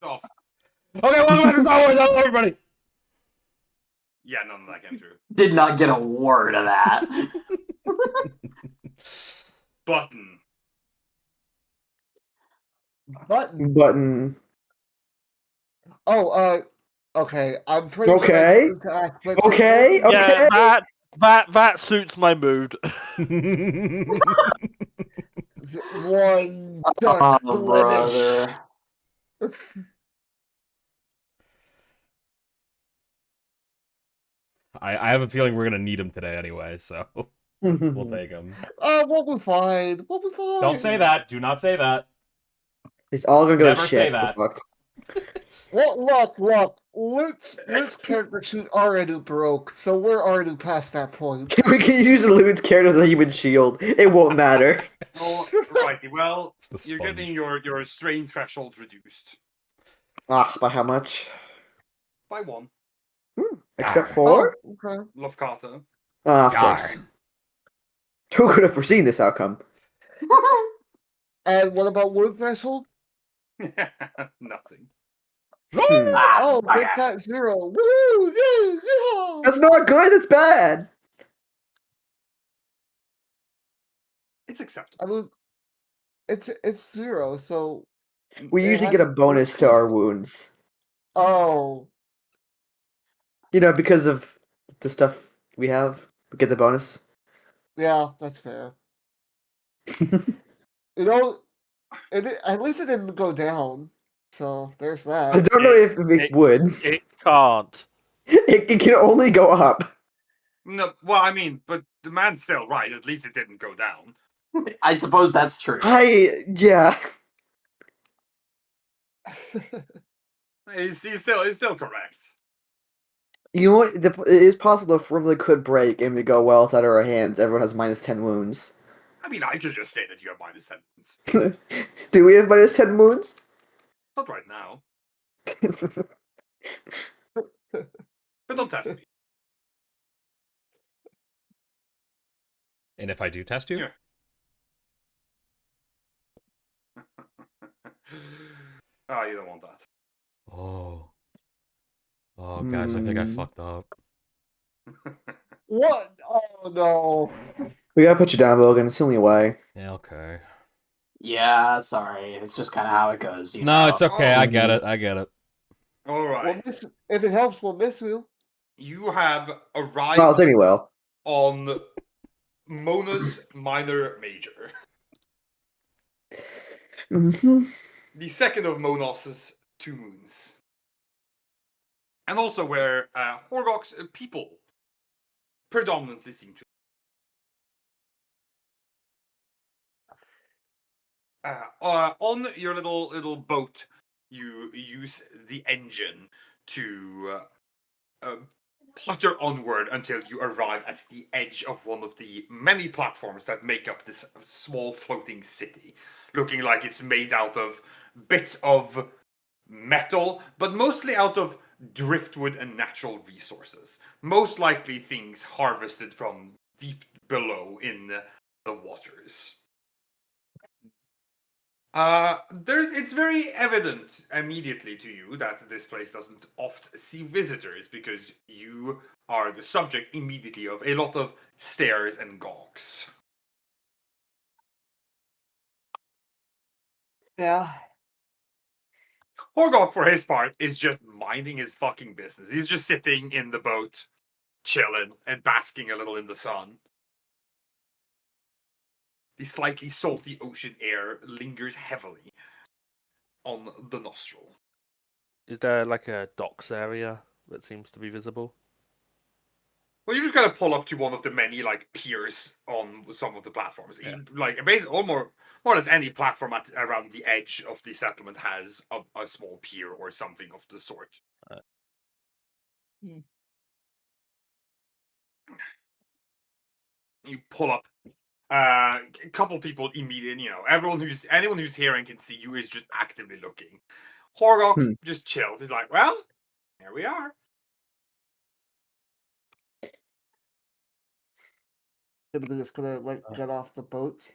Off. Okay, welcome back to Star Wars. Hello, everybody. Yeah, none of that came through. Did not get a word of that. Button. Button. Oh, okay. I'm pretty Okay. sure I need to ask, but Okay. Yeah, that suits my mood. One Oh, dark blemish. brother. I have a feeling we're gonna need him today anyway, so we'll take him. We'll be fine. We'll be fine. Don't say that. Do not say that. It's all gonna go Never to say shit. that. Fuck. Look. Luke's character sheet already broke, so we're already past that point. We can use Lude's character as a human shield. It won't matter. Oh, righty. Well, It's the you're sponge. getting your strain thresholds reduced By how much? by 1. Except Arr. for? Okay. Love Carter. Of course. Who could have foreseen this outcome? And what about wood threshold? Nothing. Oh, Big Cat 0. Woo! Yeah! That's not good. That's bad. It's acceptable. I mean, it's 0, so We it usually has get a to- bonus to our wounds. Oh, You know, because of the stuff we have. We get the bonus. yeah, that's fair. You know, at least it didn't go down. So there's I that. don't know if it would. It can't. It can only go up. No, well, I mean, but the man's still right. At least it didn't go down. I suppose that's true. Yeah. He's still correct. You know what? It is possible if Rimley could break and we go, well, it's out of our hands. Everyone has minus 10 wounds. I mean, I could just say that you have minus 10 wounds. Do we have minus 10 wounds? Not right now. But don't test me. And if I do test you, Yeah. Oh, you don't want that. oh, guys, I think I Hmm. fucked up. What? Oh no. We gotta put you down, Logan. It's the only way. Yeah, okay. Yeah, sorry. It's just kind of how it goes. You No, know? it's okay. I get Mhm. it. I get it. All right. If it helps, we'll miss you. You have arrived Well, take me well. on Mona's Minor Major. Mhm. The second of Monos's 2 moons. And also where Horgok's people predominantly seem to. On your little boat, you use the engine to putter onward until you arrive at the edge of one of the many platforms that make up this small floating city, looking like it's made out of bits of metal, but mostly out of driftwood and natural resources. Most likely things harvested from deep below in the waters. It's very evident immediately to you that this place doesn't oft see visitors because you are the subject immediately of a lot of stares and gawks. Yeah. Horgok, for his part, is just minding his fucking business. He's just sitting in the boat, chilling and basking a little in the sun. The slightly salty ocean air lingers heavily on the nostril. Is there like a docks area that seems to be visible? Well, you just gotta pull up to one of the many like piers on some of the platforms. Yeah. Like basically, more or less any platform around the edge of the settlement has a small pier or something of the sort. You pull up. A couple people immediately, anyone who's here and can see you is just actively looking. Horgok just chills. He's like, well, here we are. Everybody is gonna get off the boat.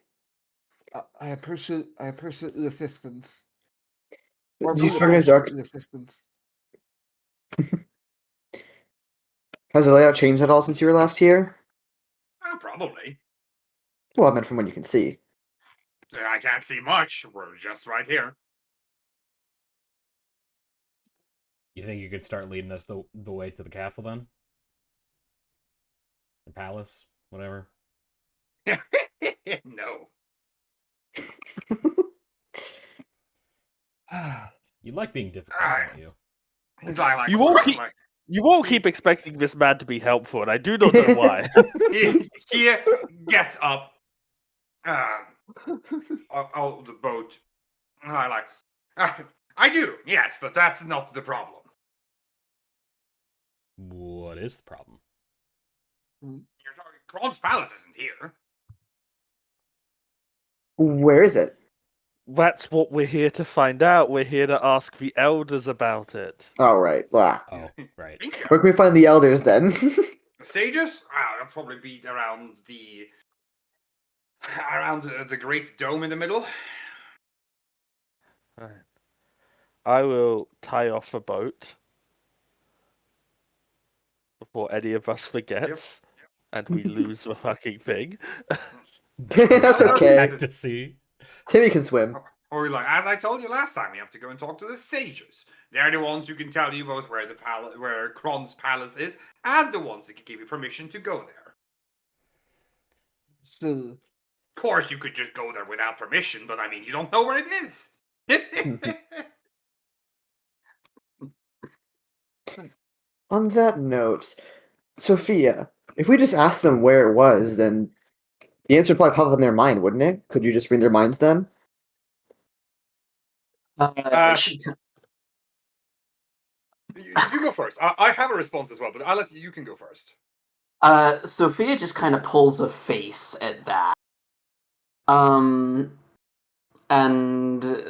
I appreciate the assistance. Or You be swing the his arc. construction assistants. Has the layout changed at all since you were last here? Probably. Well, I meant from what you can see. I can't see much. We're just right here. You think you could start leading us the way to the castle then? The palace? Whatever. No. You like being difficult, don't you? Like, You won't right, keep- like, You won't keep expecting this man to be helpful, and I do not know why. he gets up out of the boat. And I like, I do, yes, but that's not the problem. What is the problem? You're talking, Kron's Palace isn't here. Where is it? That's what we're here to find out. We're here to ask the elders about it. Oh, right. Ah. Oh, right. Bingo. Where can we find the elders then? The sages? They'll probably be around the great dome in the middle. Right. I will tie off a boat before any of us forgets, and we lose the fucking thing. That's okay. Back to sea. Timmy can swim. Or like, as I told you last time, you have to go and talk to the sages. They're the ones who can tell you both where Kron's palace is, and the ones that can give you permission to go there. So, Of course, you could just go there without permission, but I mean, you don't know where it is. On that note, Sophia, if we just asked them where it was, then the answer would probably pop up in their mind, wouldn't it? Could you just read their minds then? You go first. I have a response as well, but I'll let you can go first. Sophia just kind of pulls a face at that. And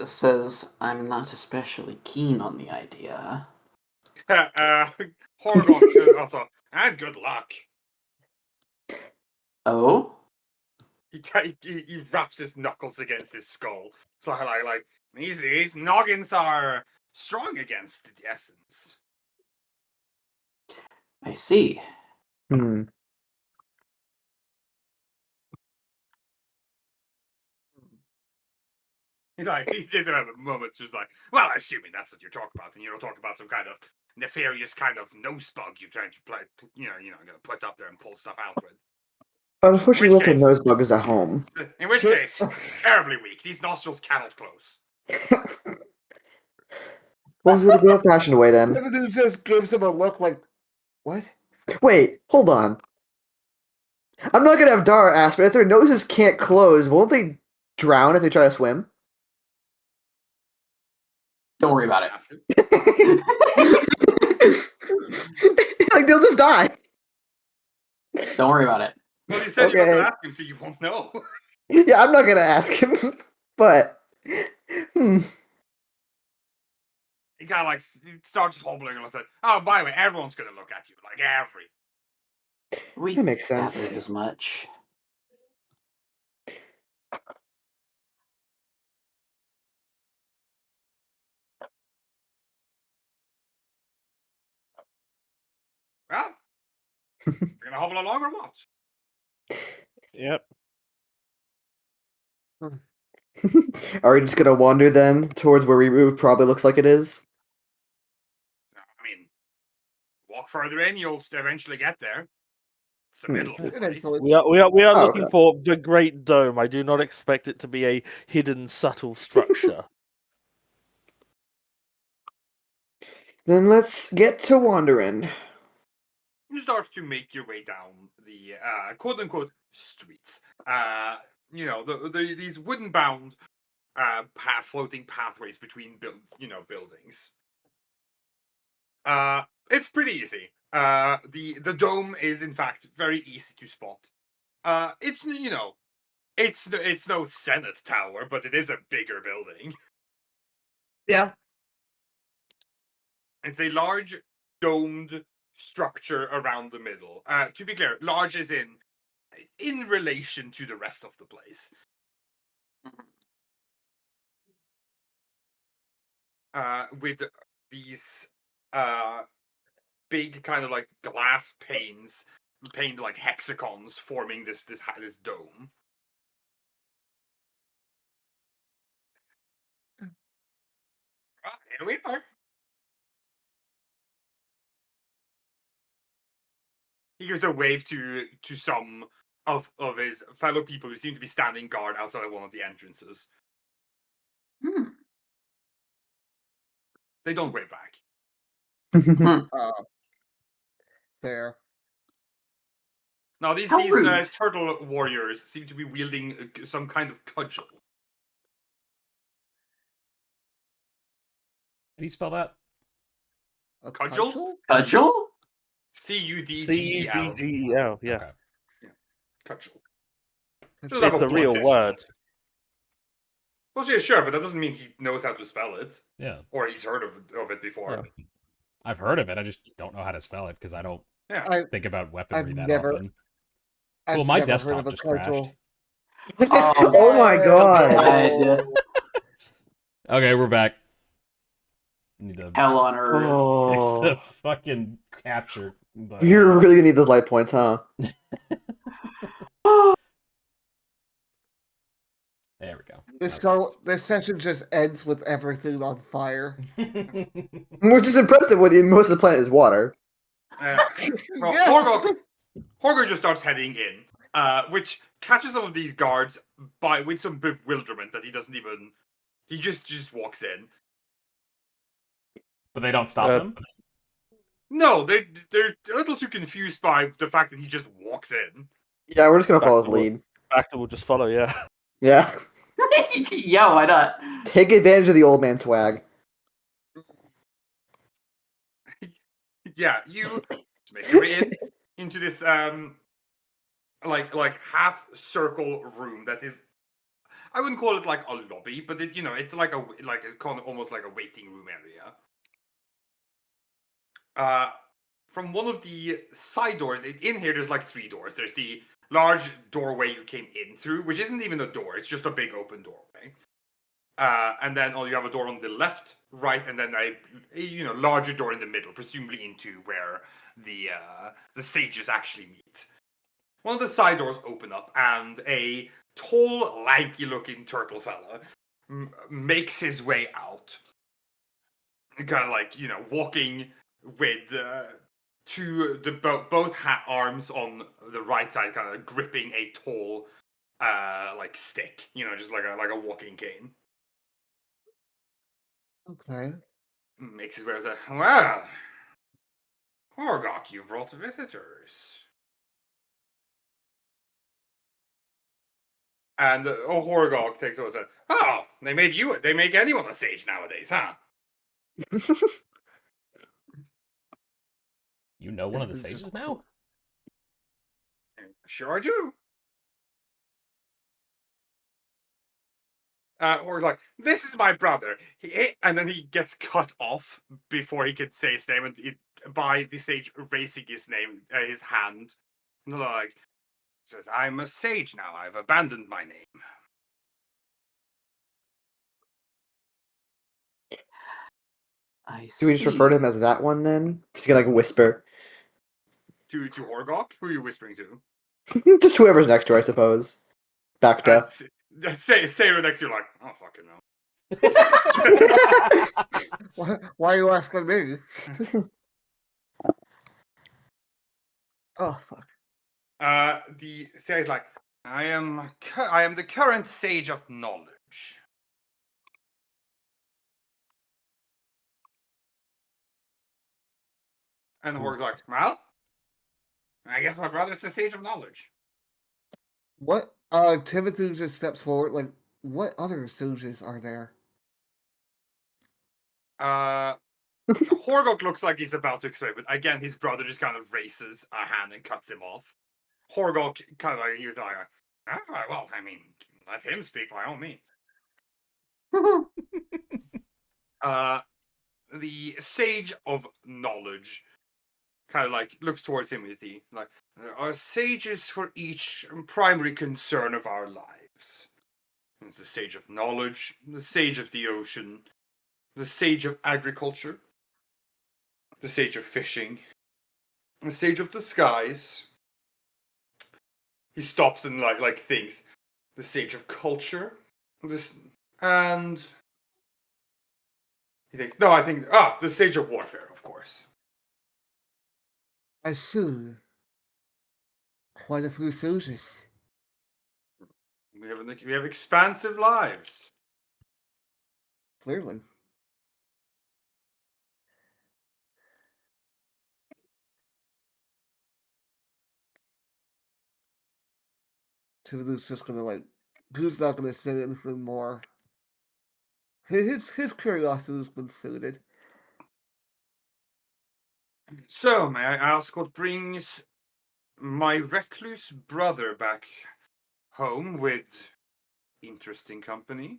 says, "I'm not especially keen on the idea." Horgoth also, and good luck. Oh? He wraps his knuckles against his skull. So like these noggins are strong against the essence. I see. Hmm. He just have a moment, just like, well, assuming that's what you're talking about, and you don't talk about some kind of nefarious kind of nose bug you're trying to play, gonna put up there and pull stuff out with. Unfortunately, Which little case- nosebug is at home. In which case, terribly weak. These nostrils cannot close. Well, let's do the old-fashioned way then. the dude just gives him a look like, what? Wait, hold on. I'm not gonna have Dara ask, but if their noses can't close, won't they drown if they try to swim? Don't worry about it. Ask him. Like they'll just die. Don't worry about it. Well, you said you're not Okay. gonna ask him, so you won't know. Yeah, I'm not gonna ask him, but He kind of like he starts hobbling and said, "Oh, by the way, everyone's gonna look at you, like every." We That makes sense. gathered as much. Well, you're gonna hobble along or what? Yep. Are we just gonna wander then towards where it probably looks like it is? I mean, walk further in, you'll eventually get there. It's the Hmm. middle of the place. Eventually. We are Oh, looking okay. for the Great Dome. I do not expect it to be a hidden, subtle structure. Then let's get to wandering. You start to make your way down the quote unquote streets. These wooden bound floating pathways between buildings. It's pretty easy. The dome is in fact very easy to spot. It's no Senate Tower, but it is a bigger building. Yeah. It's a large domed structure around the middle. To be clear, large is in relation to the rest of the place. with these big kind of like glass panes, painted like hexagons, forming this dome. Here we are. He gives a wave to some of his fellow people who seem to be standing guard outside one of the entrances. Hmm. They don't wave back. Fair. Now these How rude. turtle warriors seem to be wielding some kind of cudgel. How do you spell that? A Cudgel? Cudgel? Cudgel. Cudgel, yeah. Okay. Cudgel. It's Doesn't have It's a real blunt word. test. Well, yeah, sure, but that doesn't mean he knows how to spell it, Yeah. or he's heard of it before. Yeah. I've heard of it. I just don't know how to spell it because I don't Yeah. think about weaponry I've that never- often. I've Well, my never heard desktop of a just crashed. cudgel. Oh my god. Okay, we're back. Need to Hell on earth. fix Oh, the fucking capture. But you're really gonna need those light points, huh? there we go. This session just ends with everything on fire. Which is impressive when most of the planet is water. Well, Yeah. Horgor just starts heading in, which catches some of these guards with some bewilderment that he doesn't even. He just walks in. But they don't stop him. No, they're a little too confused by the fact that he just walks in. Yeah, we're just gonna follow his Back to lead. Actor will just follow, yeah. Yeah. Yeah, why not? Take advantage of the old man swag. Yeah, you make your way into this like half circle room that is. I wouldn't call it like a lobby, but it's like it's kind of almost like a waiting room area. From one of the side doors in here, there's like 3 doors. There's the large doorway you came in through, which isn't even a door; it's just a big open doorway. And then you have a door on the left, right, and then a larger door in the middle, presumably into where the sages actually meet. One of the side doors open up, and a tall, lanky-looking turtle fella makes his way out. Kind of like walking with both arms on the right side, kind of gripping a tall like stick, just like a walking cane. Okay. Makes his way out. Well, Horgok, you've brought visitors. And Horgok takes over and says, "Oh, they make anyone a sage nowadays, huh?" You know one of the sages now? Sure I do. Or like, this is my brother. And then he gets cut off before he could say his name, and by the sage erasing his name, his hand. And like, says, "I'm a sage now. I've abandoned my name." I Do we just refer to him as that one then? Just gonna like whisper. To Horgok? Who are you whispering to? Just whoever's next to her, I suppose. Back to. Say her next to you, like, "Oh, fucking no." Why are you asking me? Oh fuck. The sage like, I am the current sage of knowledge. And the Horg's like, "Well, I guess my brother's the sage of knowledge." What? Timothy just steps forward. Like, what other sages are there? Horgok looks like he's about to explain, but again, his brother just kind of raises a hand and cuts him off. Horgok kind of like, he was like, well, I mean, let him speak by all means. The sage of knowledge kind of like looks towards Timothy, like, "There are sages for each primary concern of our lives. There's the sage of knowledge, the sage of the ocean, the sage of agriculture, the sage of fishing, the sage of the skies. He stops and like thinks. The sage of culture, this and he thinks. No, I think the sage of warfare, of course. I see. Quite a few sages. We have expansive lives. Clearly. Timothy's just gonna like. He's not gonna say anything more. His curiosity's been suited. So, may I ask what brings my recluse brother back home with interesting company?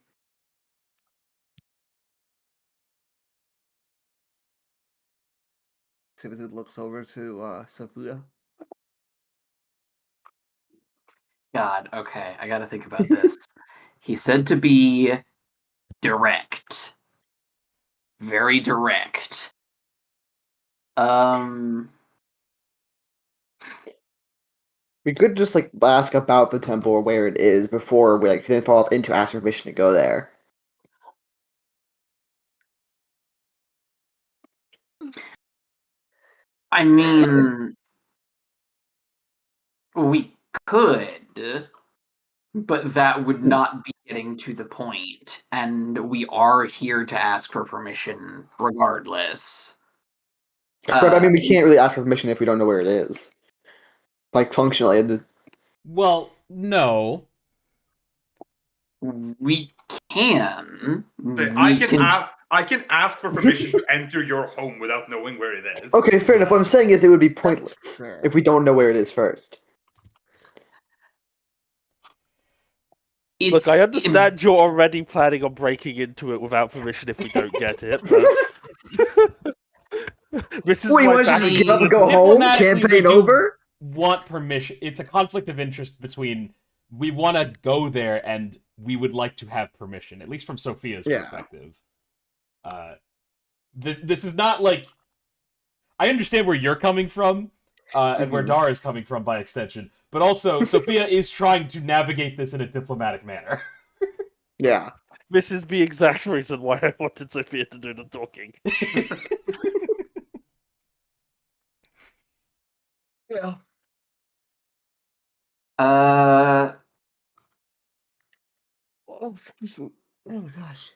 Timothy looks over to Sophia. God, okay, I gotta think about this. He said to be direct. Very direct. We could just like ask about the temple or where it is before we like then follow up into ask for permission to go there. I mean, we could, but that would not be getting to the point, and we are here to ask for permission regardless. But I mean, we can't really ask for permission if we don't know where it is. Like functionally, Well, no. We can. I can ask for permission to enter your home without knowing where it is. Okay, fair enough. What I'm saying is it would be pointless fair. if we don't know where it is first. Look, I understand you're already planning on breaking into it without permission if we don't get it. But... this is What do you my want us to just back- give up and go home? Diplomatically, we Campaign do over? Want permission. It's a conflict of interest between we want to go there and we would like to have permission, at least from Sophia's perspective. This is not like... I understand where you're coming from, and where Dara is coming from by extension, but also Sophia is trying to navigate this in a diplomatic manner. Yeah. This is the exact reason why I wanted Sophia to do the talking. Yeah. Uh, Oh, excuse me. Oh my gosh.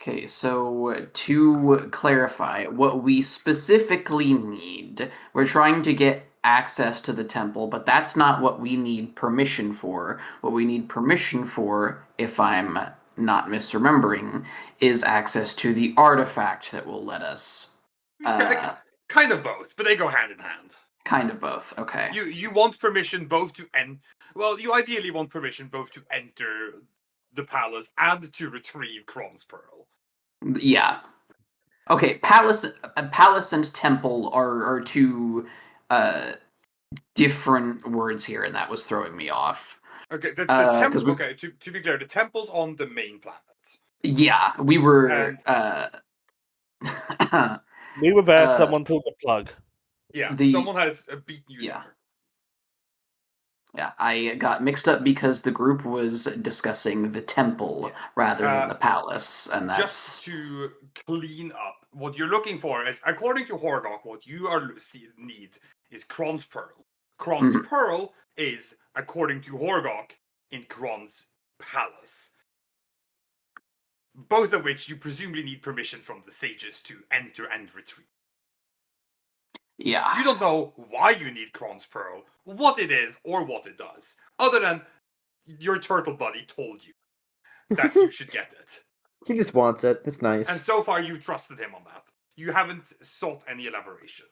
okay, so to clarify, what we specifically need, we're trying to get access to the temple, but that's not what we need permission for. What we need permission for, if I'm not misremembering, is access to the artifact that will let us. Kind of both, but they go hand in hand. Kind of both, okay. You want permission both to well, you ideally want permission both to enter the palace and to retrieve Kron's Pearl. Yeah. Okay, palace and temple are two different words here, and that was throwing me off. Okay, the temple. Okay, to be clear, the temple's on the main planet. Yeah, we were. We were there. Someone pulled the plug. Yeah, someone has beaten you. Yeah. There. Yeah, I got mixed up because the group was discussing the temple rather than the palace, and that's... Just to clean up, what you're looking for is, according to Horgok, what you need is Kron's Pearl. Kron's Pearl is, according to Horgok, in Kron's palace. Both of which you presumably need permission from the sages to enter and retrieve. Yeah. You don't know why you need Kron's Pearl, what it is, or what it does, other than your turtle buddy told you that you should get it. He just wants it. It's nice. And so far, you trusted him on that. You haven't sought any elaboration.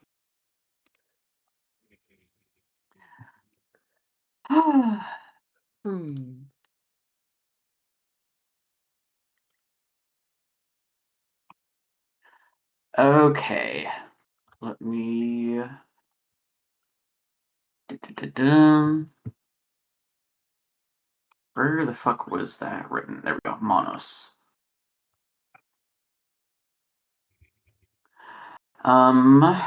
Okay. Let me... Where the fuck was that written? There we go. Monos. Um.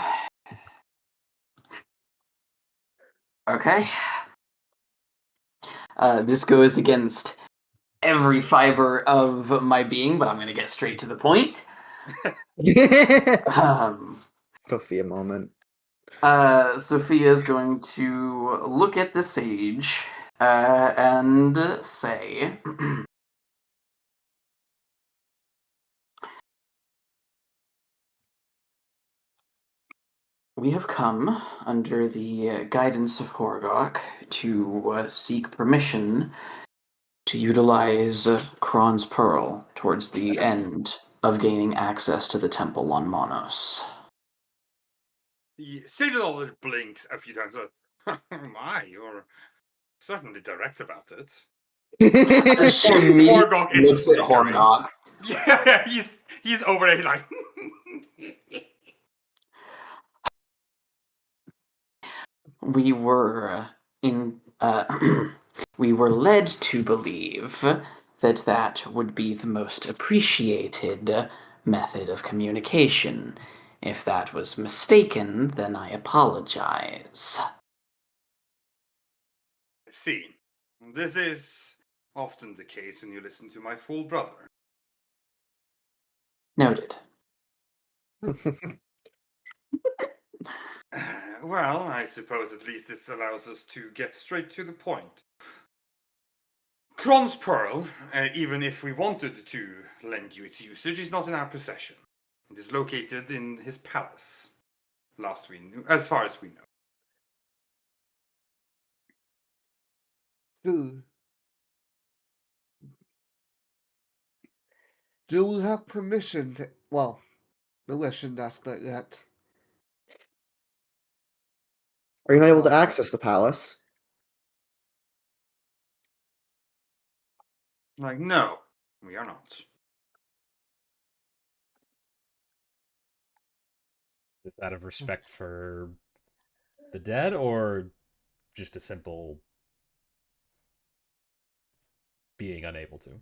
Okay. This goes against every fiber of my being, but I'm going to get straight to the point. Um, Sophia moment. Sophia is going to look at the sage and say, "We have come under the guidance of Horgok to seek permission to utilize Kron's Pearl towards the end of gaining access to the temple on Monos." The Citadel blinks a few times. My, you're certainly direct about it. She immediately Horgok is looks at snickering. Horgok. Yeah, he's over there. He's like, We were we were led to believe that that would be the most appreciated method of communication. If that was mistaken, then I apologize. see, this is often the case when you listen to my full brother. Noted. Well, I suppose at least this allows us to get straight to the point. Kron's Pearl, even if we wanted to lend you its usage, is not in our possession. It is located in his palace. Last we knew, as far as we know. Do we have permission to? Well, maybe I shouldn't ask that yet. Are you not able to access the palace? Like, no, we are not. Is that out of respect for the dead, or just a simple being unable to?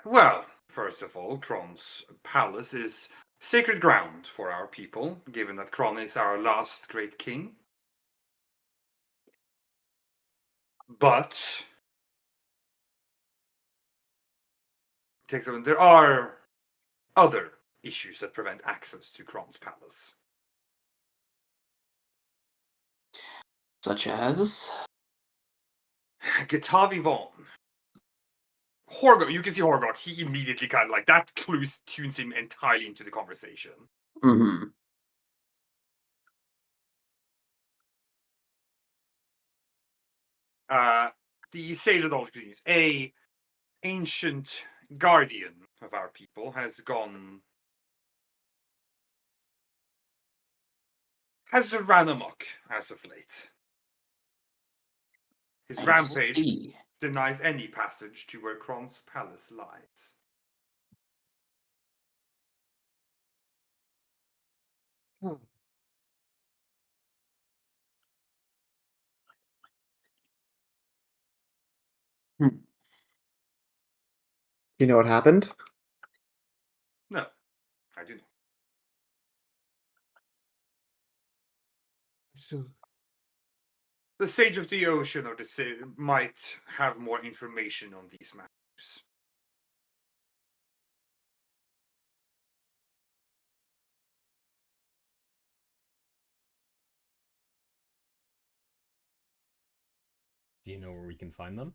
Well, first of all, Kron's palace is sacred ground for our people, given that Kron is our last great king. But there are other issues that prevent access to Kron's palace. Such as? Gitavi Vaughn. Horgok, you can see Horgok, he immediately kind of like, that clue tunes him entirely into the conversation. Mm-hmm. The Sage of the Old continues. A ancient guardian of our people has ran amok as of late. His I rampage see. denies any passage to where Kron's palace lies. Hmm. You know what happened? No, I do not. So, The Sage of the Ocean or might have more information on these matters. Do you know where we can find them?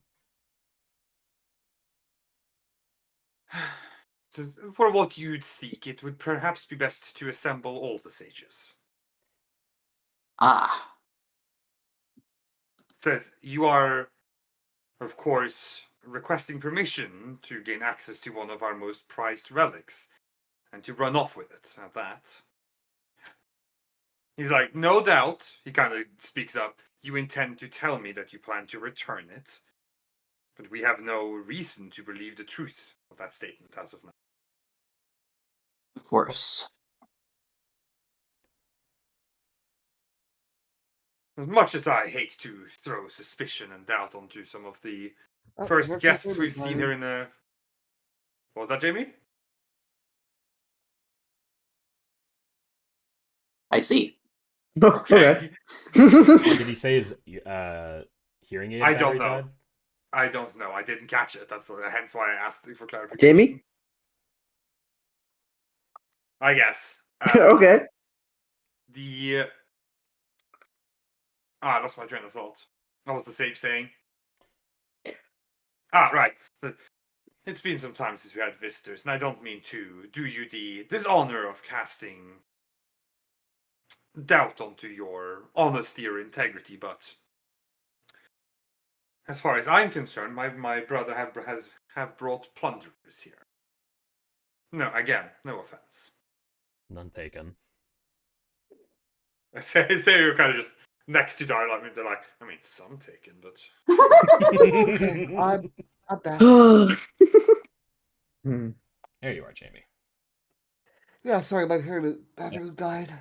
For what you'd seek, it would perhaps be best to assemble all the sages. Ah. It says you are, of course, requesting permission to gain access to one of our most prized relics and to run off with it at that. He's like, no doubt, he kind of speaks up, you intend to tell me that you plan to return it, but we have no reason to believe the truth of that statement as of now. Of course. As much as I hate to throw suspicion and doubt onto some of the first we're guests concerned we've about seen it. here in the... What was that, Jamie? I see. Okay. Did he say his hearing aid I don't battery know. died? I don't know. I didn't catch it. Hence why I asked for clarification. Jamie? I guess. Okay. I lost my train of thought. What was the sage saying? Right. It's been some time since we had visitors, and I don't mean to do you the dishonor of casting doubt onto your honesty or integrity, but as far as I'm concerned, my brother have brought plunderers here. No, again, no offense. None taken. I say you're kind of just next to Darla. I mean, they're like, I mean, some taken, but I'm back. Hmm. There you are, Jamie. Yeah, sorry, my hair battery died.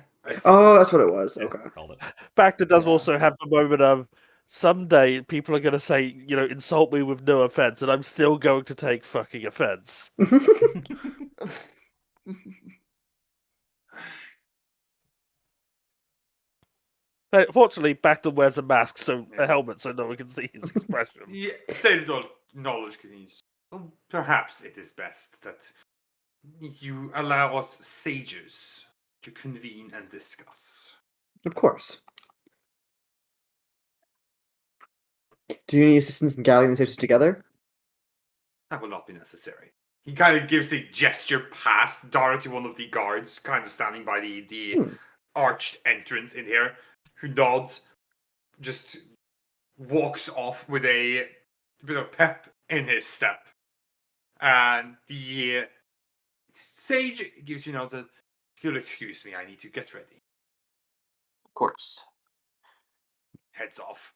Oh, that's what it was. Yeah. Okay. Called it. Bacta does Yeah. also have the moment of someday people are going to say, insult me with no offense, and I'm still going to take fucking offense. But fortunately, Bacta wears a mask, a helmet, so no one can see his expression. Yeah, stated knowledge continues. Well, perhaps it is best that you allow us sages to convene and discuss. Of course. Do you need assistance in gathering the sages together? That will not be necessary. He kind of gives a gesture past Dara to one of the guards, kind of standing by the arched entrance in here, who nods, just walks off with a bit of pep in his step. And the sage gives you nods and, if you'll excuse me, I need to get ready. Of course. Heads off.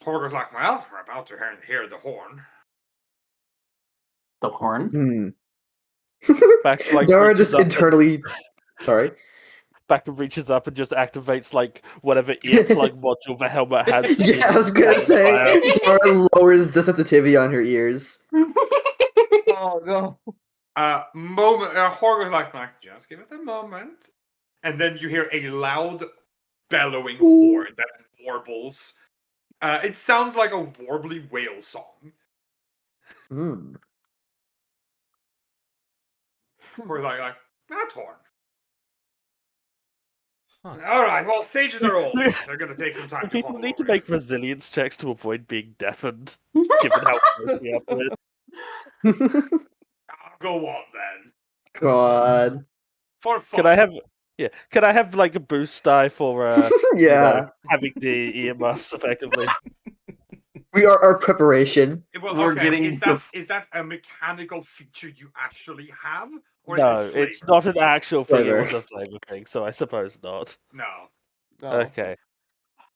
Horgo's like, well, we're about to hear the horn. The horn? Hmm. Bacta, like, Dara reaches just up and- internally. Sorry. Bacta reaches up and just activates, whatever earplug module the helmet has. Yeah, I was gonna say. Dara lowers the sensitivity on her ears. Oh no. Horgo's like, just give it a moment. And then you hear a loud bellowing horn that warbles. It sounds like a warbly whale song. Hmm. We're like, that horn. Huh. Alright, well, sages are old. They're gonna take some time to People hobble need to over make here. resilience checks to avoid being deafened, given how close we are to it. Go on then. God. For fun. Can I have a boost die for Yeah. having the earmuffs effectively? We are our preparation. Well, We're okay, getting is that a mechanical feature you actually have? Or No, is this it's flavor? not an actual thing, Flavor. it was a flavor thing, so I suppose not. No. No. Okay.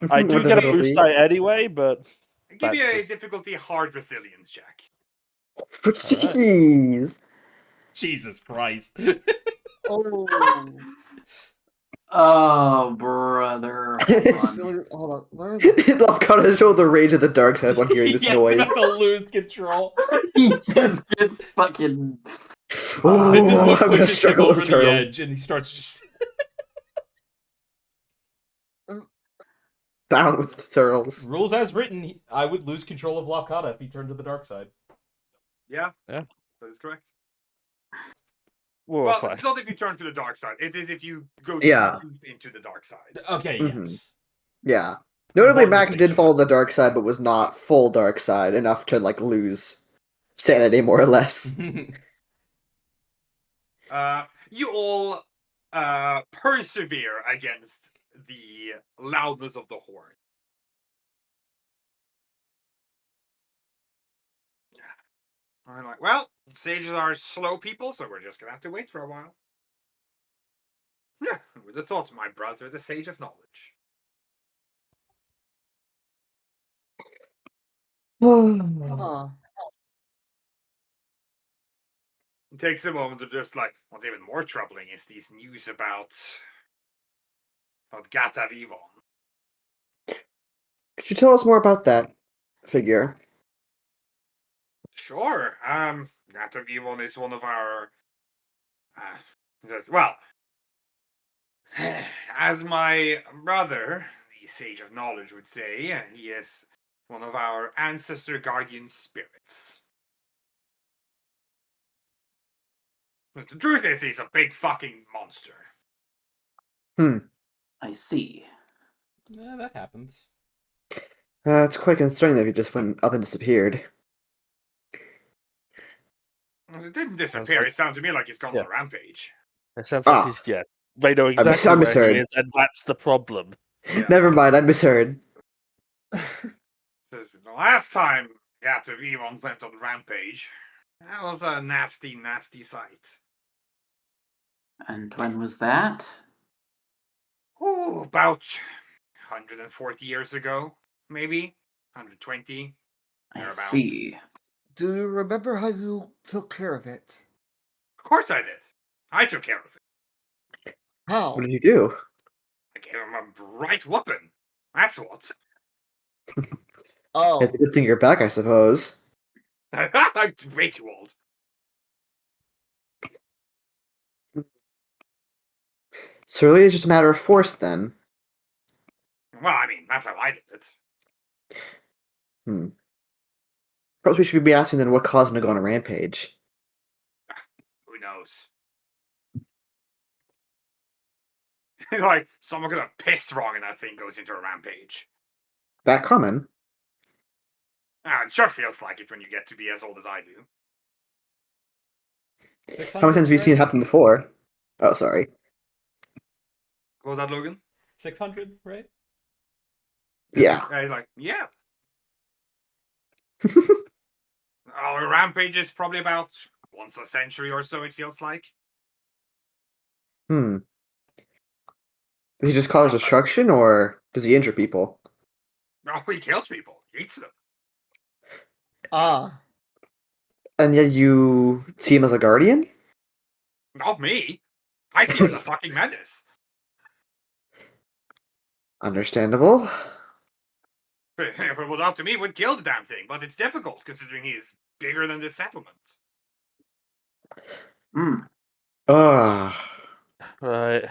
I do What get a difficulty? boost die anyway, but Give me That's a just- difficulty hard resilience check. Jeez. Jesus Christ. Oh. Oh, brother. Hold on. Hold on. Where is it? I've got to show the rage of the dark side when hearing this He's noise. about to lose control. He just gets fucking. Oh, Visibly I'm gonna pushes him struggle over with the turtles. edge, and he starts just. Down with the turtles. Rules as written, I would lose control of Lakata if he turned to the dark side. Yeah? Yeah. That is correct. well, Well, fine. it's not if you turn to the dark side. It is if you go Yeah. deep into the dark side. Okay, Mhm. yes. Yeah. Notably, Important Mac did distinction. follow the dark side, but was not full dark side enough to lose sanity more or less. You all persevere against the loudness of the horn. I'm like, well, sages are slow people, so we're just gonna have to wait for a while. Yeah, who would have thought my brother, the sage of knowledge. Huh. It takes a moment to just what's even more troubling is these news about Gata Vivon. Could you tell us more about that figure? Sure. Gata Vivon is one of our well, As my brother, the Sage of Knowledge, would say, he is one of our ancestor guardian spirits. But the truth is, he's a big fucking monster. I see. Yeah, that happens. It's quite concerning that he just went up and disappeared. It didn't disappear. like- It sounded to me like he's gone on a rampage. It sounds like Ah. he's They know mis- exactly I where misheard. he is, and that's the problem. Yeah. Never mind, I misheard. The last time Gat of Evon went on rampage, that was a nasty, nasty sight. And when was that? Ooh, about 140 years ago, maybe 120. I Thereabouts. see. Do you remember how you took care of it? Of course I did. I took care of it. How? What did you do? I gave him a bright whooping. That's what. Oh, It's a good thing you're back, I suppose. I'm way too old. So really, it's just a matter of force then. Well, I mean, that's how I did it. Perhaps we should be asking then what caused him to go on a rampage. Who knows? Like, someone could have pissed wrong and that thing goes into a rampage. That common? It sure feels like it when you get to be as old as I do. 600, How many times have you seen it right? happen before? Oh, sorry. What was that, Logan? 600, right? Yeah. He's like, yeah. Our rampage is probably about once a century or so, it feels like. Does he just cause destruction, or does he injure people? Oh, he kills people. He eats them. ah. And yet you see him as a guardian? Not me. I see him as a fucking menace. Understandable. If it was up to me, we'd kill the damn thing, but it's difficult considering he's bigger than this settlement. Hmm. Ah. Right.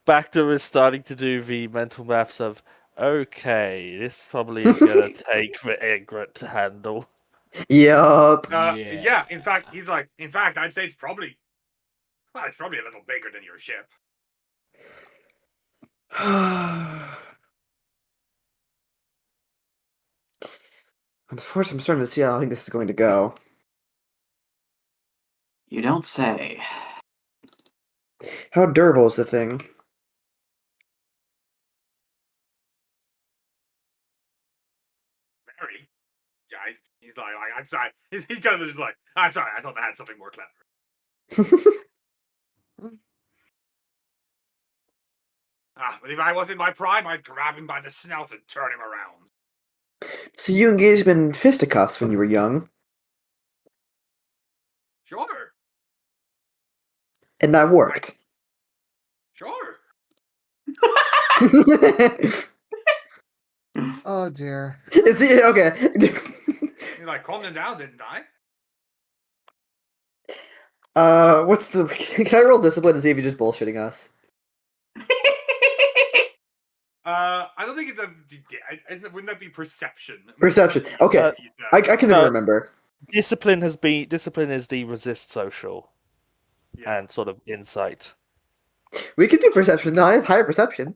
Bacta is starting to do the mental maths of, okay, this probably is going to take the Egret to handle. Yup. Yeah, in fact, he's like, I'd say it's probably a little bigger than your ship. Unfortunately, I'm starting to see how I think this is going to go. You don't say. How durable is the thing? Very. Yeah, he's like, I'm sorry. He's kind of just like, I'm sorry, I thought I had something more clever. But if I was in my prime, I'd grab him by the snout and turn him around. So you engaged him in fisticuffs when you were young, Sure, and that worked. sure. Oh dear. Is he okay? He's like, calmed him down, didn't I? What's the? Can I roll discipline to see if he's just bullshitting us? I don't think it's wouldn't that be perception? Perception. Okay, He's, I can never no. remember. Discipline is the resist social yeah. and sort of insight. We can do perception. No, I have higher perception.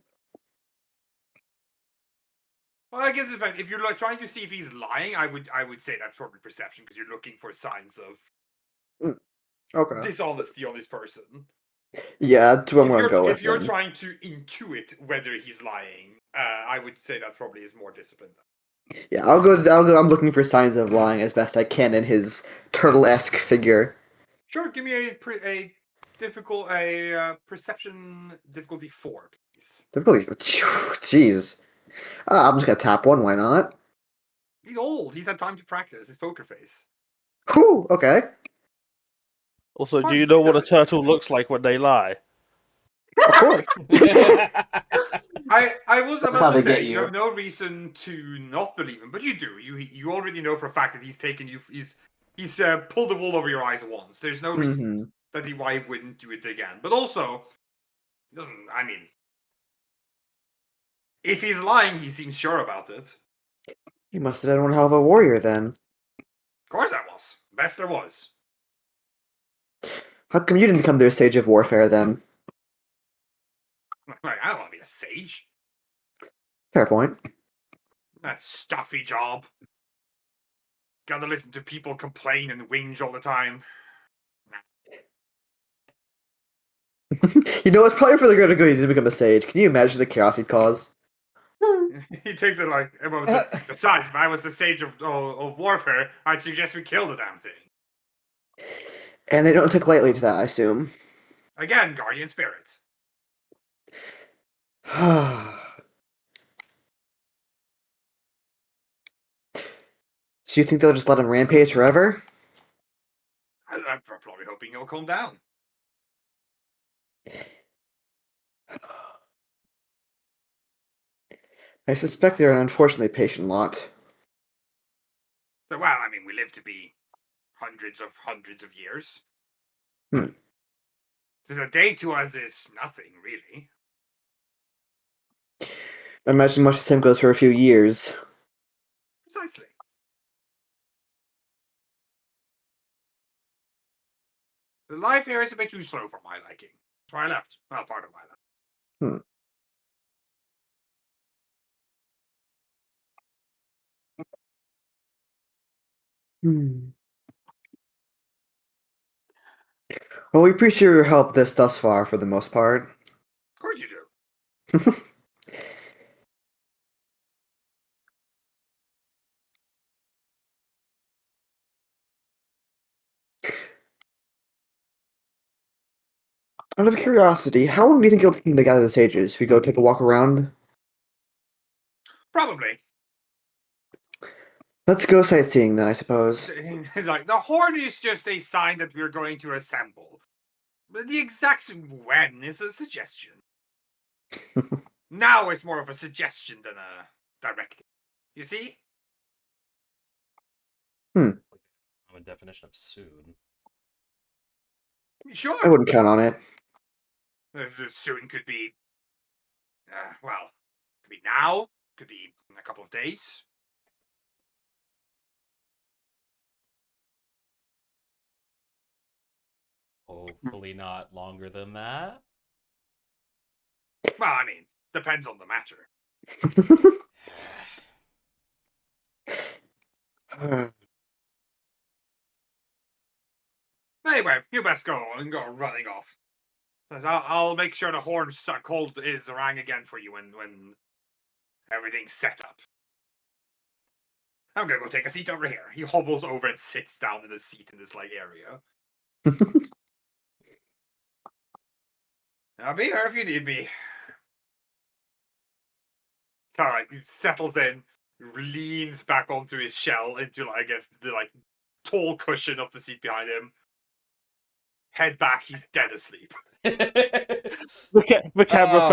Well, I guess it depends. If you're like trying to see if he's lying, I would say that's probably perception because you're looking for signs of Okay. dishonesty on this person. Yeah, that's what I'm gonna go with. If you're then. trying to intuit whether he's lying, I would say that probably is more disciplined. Yeah, I'll go. I'm looking for signs of lying as best I can in his turtle-esque figure. Sure, give me a perception difficulty 4, please. Jeez. I'm just gonna tap one. Why not? He's old. He's had time to practice his poker face. Whew, okay. Also, Fine, do you know you what a know. turtle looks like when they lie? Of course. I was That's how about to they get say you you. have no reason to not believe him, but you do. You already know for a fact that he's taken you. He's pulled the wool over your eyes once. There's no reason Mhm. that why he wouldn't do it again. But also, doesn't. I mean, If he's lying, he seems sure about it. He must have been one hell of a warrior then. Of course I was. Best there was. How come you didn't become their sage of warfare then? Like, I don't want to be a sage. Fair point. That stuffy job. Gotta listen to people complain and whinge all the time. You know, it's probably for the greater good he didn't become a sage. Can you imagine the chaos he'd cause? He takes it like, besides, if I was the sage of warfare, I'd suggest we kill the damn thing. And they don't take lightly to that, I assume. Again, guardian spirits. So you think they'll just let him rampage forever? I'm probably hoping he'll calm down. I suspect they're an unfortunately patient lot. So, well, I mean, we live to be hundreds of years. Hmm. So a day to us is nothing, really. I imagine much the same goes for a few years. Precisely. The life here is a bit too slow for my liking. That's why I left. Well, part of why I left. Well, we appreciate your help thus far, for the most part. Of course you do. Out of curiosity, how long do you think it'll take him to gather the sages? If we go take a walk around? Probably. Let's go sightseeing then, I suppose. It's like, the horn is just a sign that we're going to assemble. But the exact when is a suggestion. Now it's more of a suggestion than a directive. You see? Common definition of soon. Sure. I wouldn't count on it. Soon could be, well, could be now, could be in a couple of days. Hopefully not longer than that. Well, I mean, depends on the matter. Anyway, you best go on and go running off. I'll make sure the horn cold is rang again for you when everything's set up. I'm gonna go take a seat over here. He hobbles over and sits down in a seat in this area. I'll be here if you need me. Kind of he settles in, leans back onto his shell into I guess the tall cushion of the seat behind him. Head back, he's dead asleep. The camera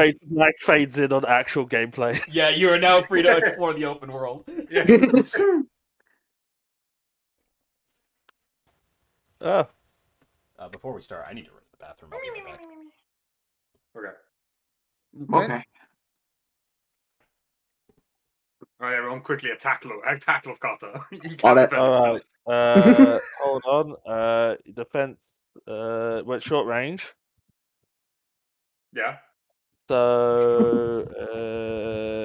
fades in on actual gameplay. Yeah, you are now free to explore the open world. Yeah. Oh. Before we start, I need to run to the bathroom. I'll be right back. Okay. Okay. Alright, everyone, quickly attack of Kata. On it. All right. Hold on. Defense. Went short range. Yeah. So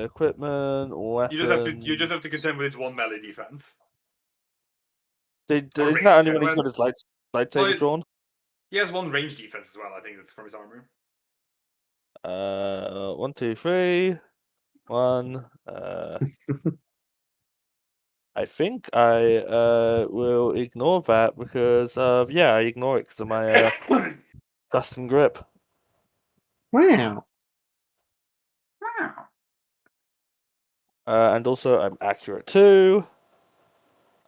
equipment, weapons. You just have to contend with his one melee defense. Isn't that only when he's well- got his lightsaber well, drawn? He has one range defense as well. I think that's from his armor. 1, 2, 3. 1. I think I will ignore that because of I ignore it because of my custom grip. Wow. Wow. And also I'm accurate too.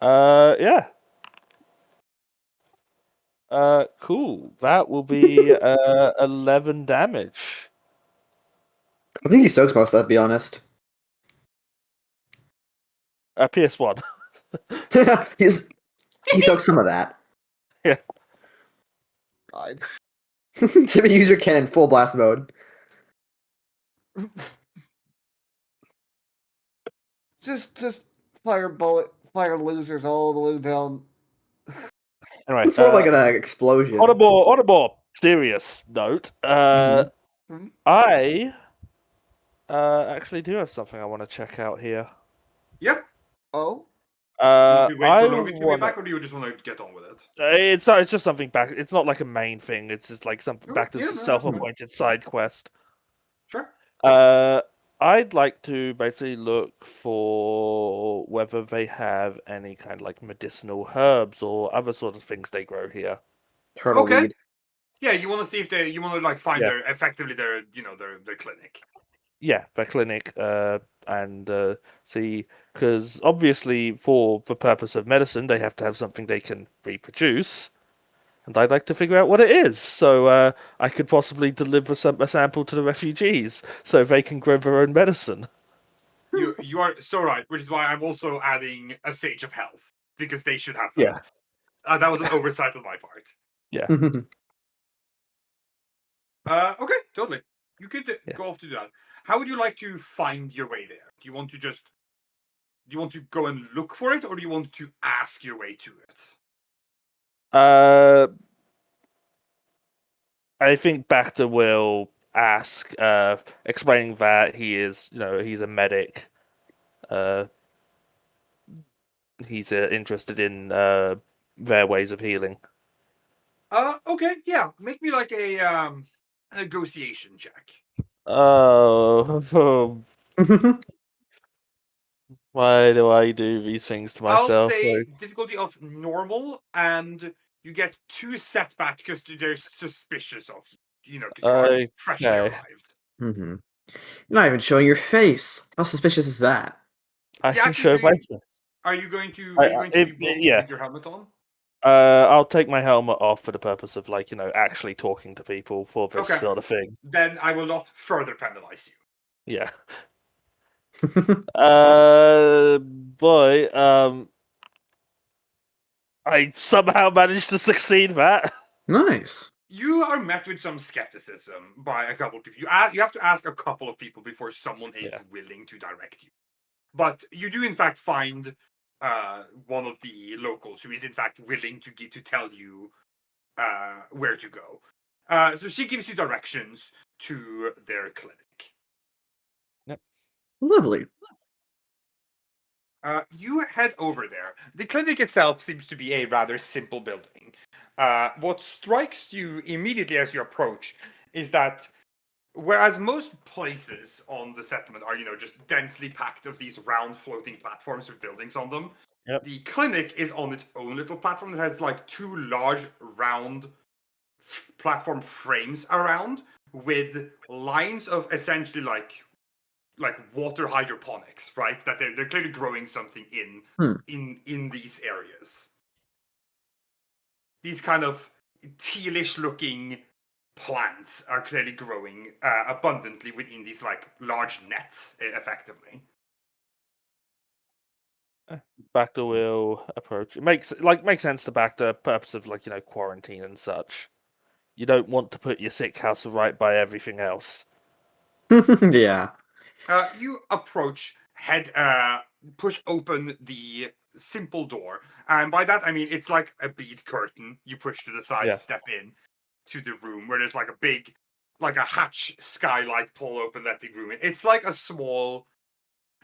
Yeah. Cool. That will be 11 damage. I think he soaks most of that, to be honest. PS1. He soaks some of that. Yeah. God. Timmy, use your cannon full blast mode. Just fire losers all the way down. Anyway, It's more like an explosion. on a more serious note, Mhm. I actually do have something I want to check out here. Yep. Oh, You wait I for Logan to be want back, or do you just want to get on with it? It's not. It's just something back. It's not like a main thing. It's just like something Oh, back to yeah, the no, that's fine. self-appointed side quest. Sure. I'd like to basically look for whether they have any kind of like medicinal herbs or other sort of things they grow here. Turtle Okay. weed. Yeah, you want to see if you want to like find Yeah. their clinic. Yeah, the clinic, and see, because obviously for the purpose of medicine, they have to have something they can reproduce, and I'd like to figure out what it is, so I could possibly deliver a sample to the refugees, so they can grow their own medicine. You are so right, which is why I'm also adding a Sage of Health because they should have that. Yeah. That was an oversight on my part. Okay, totally. You could Yeah. go off to do that. How would you like to find your way there? Do you want to go and look for it, or do you want to ask your way to it? I think Bacta will ask, explaining that he is, he's a medic. He's interested in their ways of healing. Okay, yeah. Make me like a negotiation check. Oh, why do I do these things to myself? I'll say difficulty of normal, and you get 2 setback because they're suspicious of you. Because you are freshly Okay. arrived. You're not even showing your face. How suspicious is that? I Yeah, can actually, show do my you- face. Are you going to I- be bold yeah. with your helmet on? I'll take my helmet off for the purpose of actually talking to people for this Okay. sort of thing. Then I will not further penalize you. Yeah. Boy, I somehow managed to succeed that. Nice. You are met with some skepticism by a couple of people. You have to ask a couple of people before someone is willing to direct you. But you do, in fact, find one of the locals who is, in fact, willing to tell you where to go. So she gives you directions to their clinic. Lovely. You head over there. The clinic itself seems to be a rather simple building. What strikes you immediately as you approach is that whereas most places on the settlement are, just densely packed of these round floating platforms with buildings on them, the clinic is on its own little platform that has like 2 large round platform frames around with lines of essentially like water hydroponics, right? That they're clearly growing something in these areas. These kind of tealish looking plants are clearly growing abundantly within these like large nets, effectively. Bacta will approach. It makes sense to Bacta, purpose of quarantine and such. You don't want to put your sick house right by everything else. Yeah. You approach, push open the simple door, and by that I mean it's like a bead curtain. You push to the side, step in to the room where there's like a big, like a hatch skylight pull open, let the room in. It's like a small.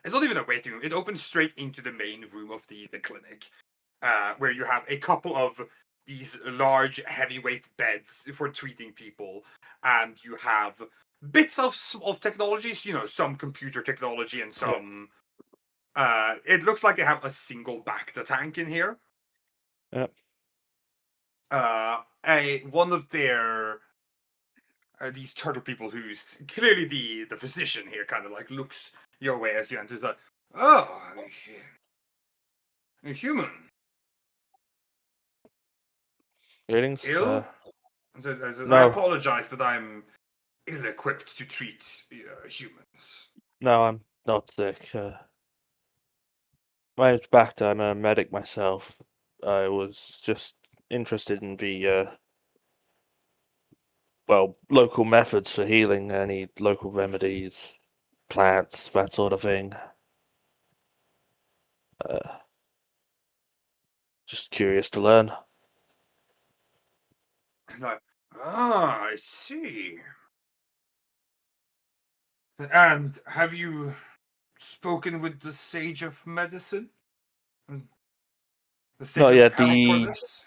It's not even a waiting room. It opens straight into the main room of the clinic, where you have a couple of these large heavyweight beds for treating people, and you have bits of technologies, some computer technology and some. It looks like they have a single Bacta tank in here. Yep. One of their these turtle people, who's clearly the physician here, kind of like looks your way as you enter. Like, oh, a human. Greetings. Ill? No. I apologize, but I'm ill-equipped to treat humans. No, I'm not sick. My name's Bacta. I'm a medic myself. I was just interested in the local methods for healing, any local remedies, plants, that sort of thing. Just curious to learn. Like, I see. And have you spoken with the Sage of Medicine? The Sage Not of yet. Health for this?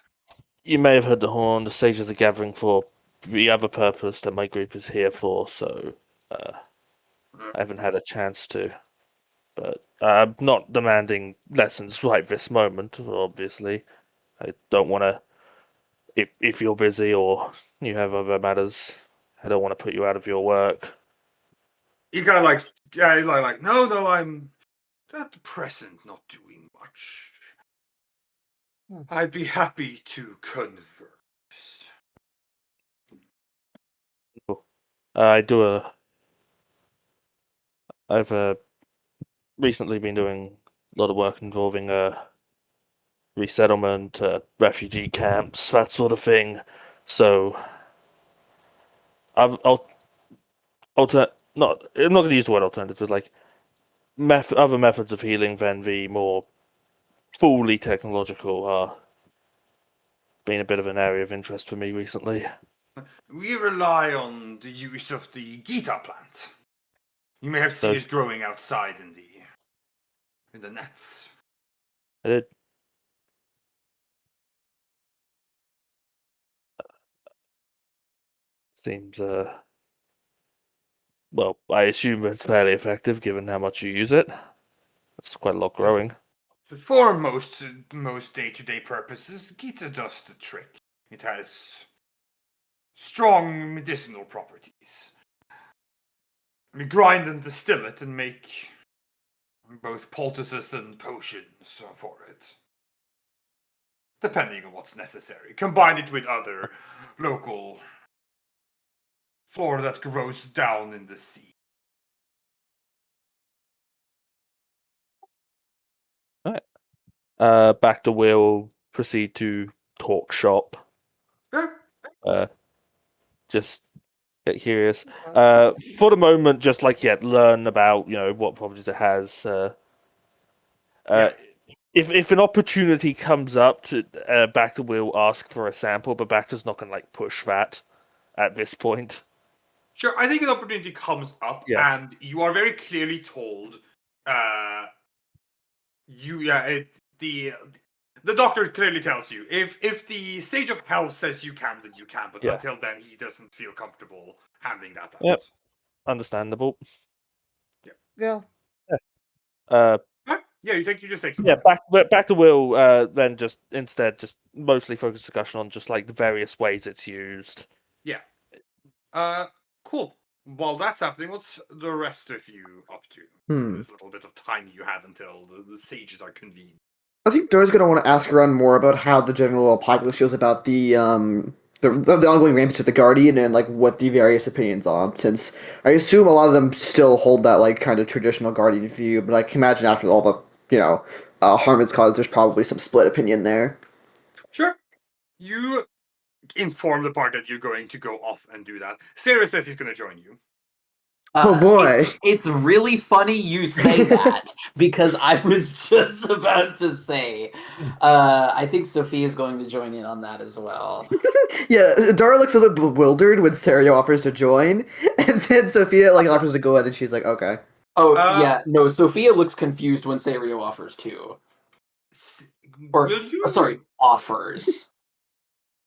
You may have heard the horn. The sages are gathering for the other purpose that my group is here for, so I haven't had a chance to. But I'm not demanding lessons right this moment, obviously. I don't want to. If you're busy or you have other matters, I don't want to put you out of your work. You kind of like, no, I'm at present not doing much. I'd be happy to converse. I do a. I've recently been doing a lot of work involving resettlement, refugee camps, that sort of thing. So I'll not. I'm not going to use the word alternative. It's like other methods of healing than the more fully technological are been a bit of an area of interest for me recently. We rely on the use of the Gita plant. You may have seen Those- it growing outside in the nets. I did. Seems well, I assume it's fairly effective given how much you use it. It's quite a lot growing. But for most day-to-day purposes, Gita does the trick. It has strong medicinal properties. We grind and distill it and make both poultices and potions for it. Depending on what's necessary. Combine it with other local flora that grows down in the sea. Back to Will, proceed to talk shop. Just get curious. For the moment, just like learn about what properties it has. If an opportunity comes up to Bacta will ask for a sample, but Bacta's not gonna push that at this point. Sure, I think an opportunity comes up, Yeah. and you are very clearly told. The doctor clearly tells you if the Sage of Health says you can, then you can. But Yeah. until then, he doesn't feel comfortable handing that out. Yep. Understandable. Yeah. Yeah, you just take some. Yeah, time. back to Will. Then just mostly focus discussion on just the various ways it's used. Cool. While that's happening, what's the rest of you up to? This little bit of time you have until the sages are convened. I think Dora's gonna want to ask around more about how the general populace feels about the ongoing rampage with the Guardian and what the various opinions are. Since I assume a lot of them still hold that kind of traditional Guardian view, but I can imagine after all the harm it's caused, there's probably some split opinion there. Sure. You inform the part that you're going to go off and do that. Sarah says he's going to join you. Oh, boy. It's really funny you say that because I was just about to say. I think Sophia is going to join in on that as well. Yeah, Dora looks a little bewildered when Serio offers to join, and then Sophia offers to go in, and she's like, "Okay." Oh yeah, no. Sophia looks confused when Serio offers too. Or Will you? sorry, offers.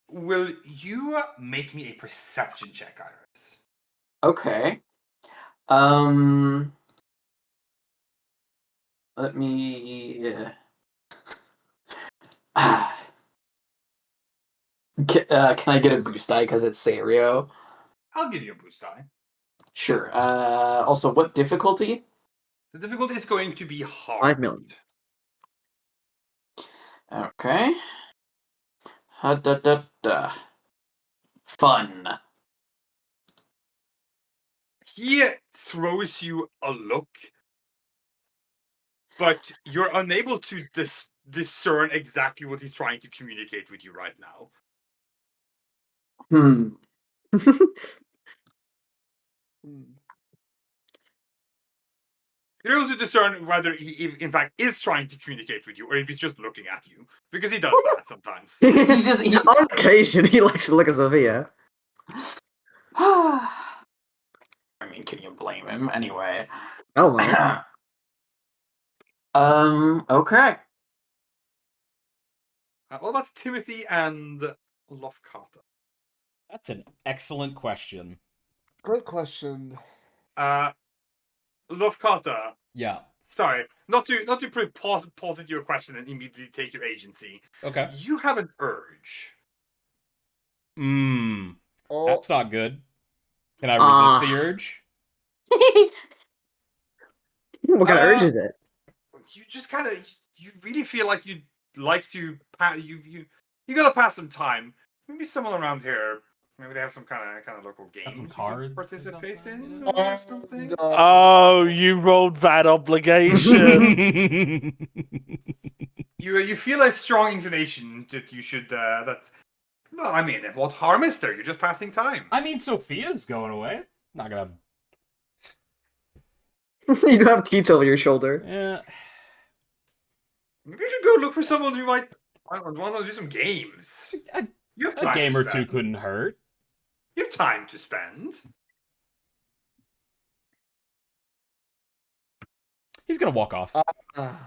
Will you make me a perception check, Iris? Okay. Let me. Can I get a boost die because it's Serio? I'll give you a boost die. Sure. Also, what difficulty? The difficulty is going to be hard. 5 million. Okay. Fun. He throws you a look, but you're unable to discern exactly what he's trying to communicate with you right now. Hmm. You're able to discern whether he, in fact, is trying to communicate with you, or if he's just looking at you, because he does that sometimes. On occasion, he likes to look at Sophia. I mean, can you blame him anyway? Hell no. Okay. What about Timothy and Lofkata? That's an excellent question. Good question. Lofkata, Yeah. sorry, not to posit your question and immediately take your agency. Okay. You have an urge. Oh, That's not good. Can I resist the urge? What kind of urge is it? You just kind of, you really feel like you'd like to you gotta pass some time. Maybe someone around here, maybe they have some kind of local games some you could cards or participate something, in, you know? or something. Oh, you rolled that obligation. You feel a strong inclination that you should that. No, I mean, what harm is there? You're just passing time. I mean, Sophia's going away. Not gonna. You don't have teeth over your shoulder. Yeah. Maybe you should go look for someone who might want to do some games. You have A time game to or two spend. couldn't hurt. You have time to spend. He's gonna walk off. yeah,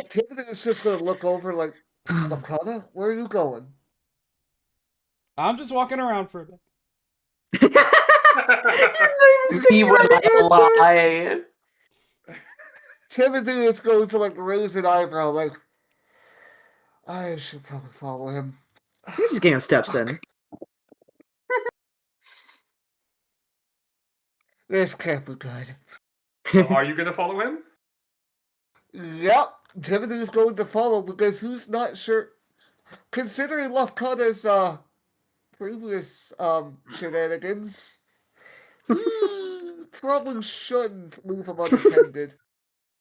Timothy is just gonna look over like, Lakata, where are you going? I'm just walking around for a bit. He would not lie. Timothy is going to like raise an eyebrow, like, I should probably follow him. You're just getting steps in. This can't be good. Are you gonna follow him? Yep, Timothy is going to follow because who's not sure? Considering Lafkata's previous shenanigans, probably shouldn't leave him unattended.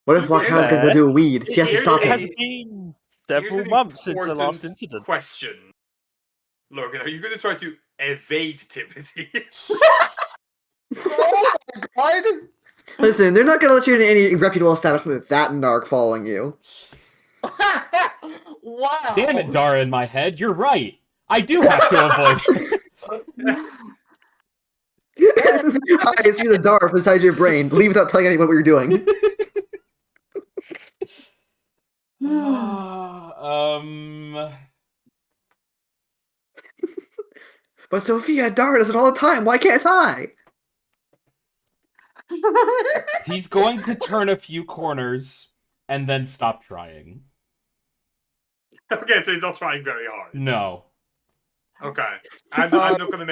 What if Lockhart gonna go do a weed? She has to stop It has him. been Here's several an months since the important last incident. Question, Logan, are you gonna try to evade Timothy? Oh my god! Listen, they're not gonna let you into any reputable establishment with that narc following you. Wow! Damn it, Dara, in my head. You're right. I do have to avoid it. Hi, it's me, the Darf, inside your brain. Leave without telling anyone what you're doing. But Sophia, Dara does it all the time. Why can't I? He's going to turn a few corners and then stop trying. Okay, so he's not trying very hard. No. Okay, I'm not gonna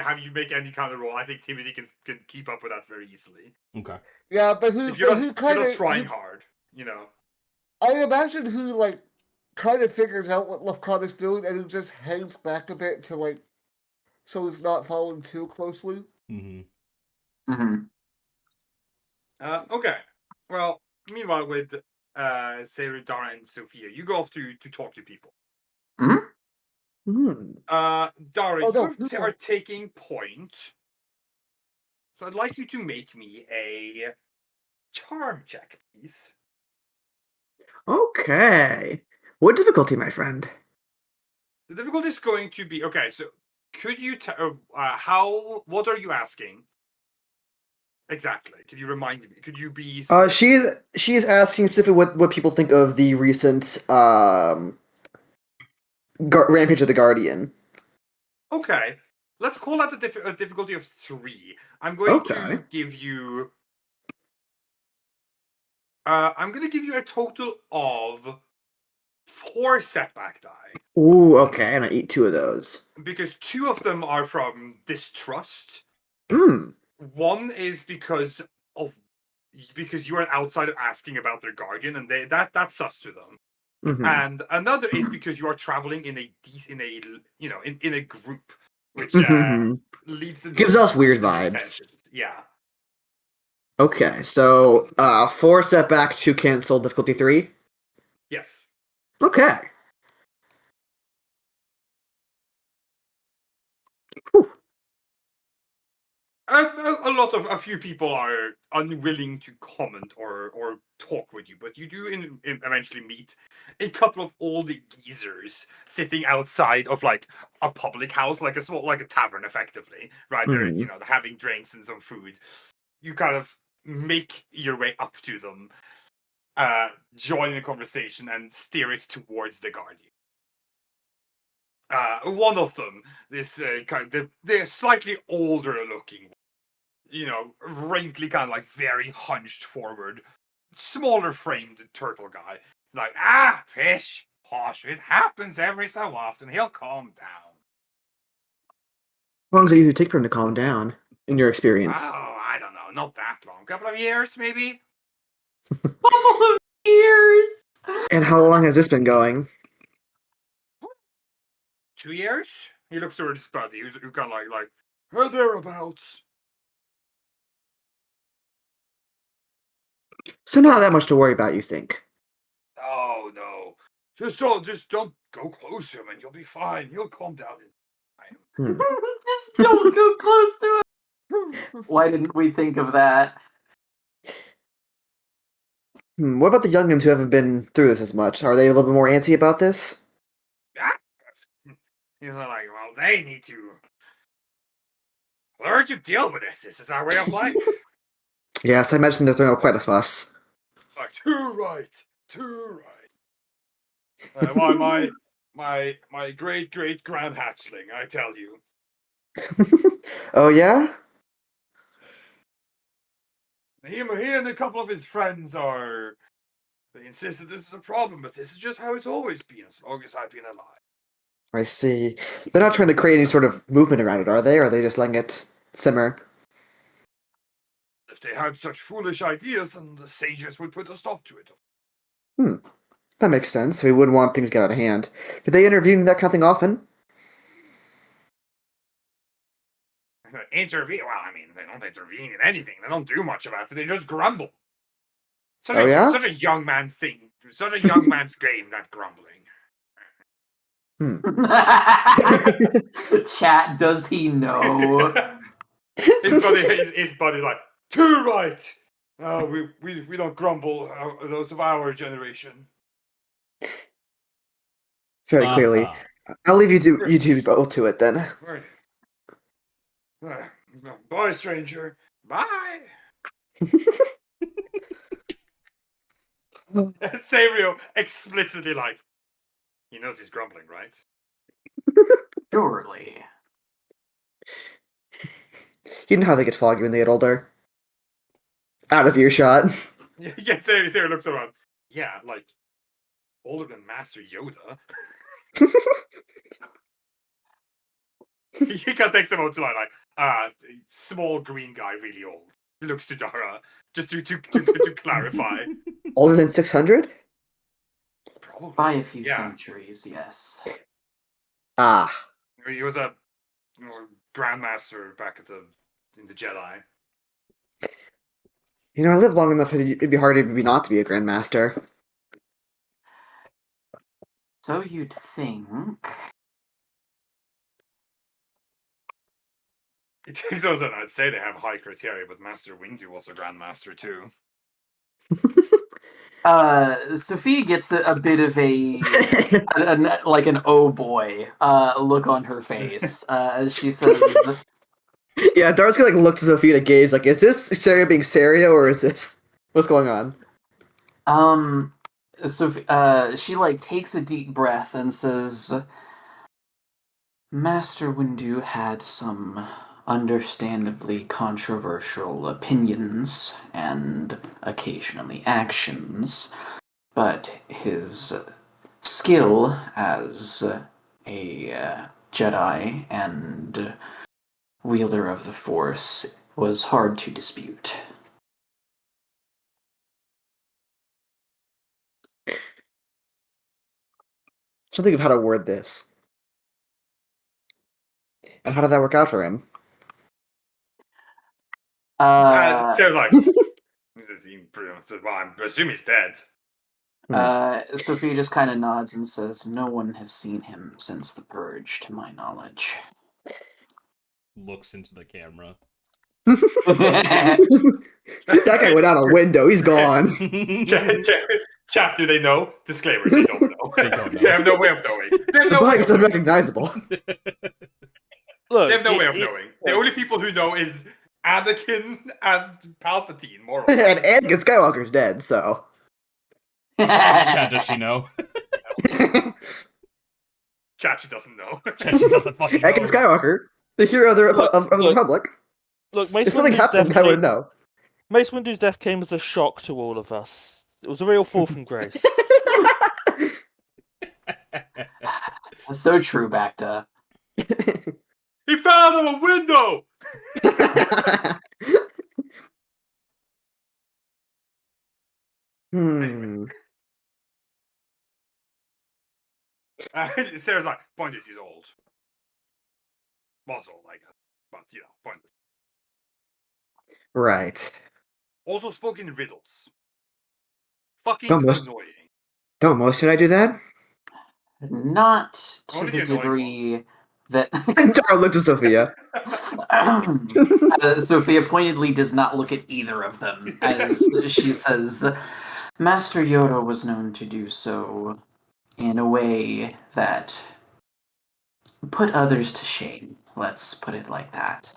have you make any kind of roll. I think Timothy can keep up with that very easily. Okay. Yeah, but who? If you're Who not kind of trying hard, you know. I imagine who like kind of figures out what Lafkot is doing and who just hangs back a bit to like, so he's not following too closely. Mm-hmm. Mm-hmm. Okay. Well, meanwhile, with Sarah, Dara, and Sophia, you go off to talk to people. Mm-hmm. Dara, Oh, no, you are taking point. So I'd like you to make me a charm check, please. Okay. What difficulty, my friend? The difficulty is going to be okay. So, could you what are you asking exactly? Could you remind me? Could you be? She is asking specifically what people think of the recent Rampage of the Guardian. Okay, let's call that a difficulty of 3. I'm going to give you. I'm going to give you a total of 4 setback die. Ooh, okay, and I eat 2 of those. Because 2 of them are from distrust. Hmm. One is because you are an outsider asking about their guardian, and that's sus to them. Mm-hmm. And another is because you are traveling in a group, which leads to gives us weird vibes. intentions. Yeah. Okay, so 4 setback, 2 cancel, difficulty 3. Yes. Okay. Whew. A a few people are unwilling to comment or talk with you, but you do eventually meet a couple of old geezers sitting outside of like a public house, like a small, like a tavern, effectively. Right, they're Hmm. they're having drinks and some food. You kind of make your way up to them, join the conversation, and steer it towards the guardian. One of them, this they're slightly older looking, wrinkly, kind of like very hunched forward, smaller framed turtle guy. Like, pish posh, it happens every so often. He'll calm down. How long does it usually take for him to calm down, in your experience? Oh, I don't know, not that long. Couple of years, maybe. Couple of years. And how long has this been going? 2 years. He looks towards his buddy, who kind of like, or thereabouts. So not that much to worry about, you think? Oh no, just don't go close to him, and you'll be fine. He'll calm down in time. Just don't go close to him. Why didn't we think of that? What about the youngins who haven't been through this as much? Are they a little bit more antsy about this? Like, well, they need to learn to deal with it. This is our way of life. Yes, I imagine they're throwing out quite a fuss. Like, too right. Why my great grand hatchling, I tell you. Oh yeah? He and a couple of his friends they insist that this is a problem, but this is just how it's always been as long as I've been alive. I see. They're not trying to create any sort of movement around it, are they? Or are they just letting it simmer? If they had such foolish ideas, then the sages would put a stop to it. That makes sense. We wouldn't want things to get out of hand. Do they intervene in that kind of thing often? Intervene? Well, I mean, they don't intervene in anything. They don't do much about it. They just grumble. Such Oh, yeah? Such a young man thing. Such a young man's game, that grumbling. Chat, does he know? his buddy's like, too right. Oh, we don't grumble. Those of our generation. Very clearly. I'll leave you two both to it then. Right. Bye, stranger. Bye. And Sario explicitly like, he knows he's grumbling, right? Surely. You know how they get foggy when they get older. Out of earshot. Yeah, Sario looks around. Yeah, like, older than Master Yoda. He kind of takes him out to like, small green guy, really old. He looks to Dara, just to clarify. Older than 600? Probably. By a few Yeah. centuries, yes. Ah. He was a grandmaster back in the Jedi. You know, I lived long enough, it'd be hard maybe not to be a grandmaster. So you'd think. It takes also, I'd say they have high criteria, but Master Windu was a grandmaster too. Sophie gets a bit of like an oh boy look on her face as she says, Yeah, Dara's gonna look to Sophia to gauge, is this Saria being Saria, or is this... What's going on? she takes a deep breath and says, Master Windu had some understandably controversial opinions and occasionally actions, but his skill as a Jedi and wielder of the Force was hard to dispute. So think of how to word this. And how did that work out for him? Sarah's like, well, I assume he's dead. Sophia just kind of nods and says, no one has seen him since the Purge, to my knowledge. Looks into the camera. That guy went out a window. He's gone. Chat, do they know? Disclaimer, they don't know. They don't know. They have no way of knowing. They have The no way bike's of knowing. unrecognizable. Look, They have no way of it- knowing. The only people who know is Anakin and Palpatine, more or less. And Anakin Skywalker's dead, so. Chad, does she know? Chat, she doesn't know. Chad, she doesn't fucking know. Anakin Skywalker, the hero of the, Look, of the look. Republic. Look, Mace If something Windu's happened, death I would came- know. Mace Windu's death came as a shock to all of us. It was a real fall from grace. So true, Bacta. He fell out of a window! Hmm. Sarah's like, point is, he's old. Was old, I guess. But, pointless. Right. Also spoke in riddles. Fucking Don't most- annoying. Don't most should I do that? Not to Only the the annoying degree that Dara looked at Sophia. Sophia pointedly does not look at either of them as she says, Master Yoda was known to do so in a way that put others to shame. Let's put it like that.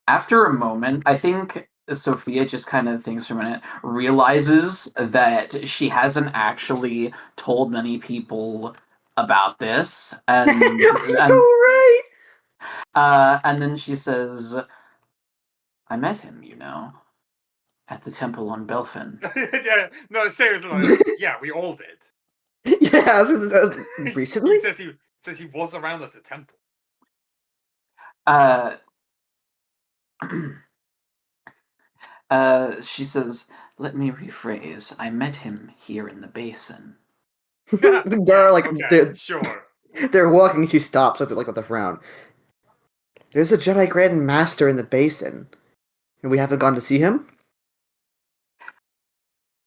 After a moment, I think Sophia just kind of thinks for a minute, realizes that she hasn't actually told many people about this, and right. and then she says, "I met him, at the temple on Belfin." Yeah, no, seriously, like, yeah, we all did. Yeah, recently? He says he was around at the temple. She says, "Let me rephrase. I met him here in the basin." Dara, like, Okay, sure. they're walking, she stops with a frown. There's a Jedi Grand Master in the basin. And we haven't gone to see him?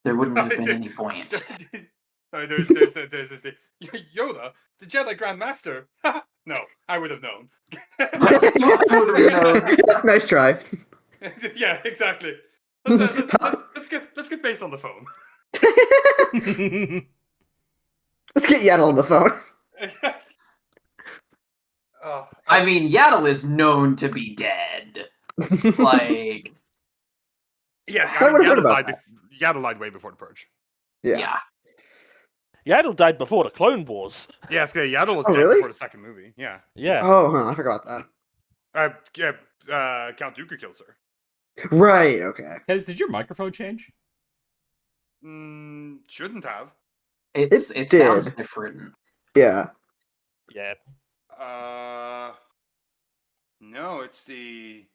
There wouldn't have been any point. Sorry, there's this Yoda, the Jedi Grand Master. No, I would have known. Nice try. Yeah, exactly. Let's get Base on the phone. Let's get Yaddle on the phone. Oh, I mean, Yaddle is known to be dead. Like, yeah, I would've heard Yaddle about died. Yaddle died way before the Purge. yeah. Yaddle died before the Clone Wars. Yes, Yaddle was Oh, dead really? before the second movie. Yeah. Yeah. Oh, huh, I forgot that. Count Dooku kills her. Right, okay. Kez, did your microphone change? Shouldn't have. It did. sounds different. Yeah. Yeah. No, it's the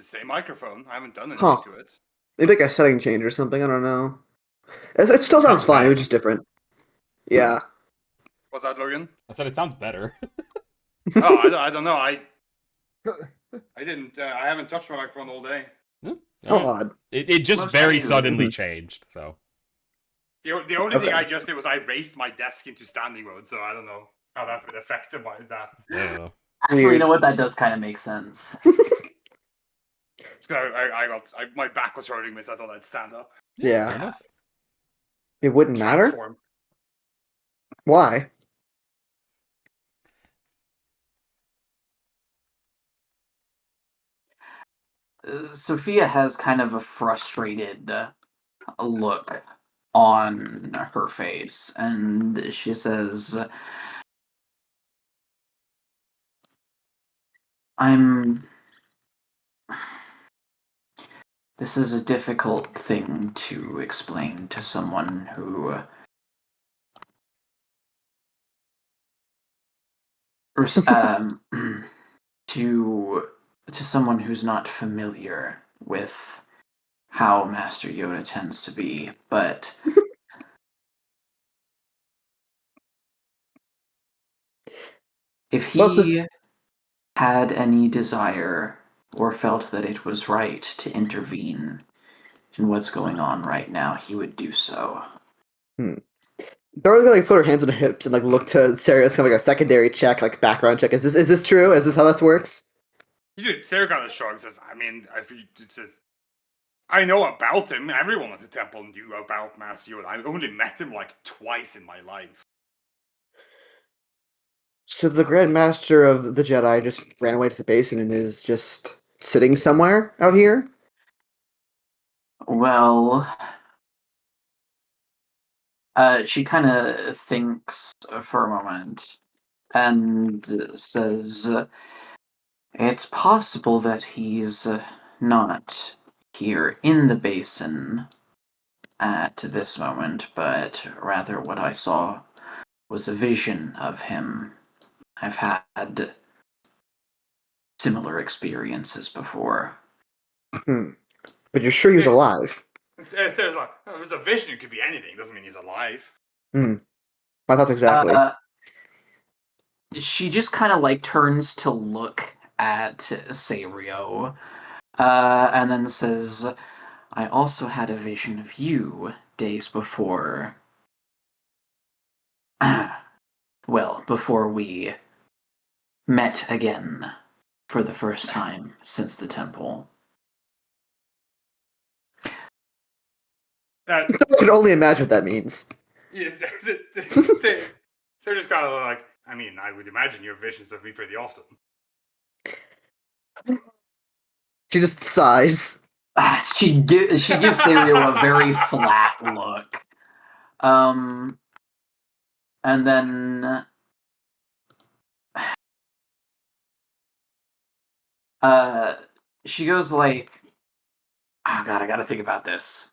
same microphone. I haven't done anything Huh. to it. Maybe like a setting change or something, I don't know. It still sounds fine, it was just different. Yeah. What's that, Logan? I said it sounds better. Oh, I don't know. I didn't. I haven't touched my microphone all day. How odd. It just Most very likely. suddenly changed, so. The only thing Okay. I just did was I raised my desk into standing mode, so I don't know how that would affect that. Yeah. Actually, you Weird. know what? That does kind of make sense. My back was hurting me, so I thought I'd stand up. Yeah. Fair enough. It wouldn't matter? Transform. Why? Sophia has kind of a frustrated look on her face, and she says, This is a difficult thing to explain to someone who to someone who's not familiar with how Master Yoda tends to be, but if Well, he had any desire or felt that it was right to intervene, in what's going on right now, he would do so. Dara's gonna like put her hands on her hips and like look to Sarah as kind of like a secondary check, like background check. Is this true? Is this how this works? You do. Sarah kind of shrugs. Says, "I mean, if you it says, I know about him. Everyone at the temple knew about Master Yoda. I only met him like twice in my life." So the Grand Master of the Jedi just ran away to the basin and is just sitting somewhere out here? Well, she kind of thinks for a moment and says, it's possible that he's not here in the basin at this moment, but rather what I saw was a vision of him. I've had similar experiences before. But you're sure he was alive? Sarah's like, "Oh, there's a vision. It could be anything. Doesn't mean he's alive." My thoughts exactly. She just kind of like turns to look at Sario, and then says, I also had a vision of you days before. Well, before we met again for the first time since the temple. I can only imagine what that means. Yes, Sarah's kind of like, I mean, I would imagine you have visions of me pretty often. She just sighs. She gives Sario a very flat look. And then she goes like, oh god, I gotta think about this.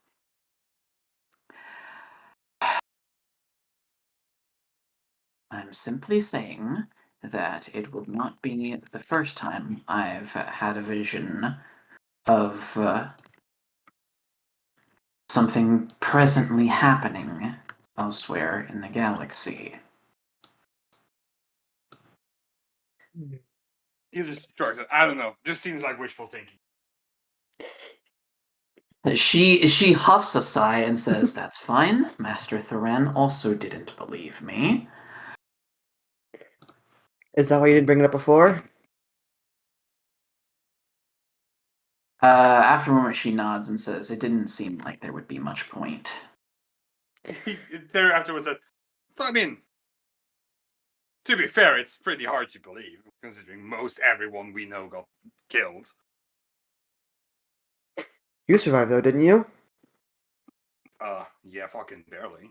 I'm simply saying that it will not be the first time I've had a vision of something presently happening elsewhere in the galaxy. He just shrugs it. I don't know. Just seems like wishful thinking. She huffs a sigh and says, that's fine. Master Thoran also didn't believe me. Is that why you didn't bring it up before? After a moment, she nods and says, it didn't seem like there would be much point. Sarah afterwards said, I mean, to be fair, it's pretty hard to believe, considering most everyone we know got killed. You survived though, didn't you? Yeah, fucking barely.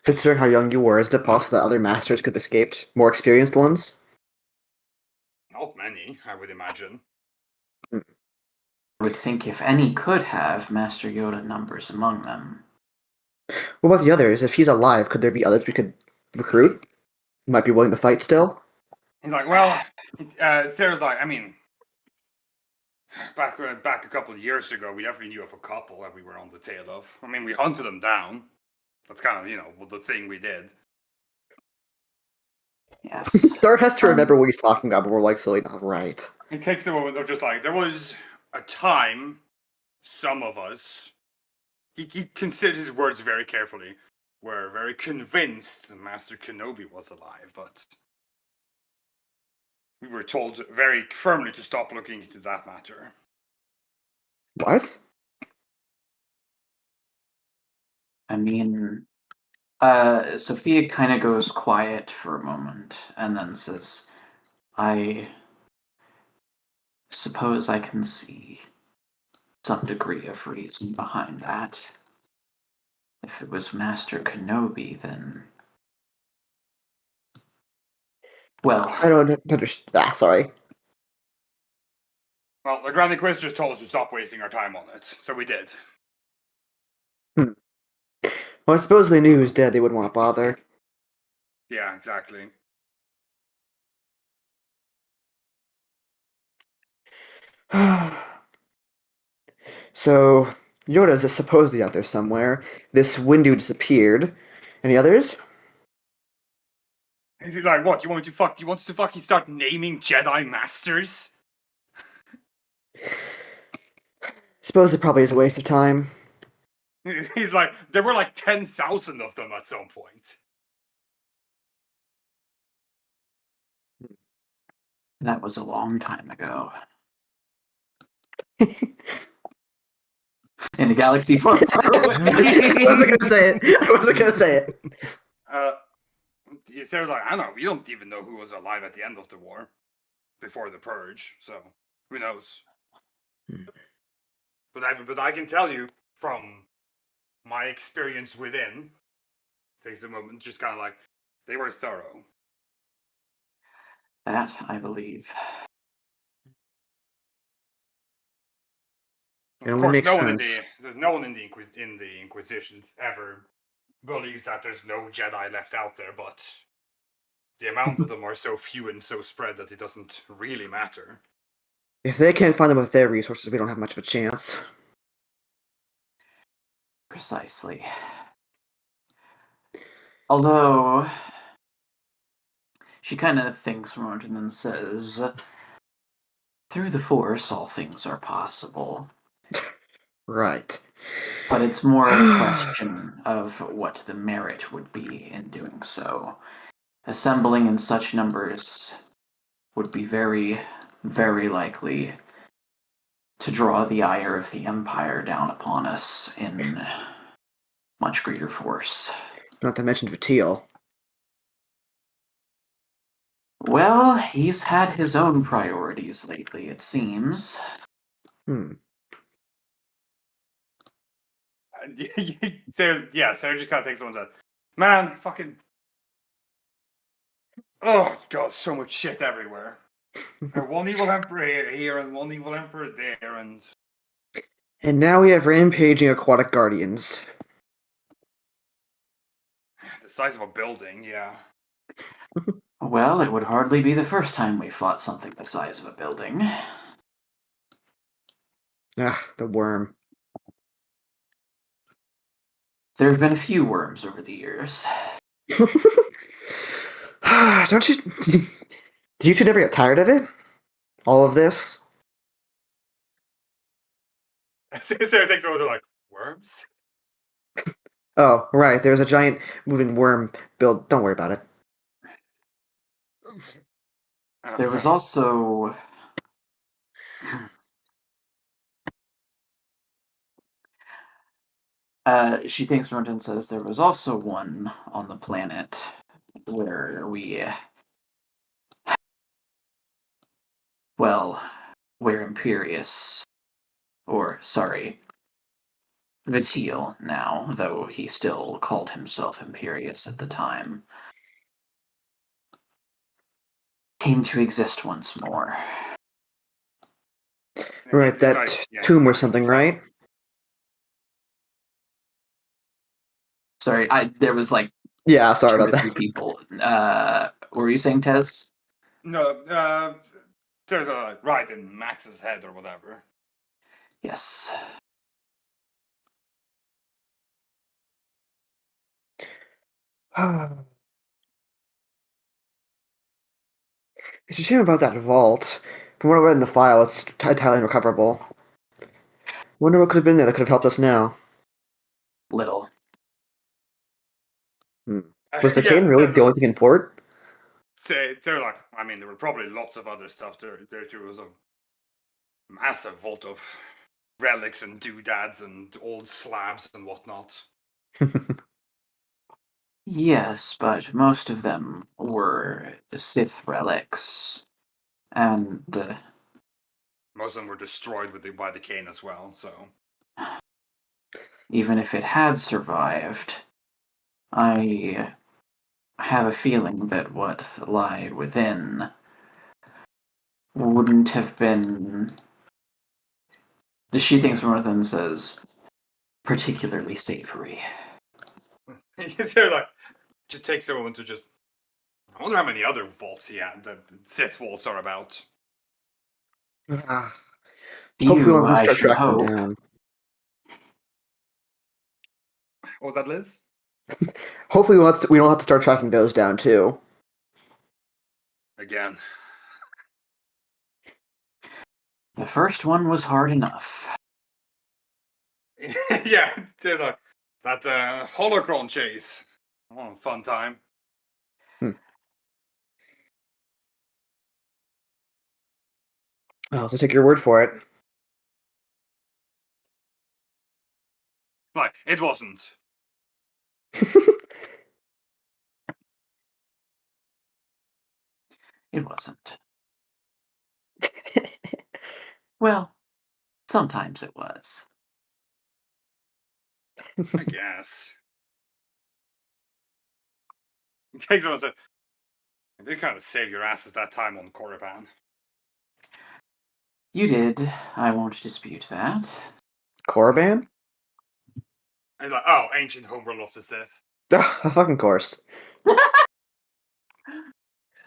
Considering how young you were, is it possible that other masters could have escaped? More experienced ones? Not many, I would imagine. I would think if any could have, Master Yoda numbers among them. What about the others? If he's alive, could there be others we could recruit? Who might be willing to fight still? He's like, well, Sarah's like, I mean, back a couple of years ago, we definitely knew of a couple that we were on the tail of. I mean, we hunted them down. That's kind of, the thing we did. Yes. Dar has to remember what he's talking about, but we're like, silly, not right. It takes a moment of just like, there was a time, some of us, he considered his words very carefully, were very convinced Master Kenobi was alive, but we were told very firmly to stop looking into that matter. What? I mean, Sophia kind of goes quiet for a moment and then says, I suppose I can see some degree of reason behind that. If it was Master Kenobi, then... Well... I don't understand. Sorry. Well, the Grand Inquisitor told us to stop wasting our time on it, so we did. Well, I suppose they knew he was dead, they wouldn't want to bother. Yeah, exactly. So, Yoda's supposedly out there somewhere. This Windu disappeared. Any others? Is he like, what, you want us to fucking start naming Jedi Masters? Suppose it probably is a waste of time. He's like, there were like 10,000 of them at some point. That was a long time ago. In a galaxy far, far away. I wasn't gonna say it. I wasn't gonna say it. They're like, I don't know, we don't even know who was alive at the end of the war, before the purge. So who knows? But I can tell you from my experience within, takes a moment, just kind of like they were thorough. That I believe. It Of only course, makes no one sense. no one in the Inquisition ever believes that there's no Jedi left out there, but the amount of them are so few and so spread that it doesn't really matter. If they can't find them with their resources, we don't have much of a chance. Precisely. Although, she kind of thinks for a moment and then says, through the Force, all things are possible. Right. But it's more a question of what the merit would be in doing so. Assembling in such numbers would be very, very likely to draw the ire of the Empire down upon us in much greater force. Not to mention Vatil. Well, he's had his own priorities lately, it seems. Sarah just kind of takes someone's head. Man, fucking. Oh god, so much shit everywhere. One evil emperor here and one evil emperor there, and And now we have rampaging aquatic guardians. the size of a building, yeah. Well, it would hardly be the first time we fought something the size of a building. Ah, the worm. There have been a few worms over the years. Don't you? Do you two never get tired of it? All of this? Sarah takes over, they're like, worms? Oh, right. There's a giant moving worm build. Don't worry about it. There was also... she thinks around and says there was also one on the planet where where Imperius, Vatil now, though he still called himself Imperius at the time, came to exist once more. Right, that tomb or something, right? Sorry, there was like Yeah, sorry two about or three that. people. What were you saying, Tez? No, Sarah's like, right in Max's head or whatever. Yes. It's a shame about that vault. From what I read in the file, it's entirely recoverable. Wonder what could have been there that could have helped us now. Little. Was the cane really the only thing in port? They're like, I mean, there were probably lots of other stuff there. There was a massive vault of relics and doodads and old slabs and whatnot. Yes, but most of them were Sith relics, and Most of them were destroyed by the cane as well, so... even if it had survived, I have a feeling that what lied within wouldn't have been... She thinks more than says, particularly savory. They're like, just takes a moment to just... I wonder how many other vaults he had, the Sith vaults are about. Hopefully You, we'll I start should tracking hope. down. What was that, Liz? Hopefully we don't have to start tracking those down too. Again. The first one was hard enough. Yeah, it's, that holocron chase. Oh, fun time. I'll have to take your word for it. Like, it wasn't. It wasn't. Well, sometimes it was. I guess. It takes on to. I did kind of save your asses that time on Korriban. You did. I won't dispute that. Korriban? And like, oh, ancient homeworld of the Sith. Of fucking course.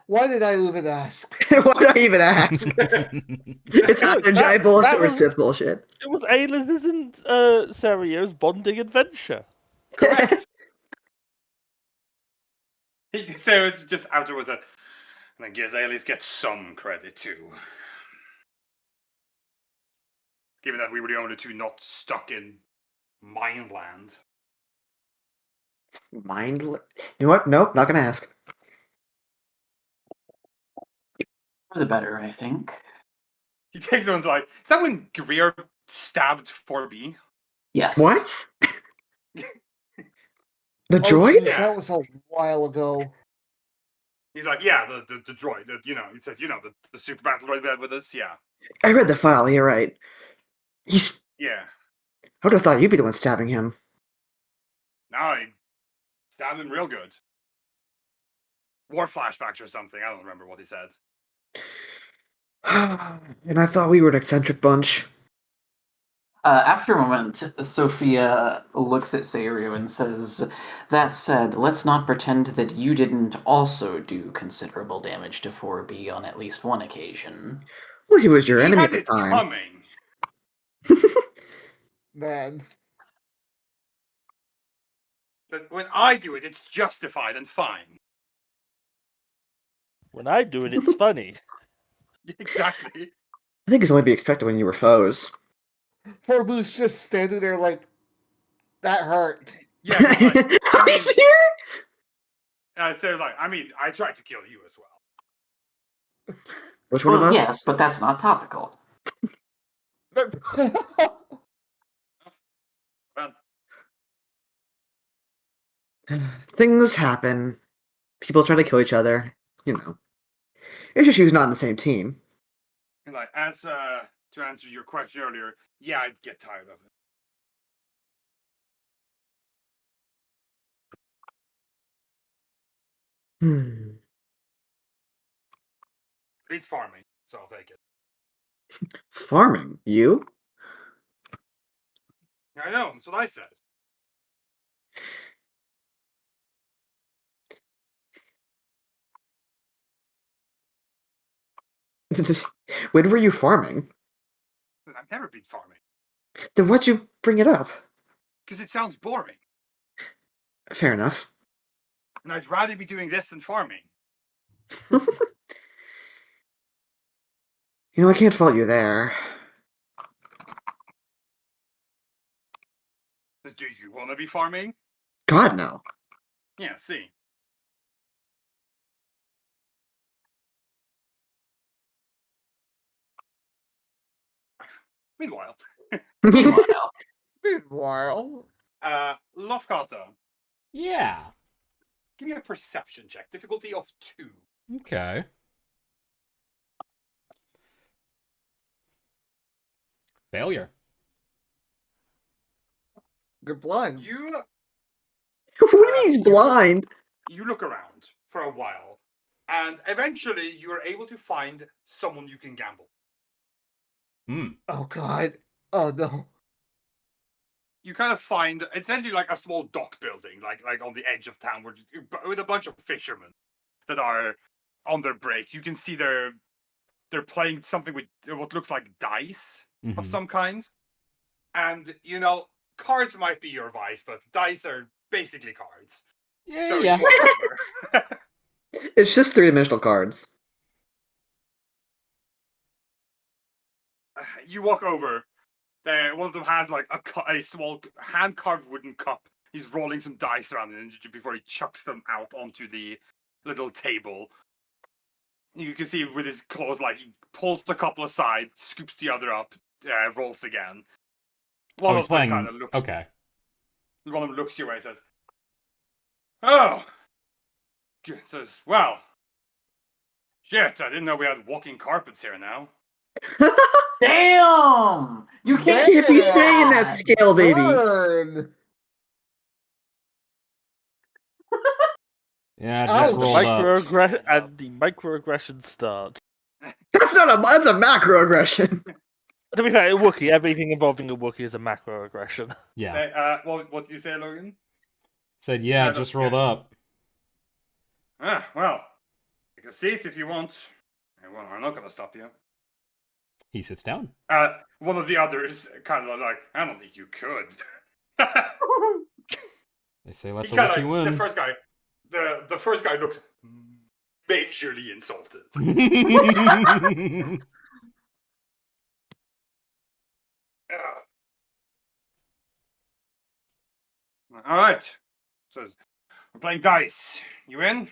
Why did I even ask? Why do I even ask? It's either giant bullshit that or was- Sith bullshit. It was Aelith's and Sario's bonding adventure. Correct. So just afterwards, and I guess I at least get some credit too. Given that we were the only two not stuck in Mindland. You know what? Nope, not gonna ask. For the better, I think. He takes on like, is that when Greer stabbed 4B? Yes. What? The Oh, droid? jeez, that was a while ago. He's like, yeah, the droid. He says, the super battle droid we had with us. Yeah, I read the file. You're right. He's. yeah. I would have thought you'd be the one stabbing him. No, I stabbed him real good. War flashbacks or something. I don't remember what he said. And I thought we were an eccentric bunch. After a moment, Sophia looks at Sario and says, "That said, let's not pretend that you didn't also do considerable damage to 4B on at least one occasion." Well, he was your He enemy had at the it time. coming. Man. But when I do it, it's justified and fine. When I do it, it's funny. Exactly. I think it's only to be expected when you were foes. Poor Boo's just standing there like, that hurt. Yeah. But like, Are you here? so like, I tried to kill you as well. Which one of Well, us? yes, but that's not topical. Well, Things happen. People try to kill each other. You know. It's just she's not on the same team. and like, as to answer your question earlier, yeah, I'd get tired of it. Hmm. It's farming, so I'll take it. Farming? You? I know, that's what I said. When were you farming? I've never been farming. Then why'd you bring it up? Because it sounds boring. Fair enough. And I'd rather be doing this than farming. You know, I can't fault you there. Do you want to be farming? God, no. Yeah, see. Meanwhile, Meanwhile, Meanwhile, Lofkata, Yeah. give me a perception check. Difficulty of 2. Okay. Failure. you're blind. You What do you mean he's blind? you look around for a while, and eventually you are able to find someone you can gamble. Hmm. Oh god. Oh no. You kind of find it's essentially like a small dock building, like on the edge of town, with a bunch of fishermen that are on their break. You can see they're playing something with what looks like dice of Mhm. some kind, and cards might be your vice, but dice are basically cards. Yeah, So yeah. you are It's just three-dimensional cards. You walk over. One of them has like a small hand-carved wooden cup. He's rolling some dice around it before he chucks them out onto the little table. You can see with his claws, like he pulls a couple aside, scoops the other up, rolls again. One he's of them playing. kind of looks. Okay. One of them looks your way and says, "Oh," says, "Well, shit! I didn't know we had walking carpets here now." Damn! You can't Can't be do saying that scale, baby. Burn. Yeah, Ouch. just rolled up. The microaggressions start. That's a macroaggression. To be fair, a Wookiee, everything involving a Wookiee is a macroaggression. Yeah. What do you say, Logan? Said, yeah, Yeah, just no, rolled yeah. up. Well, take a seat if you want. Well, I'm not gonna stop you. He sits down. One of the others kind of like, I don't think you could. They say, let He the kind Wookiee of win. the first guy looked majorly insulted. All right, says we're playing dice. You in?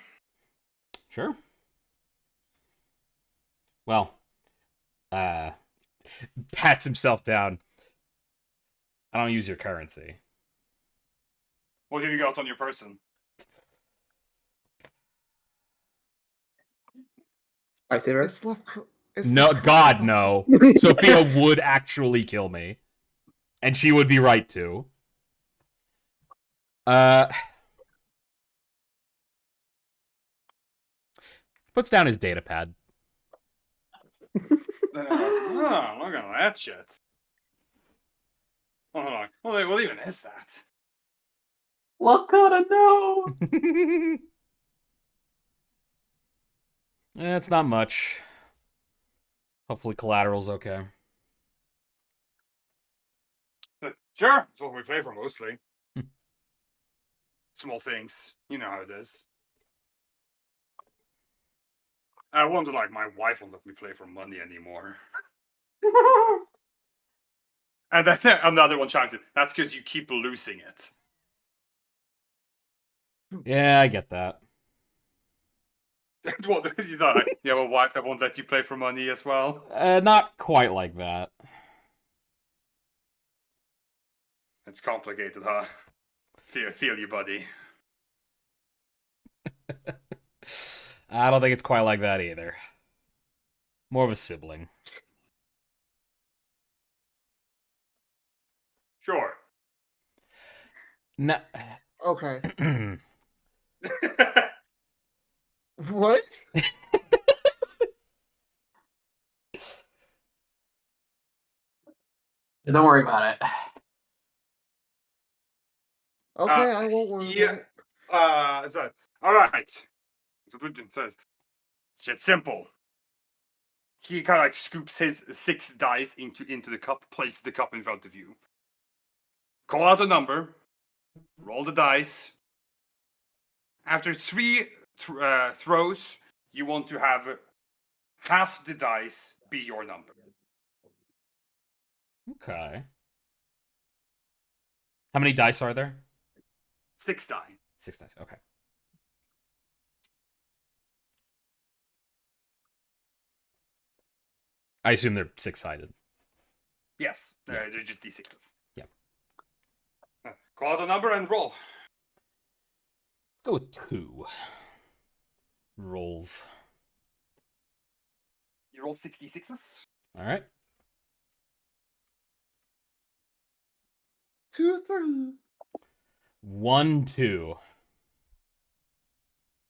Sure. Well, pats himself down. I don't use your currency. What have you got on your person? Lightsaber. It's left. It's No, left God, corner. no. Sophia would actually kill me. And she would be right to. Puts down his data pad. Oh, look at that shit. Oh, hold on. What even is that? Lakota, no! It's not much. Hopefully collateral's okay. Sure, that's what we play for mostly. Small things. You know how it is. I wonder, like, my wife won't let me play for money anymore. And then another one chimes in. That's because you keep losing it. Yeah, I get that. What, you thought, like, you have a wife that won't let you play for money as well? Not quite like that. It's complicated, huh? Feel you, buddy. I don't think it's quite like that either. More of a sibling. Sure. No. Okay. What? Don't worry about it. Okay, I won't worry yeah. about it. So, all right. So Putin says, shit's simple. He kind of like scoops his 6 dice into the cup, places the cup in front of you. Call out a number, roll the dice. After 3 throws, you want to have half the dice be your number. Okay. How many dice are there? 6 die. 6 dice. Okay. I assume they're 6-sided. Yes, Yeah. they're just d6s. Yeah. Call out a number and roll. Let's go with 2. Rolls. You roll 66s. All right. 2, 3. 1, 2.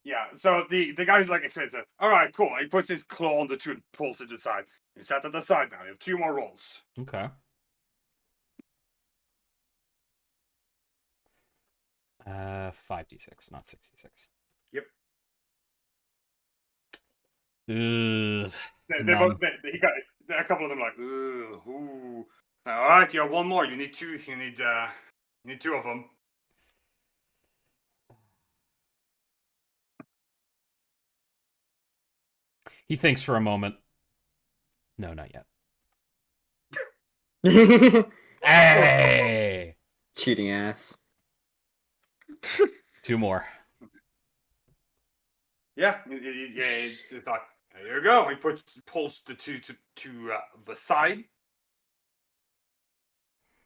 Yeah, so the guy who's like explains it. All right, cool. He puts his claw on the 2 and pulls it to the side. You set it aside now. You have 2 more rolls. Okay. 5d6, not 66. Yep. Ugh. They both. He got a couple of them like, ugh, ooh. All right, you have 1 more. You need 2. You need 2 of them. He thinks for a moment. No, not yet. Hey! Cheating ass. 2 more. Yeah, it's like, there you go. He pulls the two to the side.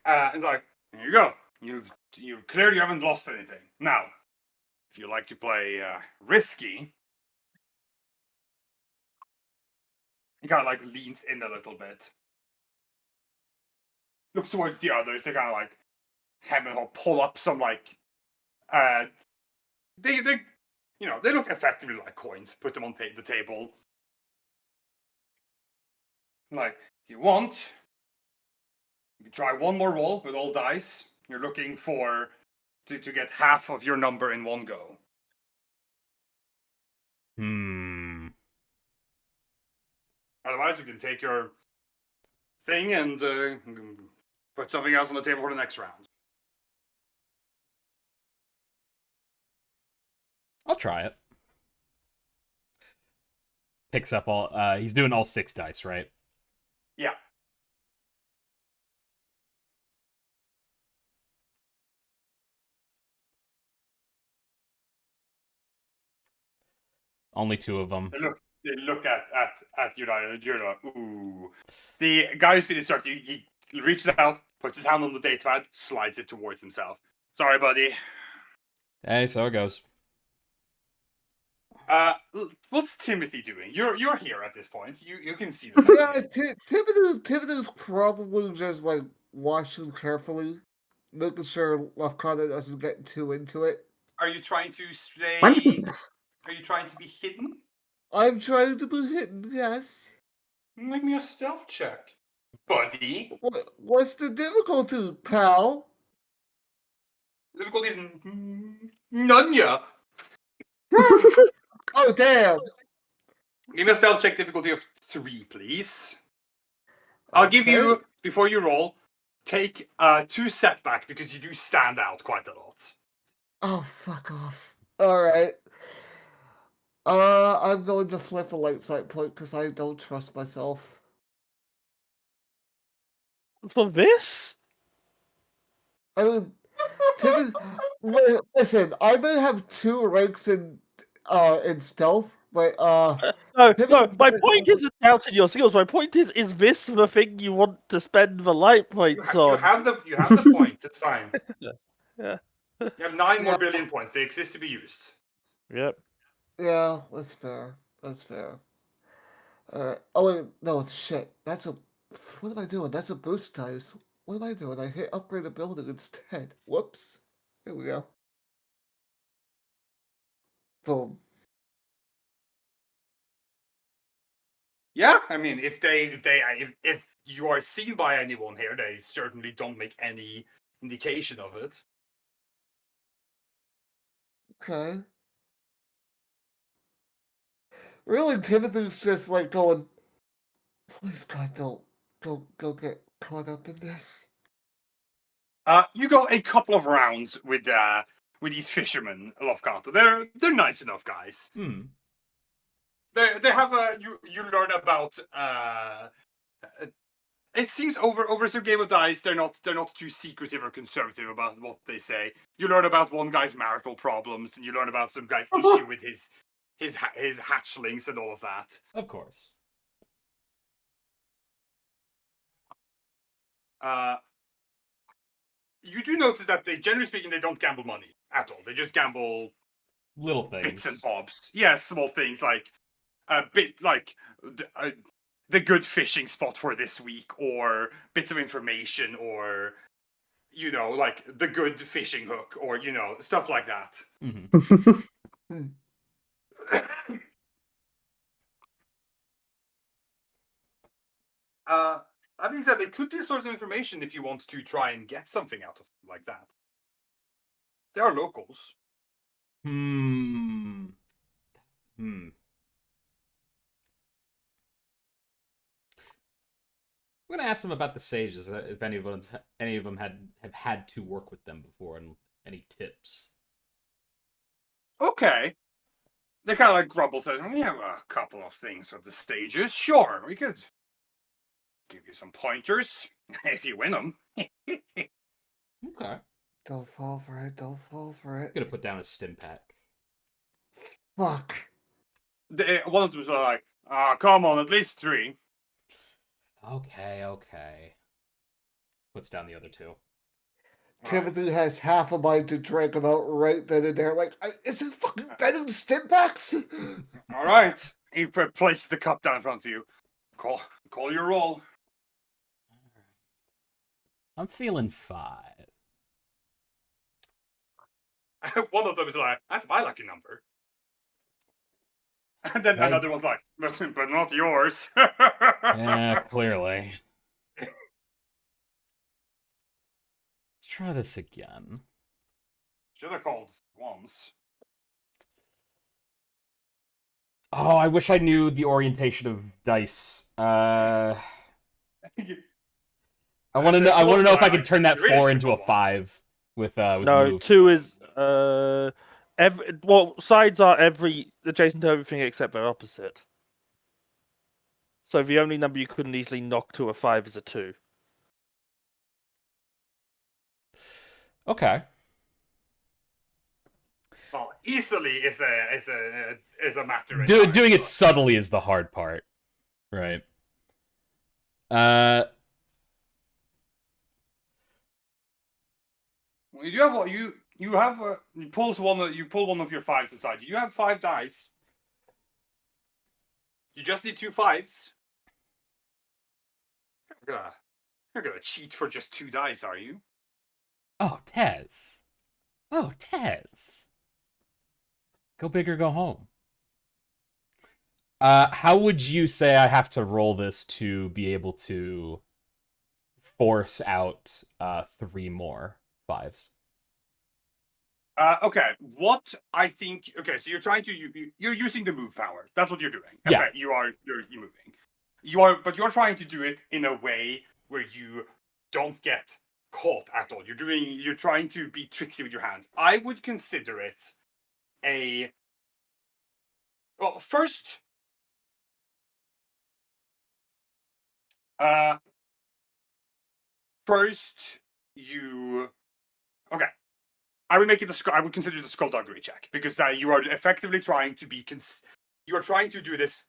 And like, there you go. You've cleared. You haven't lost anything. Now, if you like to play risky, he kind of like leans in a little bit, looks towards the others. They kind of like hem and pull up some like they they look effectively like coins. Put them on the table. Like, if you want, you can try one more roll with all dice. You're looking for to get half of your number in one go. Otherwise, you can take your thing and put something else on the table for the next round. I'll try it. Picks up all. He's doing all 6 dice, right? Yeah. Only 2 of them. They look at you like, you're like, ooh. The guy who's been instructed, he reaches out, puts his hand on the date pad, slides it towards himself. Sorry, buddy. Hey, so it goes. What's Timothy doing? You're here at this point. You can see this. Yeah, Thibodeau's probably just like watching carefully, making sure Lafcadio doesn't get too into it. Are you trying to stay? Mind your business. Are you trying to be hidden? I'm trying to be hidden, yes. Make me a stealth check, buddy. What's the difficulty, pal? Difficulty is none, yeah. Oh, damn. Give me a stealth check difficulty of 3, please. I'll give you, before you roll, take 2 setback because you do stand out quite a lot. Oh, fuck off. Alright. I'm going to flip a light side point because I don't trust myself. For this? I mean, listen, I may have 2 ranks in stealth, but No, my point isn't doubting your skills. My point is this the thing you want to spend the light points You on? have the point. It's fine. Yeah. You have 9 more billion points. They exist to be used. Yep. yeah, that's fair. That's fair. Oh wait, no, it's shit. That's a. What am I doing? That's a boost dice. What am I doing? I hit upgrade a building instead. Whoops. Here we go. Boom. Yeah, I mean, if you are seen by anyone here, they certainly don't make any indication of it. Okay. Really, Timothy's just like going, please God, don't go get caught up in this. You go a couple of rounds with these fishermen, Lofgata. They're nice enough guys. They have you learn about it seems over some game of dice they're not too secretive or conservative about what they say. You learn about one guy's marital problems, and you learn about some guy's issue with his hatchlings and all of that. Of course. You do notice that they, generally speaking, they don't gamble money at all. They just gamble Little things. bits and bobs. Yeah, small things like a bit like the good fishing spot for this week, or bits of information, or like the good fishing hook, or stuff like that. That means that it could be a source of information if you want to try and get something out of them like that. They are locals. I'm gonna ask them about the sages. If any of them have had to work with them before, and any tips. Okay. They kind of like grumble, saying, "We have a couple of things with the stages. Sure, we could give you some pointers." If you win them. Okay. Don't fall for it. Don't fall for I'm it. gonna put down a stim pack. Fuck. One of them was like, come on, at least 3. Okay. Puts down the other 2. Timothy has half a mind to drink about right then and there. Like, is it fucking Venom Stimpaks? All right. He places the cup down in front of you. Call your roll. I'm feeling 5. One of them is like, that's my lucky number. And then Right. another one's like, but not yours. Yeah, clearly. Let's try this again. Should have called once. Oh, I wish I knew the orientation of dice. I want to know. I want to know if I can turn that You really 4 should into a go 5 with No, move. 2 is sides are adjacent to everything except their opposite. So the only number you couldn't easily knock to a 5 is a 2. Okay. Well, easily is a matter. in Doing time, it so- subtly is the hard part, right? Well, you have what you have. You pull one of your 5s aside. You have 5 dice. You just need 2 5s. You're gonna cheat for just 2 dice, are you? Oh, Tez. Go big or go home. How would you say I have to roll this to be able to force out 3 more 5s? Okay. What I think. Okay, so you're trying to you're using the move power. That's what you're doing. Yeah. Okay, you're moving. But you're trying to do it in a way where you don't get caught at all. You're trying to be tricksy with your hands. I would consider it a. Well, first. First, you. Okay. I would make it I would consider it a skullduggery check because you are effectively trying to be. You are trying to do this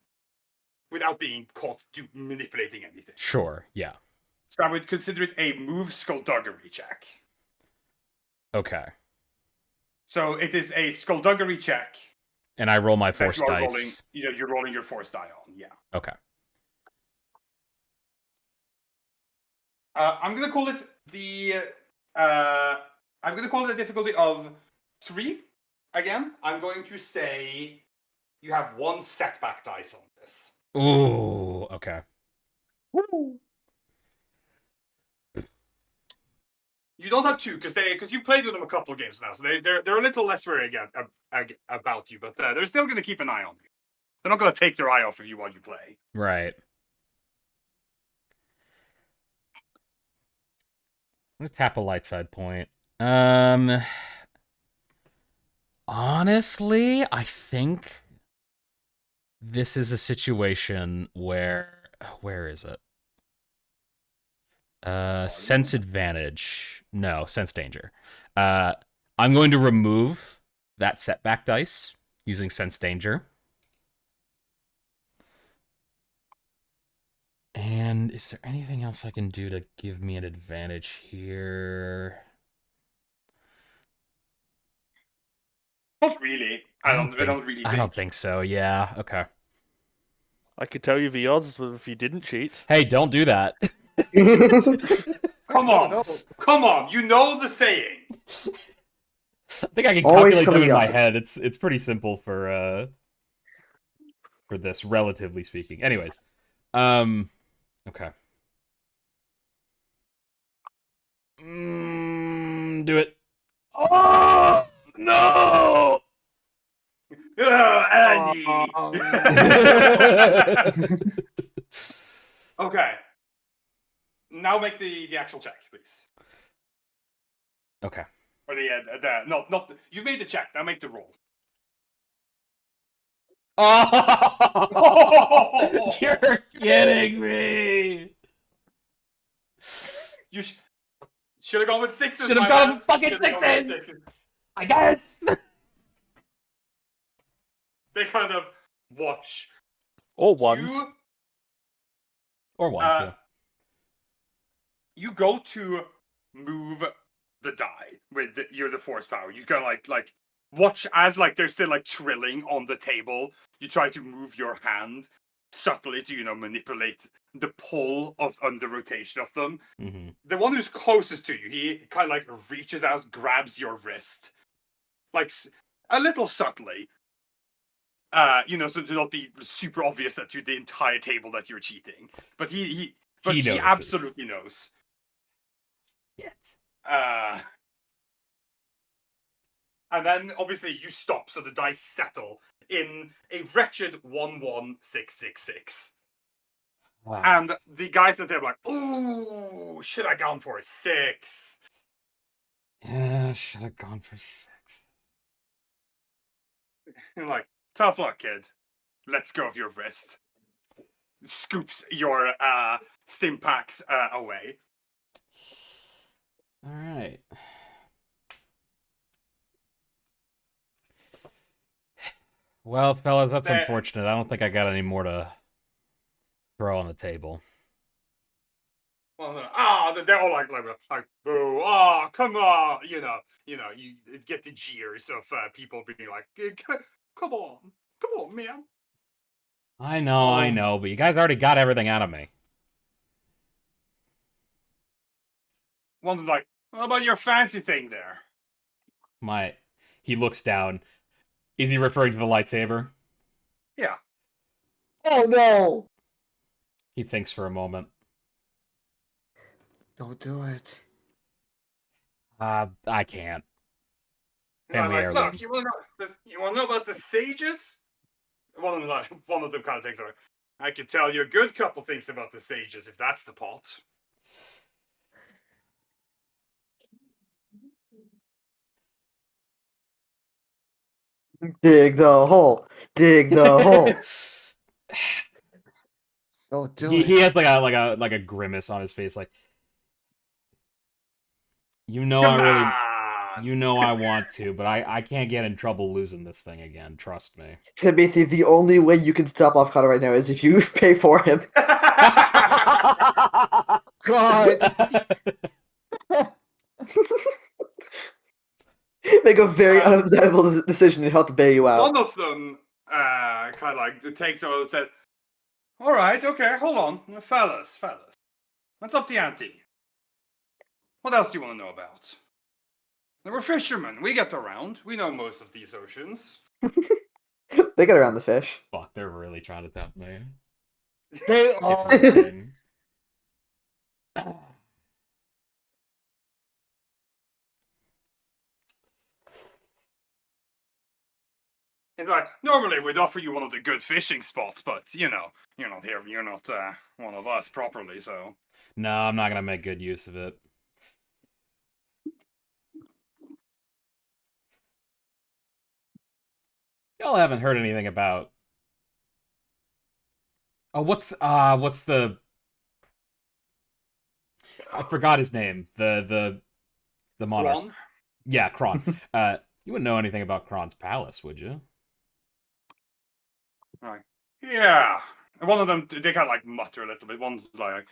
without being caught manipulating anything. Sure, yeah. So I would consider it a move skullduggery check. Okay. So it is a skullduggery check. And I roll my that force you are dice. rolling, you're rolling your force die on. Yeah. Okay. I'm gonna call it the. I'm gonna call it a difficulty of 3. Again, I'm going to say you have 1 setback dice on this. Ooh, okay. You don't have 2 because you've played with them a couple of games now, so they're a little less worried about you, but they're still going to keep an eye on you. They're not going to take their eye off of you while you play. Right. I'm gonna tap a light side point. Honestly, I think this is a situation where is it? Sense advantage. No, sense danger. I'm going to remove that setback dice using sense danger. And is there anything else I can do to give me an advantage here? Not really. I don't really think. I don't think so. Yeah. Okay. I could tell you the odds if you didn't cheat. Hey, don't do that. Come on. Come on. You know the saying. I think I can Always calculate them in my somebody head. It's pretty simple for this, relatively speaking. Anyways, okay. Do it. Oh no! Andy. Okay. Now make the actual check, please. Okay. Or not. You made the check. Now make the roll. Oh! You're kidding me! You should have gone with sixes. Should have my gone man. with fucking Should've gone with sixes! I guess. They kind of watch Or ones. you. Or once, yeah. You go to move the die with you're the force power. You gotta like watch as like they're still like trilling on the table. You try to move your hand subtly to manipulate the pull of on the rotation of them. Mm-hmm. The one who's closest to you, he kind of like reaches out, grabs your wrist, like a little subtly. So to not be super obvious that to the entire table that you're cheating. But he notices. absolutely knows. Yes. And then obviously you stop, so the dice settle in a wretched 11666. Wow. And the guys at there are like, ooh, should I gone for a 6? Yeah, should have gone for 6. You're like, tough luck, kid. Let's go of your wrist. Scoops your stim packs away. All right. Well, fellas, that's There- unfortunate. I don't think I got any more to throw on the table. Well, they're all like, boo, come on, you get the jeers of people being like, come on, man. I know, but you guys already got everything out of me. One of them like, what about your fancy thing there? He looks down. Is he referring to the lightsaber? Yeah. Oh no! He thinks for a moment. Don't do it. I can't. And I'm Family like, heirloom. look, you want to know about the sages? One of them kind of takes over. I could tell you a good couple things about the sages if that's the pot. Dig the hole. Dig the hole. Don't do he, it. he has like a grimace on his face, like Come I want to, but I can't get in trouble losing this thing again. Trust me. Timothy, the only way you can stop off Connor right now is if you pay for him. God! Make a very unacceptable decision and help to bail you out. One of them kind of like takes over and says, all right, okay, hold on. Fellas. What's up the ante? What else do you want to know about? We're fishermen. We get around. We know most of these oceans. They get around the fish. Fuck, they're really trying to tempt me. They It's are. hurting. It's like, normally we'd offer you one of the good fishing spots, but, you're not here. You're not one of us properly, so. No, I'm not gonna make good use of it. Y'all haven't heard anything about. Oh, what's the? I forgot his name. The monarch. Ron? Yeah, Kron. You wouldn't know anything about Kron's palace, would you? Right. Yeah. And one of them, they kind of like mutter a little bit. One's like,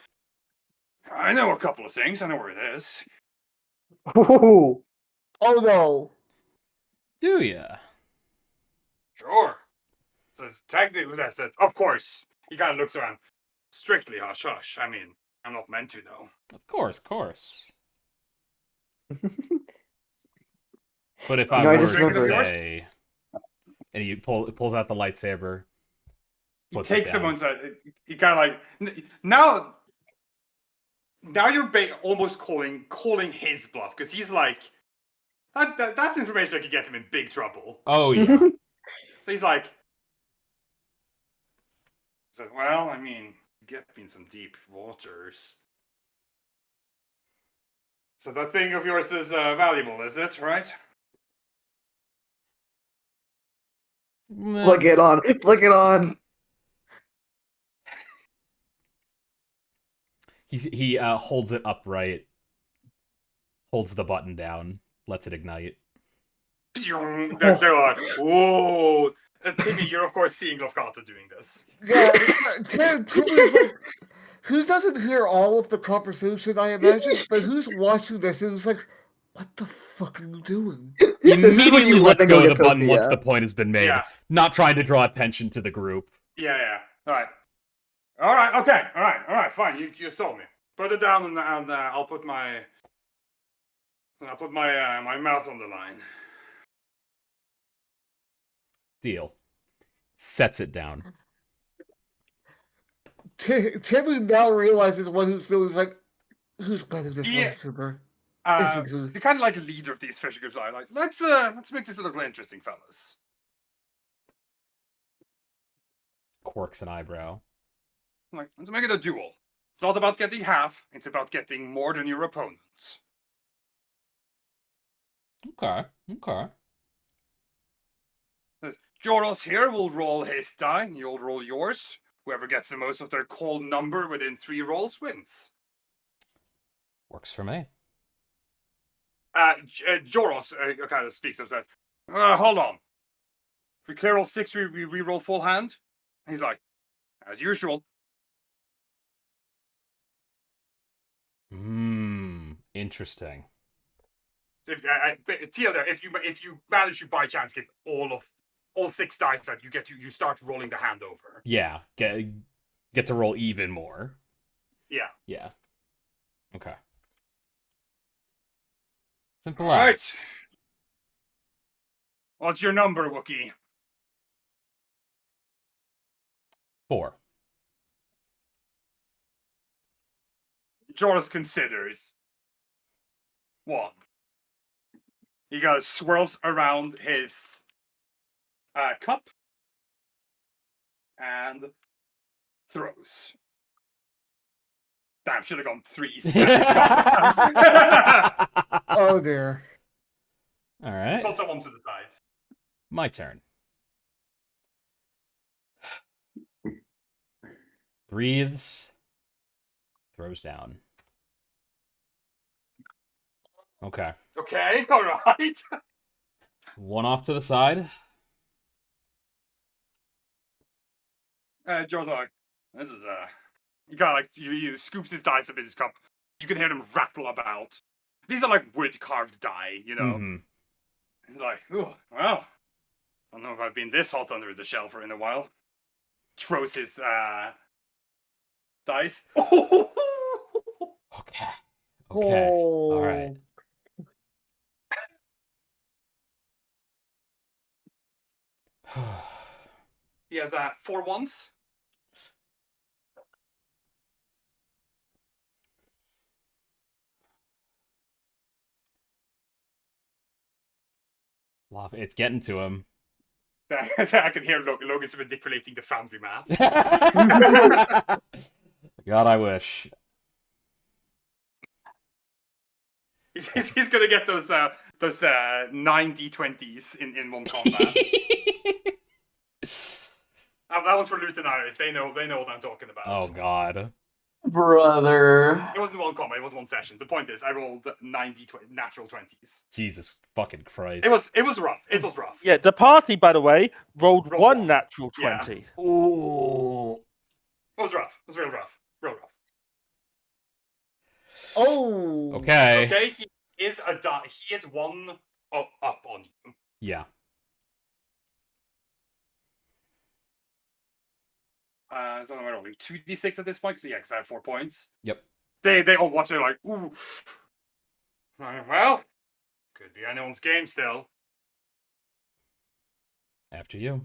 I know a couple of things. I know where it is. Ooh. Oh no! Do ya? Sure. Says, technically, that said, of course. He kind of looks around. Strictly hush hush. I mean, I'm not meant to know. Of course. But if You I know, I were just to remember- say, and he pulls out the lightsaber, He puts it takes down. someone's. He kind of like now. Now you're almost calling his bluff because he's like, that's information that could get him in big trouble. Oh yeah. So he's like, well, I mean, get me in some deep waters. So that thing of yours is valuable, is it? Right? Look it on. Look it on. He holds it upright Holds the button down, lets it ignite. They're like, whoa. Timmy, you're of course seeing Lofgata doing this. Yeah, Timmy's like, who doesn't hear all of the conversation, I imagine, but who's watching this and is like, what the fuck are you doing? This is when Immediately you lets let go go of get the button once Sophia. the point has been made, Yeah. not trying to draw attention to the group. Yeah. All right. Okay. All right. Fine. You sold me. Put it down, and I'll put my my mouth on the line. Deal. Sets it down. Timmy now realizes what who's like, who's better this Yeah. lightsaber? Uh, Isn't who? the kind of like leader of these fish groups are like, let's make this look interesting, fellas. Quirks an eyebrow. Like, let's make it a duel. It's not about getting half; it's about getting more than your opponents. Okay. Joros here will roll his die, you'll roll yours. Whoever gets the most of their call number within 3 rolls wins. Works for me. Joros kind of speaks up and says, hold on. If we clear all 6, we re-roll full hand? He's like, as usual. Interesting. If Teal, if you manage to by chance get all 6 dice that you start rolling the hand over. Yeah, get to roll even more. Yeah. Okay. Simple All as. right. What's your number, Wookie? 4. Joros considers 1. He goes swirls around his cup and throws. Damn, should have gone 3s. Oh dear. All right. Put someone to the side. My turn. Breathes. Throws down. Okay. Okay, all right. One off to the side. Joe's like, this is you got like you scoops his dice up in his cup. You can hear them rattle about. These are like wood carved die, you know. Mhm. He's like, oh well, I don't know if I've been this hot under the shell for in a while. Throws his dice. Okay. Okay. All right. He has 4 1s. It's getting to him. I can hear Logan's manipulating the foundry math. God, I wish. He's gonna get those 90-20s in one combat. That one's for Lutenaris. They know what I'm talking about. Oh God. Brother. It wasn't one combat, it was one session. The point is, I rolled 90 natural 20s. Jesus fucking Christ. It was rough. It was rough. Yeah, the party, by the way, rolled Rolled one one. natural Yeah. 20. Ooh. It was rough. It was real rough. Real rough. Oh. Okay. Okay, he is one up on you. Yeah. I don't know what I'm rolling. 2d6 at this point, because I have 4 points. Yep. They all watch it like, ooh. Well, could be anyone's game still. After you.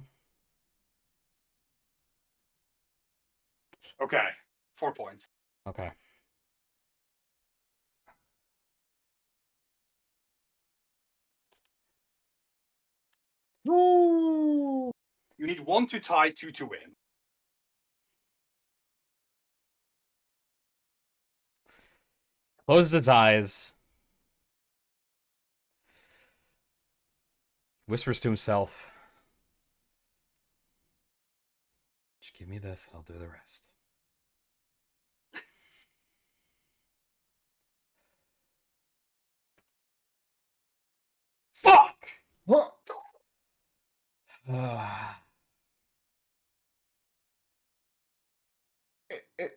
Okay, 4 points. Okay. No. You need 1 to tie, 2 to win. Closes his eyes. Whispers to himself. Just give me this, I'll do the rest.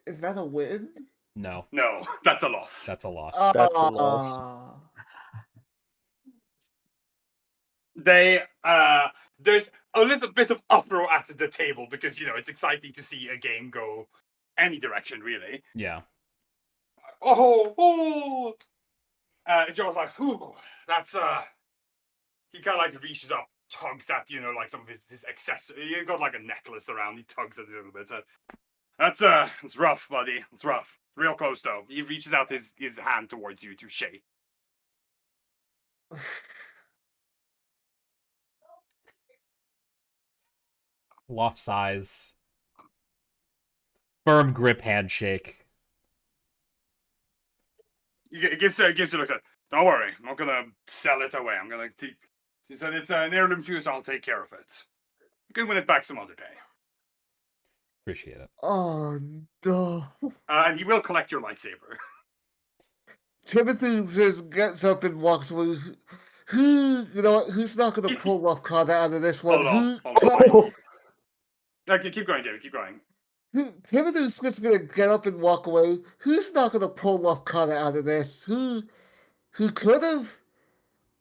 Is that a win? No, No, that's a loss. that's a loss. That's a loss. Ah. They there's a little bit of uproar at the table because it's exciting to see a game go any direction really. Yeah. Oh. Joe's like, "Ooh, that's He kind of like reaches up, tugs at like some of his accessory. He got like a necklace around. He tugs at it a little bit. That's it's rough, buddy. It's rough. Real close though. He reaches out his hand towards you to shake. Loft size. Firm grip handshake. He gives you like that. Don't worry, I'm not gonna sell it away. I'm gonna. He said it's an heirloom too, so I'll take care of it. You can win it back some other day. Appreciate it. Oh no. And he will collect your lightsaber. Timothy just gets up and walks away. Who's not gonna pull off Connor out of this one? Hold on. Okay, keep going, David. Keep going. Timothy's just gonna get up and walk away. Who's not gonna pull off Connor out of this? Who could have?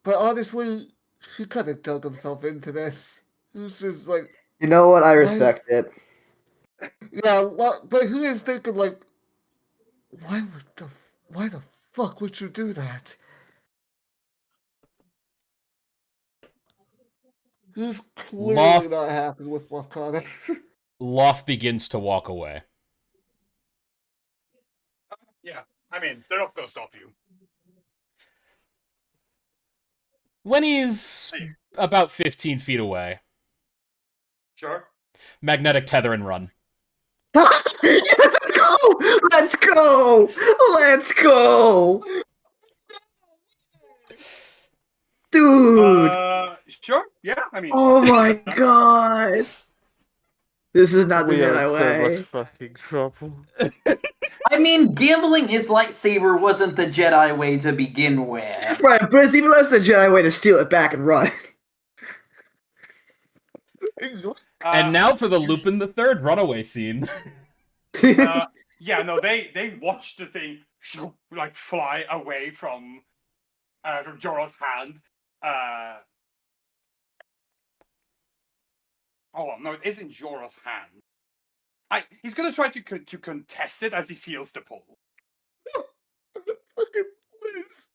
But honestly, who kind of dug himself into this? Who's just like, You know what? I respect it. yeah, but who is thinking like, why the fuck would you do that? Who's clearly Loft- not happy with Love Connor? Loft begins to walk away. Yeah, I mean, they're not gonna stop you. When he's about 15 feet away, Sure. magnetic tether and run. Let's go! Let's go! Let's go! Dude! Sure. Yeah, I mean. Oh my god! This is not the We are in Jedi so way. much fucking trouble. I mean, gambling his lightsaber wasn't the Jedi way to begin with. Right, but it's even less the Jedi way to steal it back and run. And now for the Lupin the Third runaway scene. Yeah, no, they watched the thing like fly away from Jorah's hand. Oh no, it isn't Jorah's hand. He's gonna try to contest it as he feels the pull. Fucking Liz.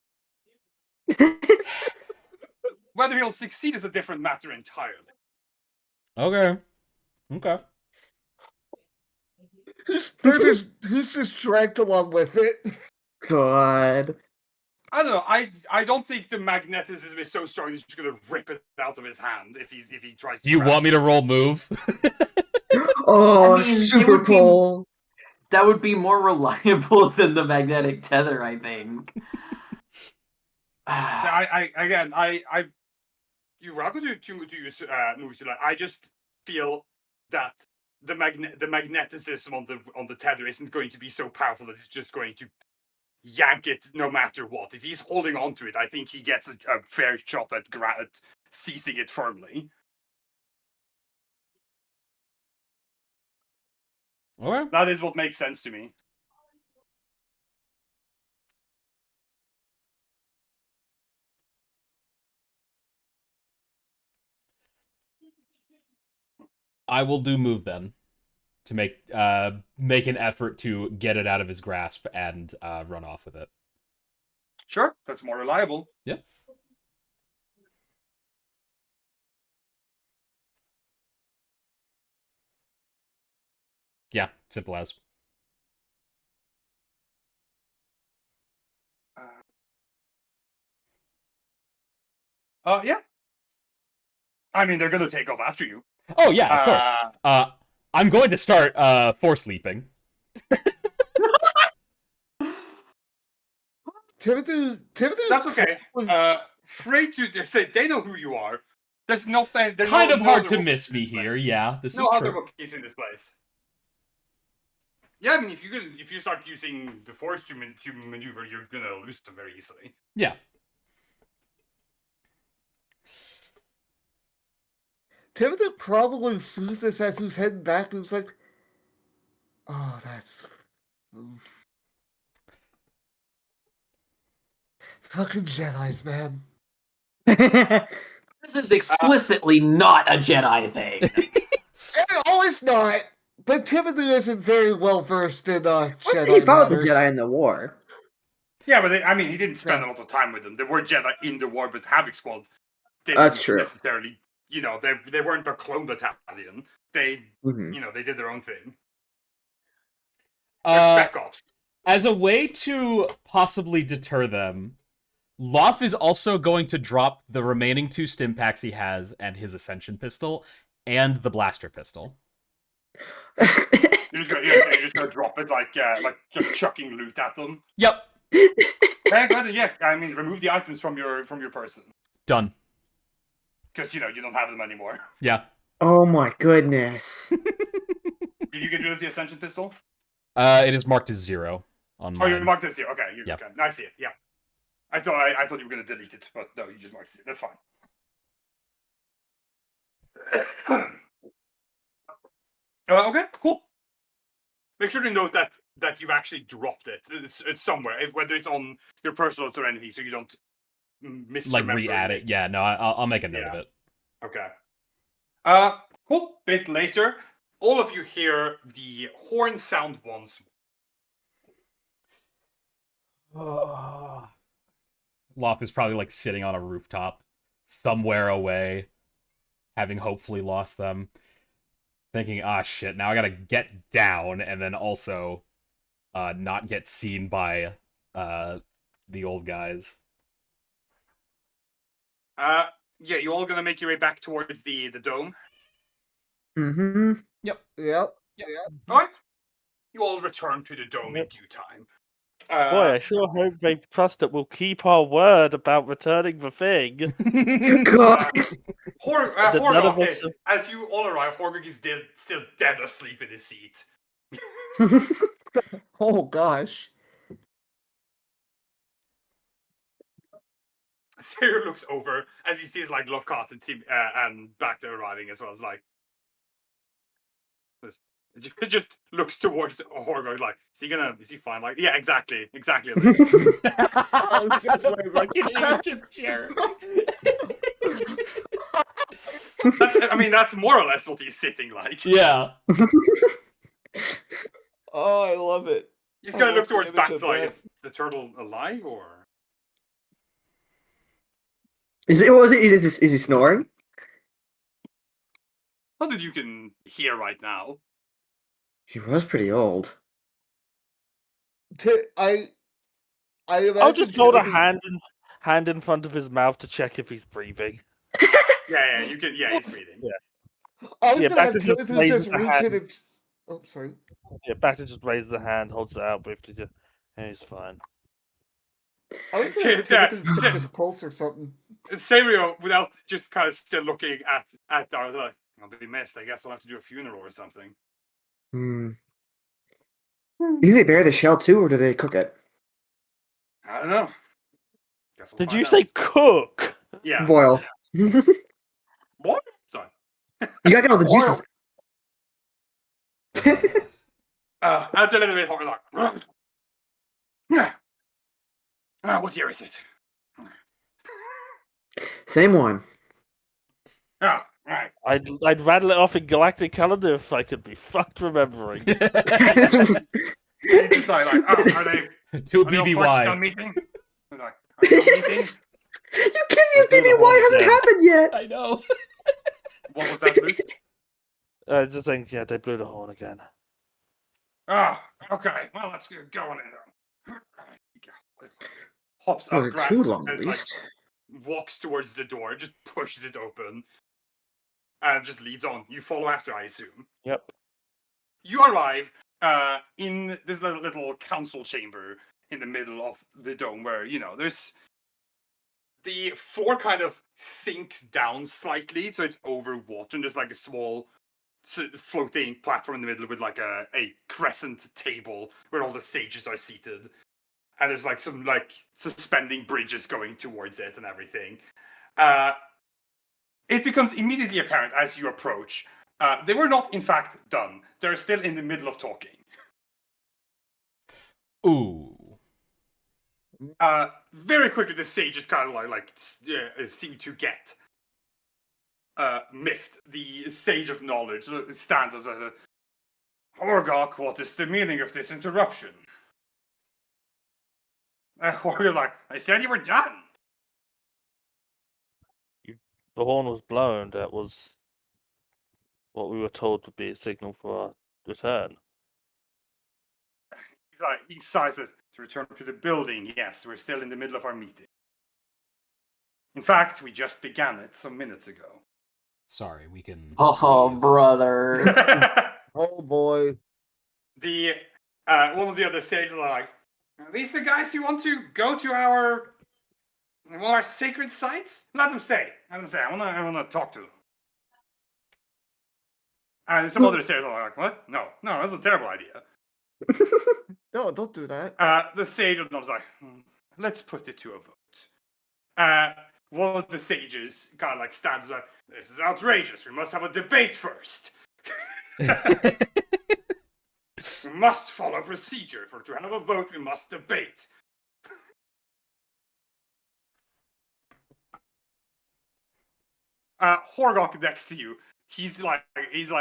Whether he'll succeed is a different matter entirely. Okay. Okay. Who's just dragged along with it? God. I don't know. I don't think the magnetism is so strong he's just gonna rip it out of his hand if he tries to. You grab want me it. to roll move? Oh, I mean, it super would be- pull. That would be more reliable than the magnetic tether, I think. You're welcome to use moves you like. I just feel that the magneticism on the tether isn't going to be so powerful that it's just going to yank it no matter what. If he's holding on to it, I think he gets a fair shot at seizing it firmly. Okay. That is what makes sense to me. I will do move then to make an effort to get it out of his grasp and run off with it. Sure, that's more reliable. Yeah. Yeah, simple as. Yeah. I mean, they're gonna take off after you. Oh yeah, of course. I'm going to start force leaping. Timothy. That's okay. Free to say they know who you are. There's nothing. Kind of hard to miss me here. Yeah, this No is other true. rookies in this place. Yeah, I mean, if you start using the force to maneuver, you're gonna lose them very easily. Yeah. Timothy probably sees this as he's heading back and he's like, oh, that's fucking Jedi's, man. This is explicitly not a Jedi thing. Oh, it's not. But Timothy isn't very well versed in Jedi He followed the matters. Jedi in the war. Yeah, but I mean, he didn't spend Yeah. a lot of time with them. There were Jedi in the war, but Havoc Squad didn't That's true. necessarily. You know, they weren't a clone battalion. They, Mhm. you know, they did their own thing. Uh, They're Spec Ops. as a way to possibly deter them, Loth is also going to drop the remaining 2 stim packs he has and his Ascension pistol and the blaster pistol. You're just gonna drop it like just chucking loot at them. Yep, Yeah, good. Yeah, I mean, remove the items from your person done. because you don't have them anymore. Yeah. Oh my goodness. Did you get rid of the Ascension pistol? It is marked as 0 on Oh, you mine. marked this here. Okay, Yep. okay. I see it. Yeah, I thought you were gonna delete it, but no, you just marked it. That's fine. Okay, cool. Make sure to note that you've actually dropped it. It's somewhere, whether it's on your personal or anything, so you don't miss. Like re-add it. Yeah, no, I'll make a note of Yeah. it. Okay. Cool. Bit later, all of you hear the horn sound once. Lop is probably like sitting on a rooftop somewhere away, having hopefully lost them, thinking, ah shit, now I gotta get down and then also not get seen by the old guys. Yeah, you all gonna make your way back towards the dome. Mm-hmm. Yep. All right. You all return to the dome in Yep. due time. Boy, I sure hope they trust that we'll keep our word about returning the thing. God. That none of Horgok us is, as you all arrive, Horgok is still dead asleep in his seat. Oh gosh. Sarah looks over as he sees like Lovecott and Tim and Bacta arriving as well. As like, just looks towards Horgok like, is he fine? Like, yeah, exactly. I was just like, Fucking ancient chair. That's more or less what he's sitting like. Yeah. oh, I love it. He's gonna I look love towards the image of Bacta like, that. is the turtle alive or? Is he snoring? Not that you can hear right now. He was pretty old. I imagine I'll just hold a Timothy- hand in front of his mouth to check if he's breathing. Yeah, you can. Yeah, he's breathing. I was Yeah, gonna have Bacta just Timothy raises just the reach hand. in and. Oh, sorry. Yeah, Bacta just raises the hand, holds it out briefly. And he's fine. I was gonna have Tim- Timothy check his pulse or something. Sario, without just kind of still looking at Darth, like, I'll be missed. I guess we'll have to do a funeral or something. Hmm. Do they bury the shell too, or do they cook it? I don't know. Guess we'll Did find you out. say cook? Yeah. Boil. You What? Sorry. gotta get all the juices. Answer a little bit hard. Like, what year is it? Same one. Ah, right. I'd rattle it off in galactic calendar if I could be fucked remembering. You just like, are they? To Are they all first done BBY. meeting? They're like, are they all meeting? You can't use do the BBY. whole Hasn't thing. happened yet. I know. What was that, Luke? Just think, yeah, they blew the horn again. Ah, okay. Well, let's go on in there. Hops up, Not grabs too it, long, at and, like, least. walks towards the door, just pushes it open, and just leads on. You follow after, I assume. Yep. You arrive in this little council chamber in the middle of the dome where, there's the floor kind of sinks down slightly, so it's over water, and there's like a small floating platform in the middle with like a crescent table where all the sages are seated. And there's like some like suspending bridges going towards it and everything. It becomes immediately apparent as you approach. They were not, in fact, done. They're still in the middle of talking. Ooh. Very quickly, the sage is kind of seem to get miffed. The sage of knowledge stands as a Horgok. What is the meaning of this interruption? Horgok like, I said you were done. The horn was blown. That was what we were told would be a signal for our return. He's like, he sighs to return to the building. Yes, we're still in the middle of our meeting. In fact, we just began it some minutes ago. Sorry, we can. Oh, leave. brother. Oh boy. The one of the other sages are like, are these the guys who want to go to our sacred sites? Let them stay. Let them stay. I wanna talk to them. And some other sages are like, what? No, that's a terrible idea. No, don't do that. The sage is not like, let's put it to a vote. One of the sages kind of like stands like, this is outrageous. We must have a debate first. We must follow procedure. To have a vote, we must debate. Horgok next to you, he's like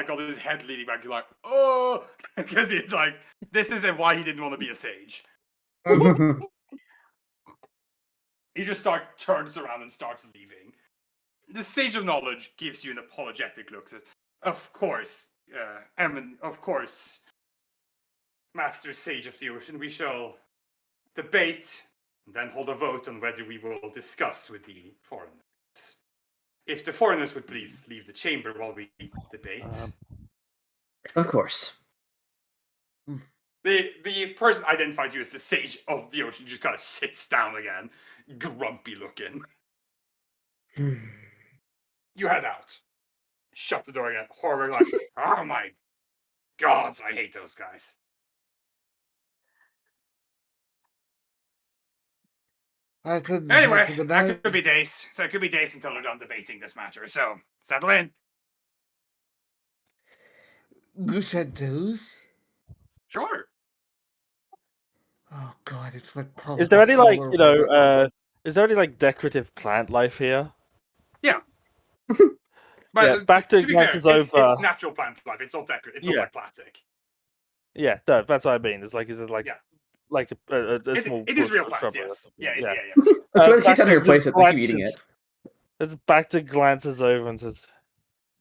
got his head leaning back. He's like, oh, because he's like, this isn't why he didn't want to be a sage. He just turns around and starts leaving. The Sage of Knowledge gives you an apologetic look. Says, of course, of course, Master Sage of the Ocean, we shall debate and then hold a vote on whether we will discuss with the foreigners. If the foreigners would please leave the chamber while we debate. Of course. The person identified you as the Sage of the Ocean just kind of sits down again, grumpy looking. You head out. Shut the door again. Horror like, oh my gods, I hate those guys. Anyway, that could be days. So it could be days until they're done debating this matter. So, settle in. You said dues? Sure. Oh god, it's like Is there any politics all over. is there any like decorative plant life here? But Yeah, back to be fair, glances it's over. natural plant life. It's not decorative. It's not Yeah. like plastic. Yeah, no, that's what I mean. Is it like Yeah. like a small It is bush real or plants, shrub or yes. something? Yeah. That's why they keep back trying to to replace it. They keep eating glances- it. It's back to glances over and says,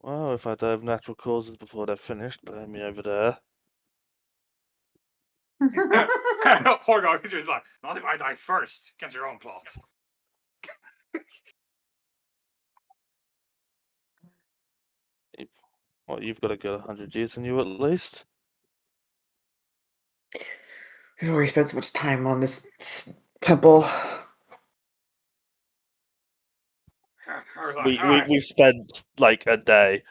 well, if I die of natural causes before they're finished, burn me over there. Horgok is just like, not if I die first. Get your own plot. Well, you've got a good 100 years in you at least. We've already spent so much time on this temple. Or like, We've spent like a day.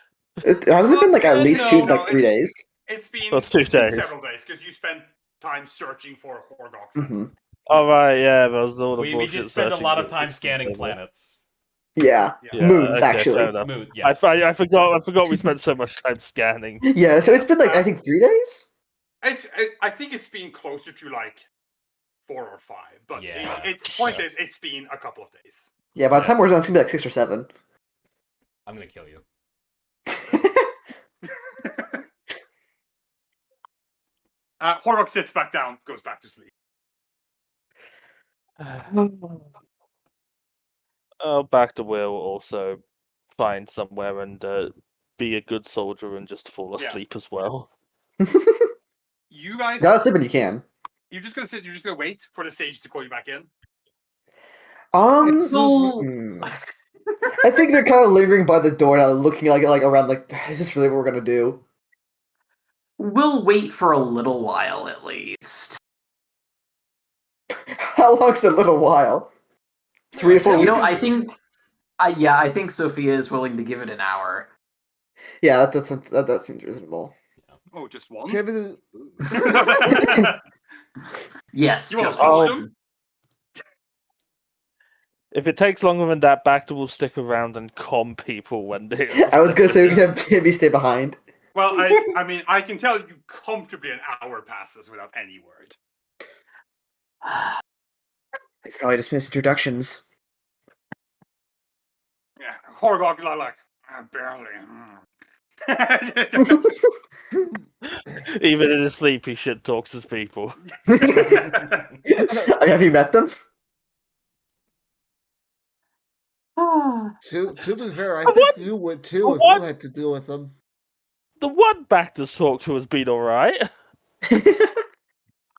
It hasn't been like at least No, 3 days. It's been, Well, 2 it's been days. several days because you spent time searching for Horgoks. Hmm. Oh right, yeah, that was all the We bullshit did spend a searching lot that of time was scanning over. planets. Yeah. Yeah, Moons, okay, actually. fair enough. Moon, yes. I forgot we spent so much time scanning. Yeah, so it's been like I think 3 days. I think it's been closer to like 4 or 5, but Yeah. point is, it's been a couple of days. Yeah, by the time we're done, it's gonna be like 6 or 7. I'm gonna kill you. Horok sits back down, goes back to sleep. Back to Will also find somewhere and be a good soldier and just fall Yeah. asleep as well. You guys, Gotta sleep when you can. you're just gonna sit. You're just gonna wait for the sage to call you back in. So- I think they're kind of lingering by the door now, looking like around. Like, is this really what we're gonna do? We'll wait for a little while at least. How long's a little while? 3 or 4 You weeks. know, I think Sophia is willing to give it an hour. Yeah, that seems reasonable. Oh, just one. Do you have any- Yes, You wanna just punch one. him? If it takes longer than that, Bacta will stick around and calm people when they. I was gonna say we could have Timmy stay behind. Well, I mean, I can tell you comfortably an hour passes without any word. They probably just missed introductions. Yeah, Horgog like barely. Even in his sleep, he shit talks his people. Have you met them? To be fair, I What? think you would too if What? you had to deal with them. The one Bacta's talked to has been alright.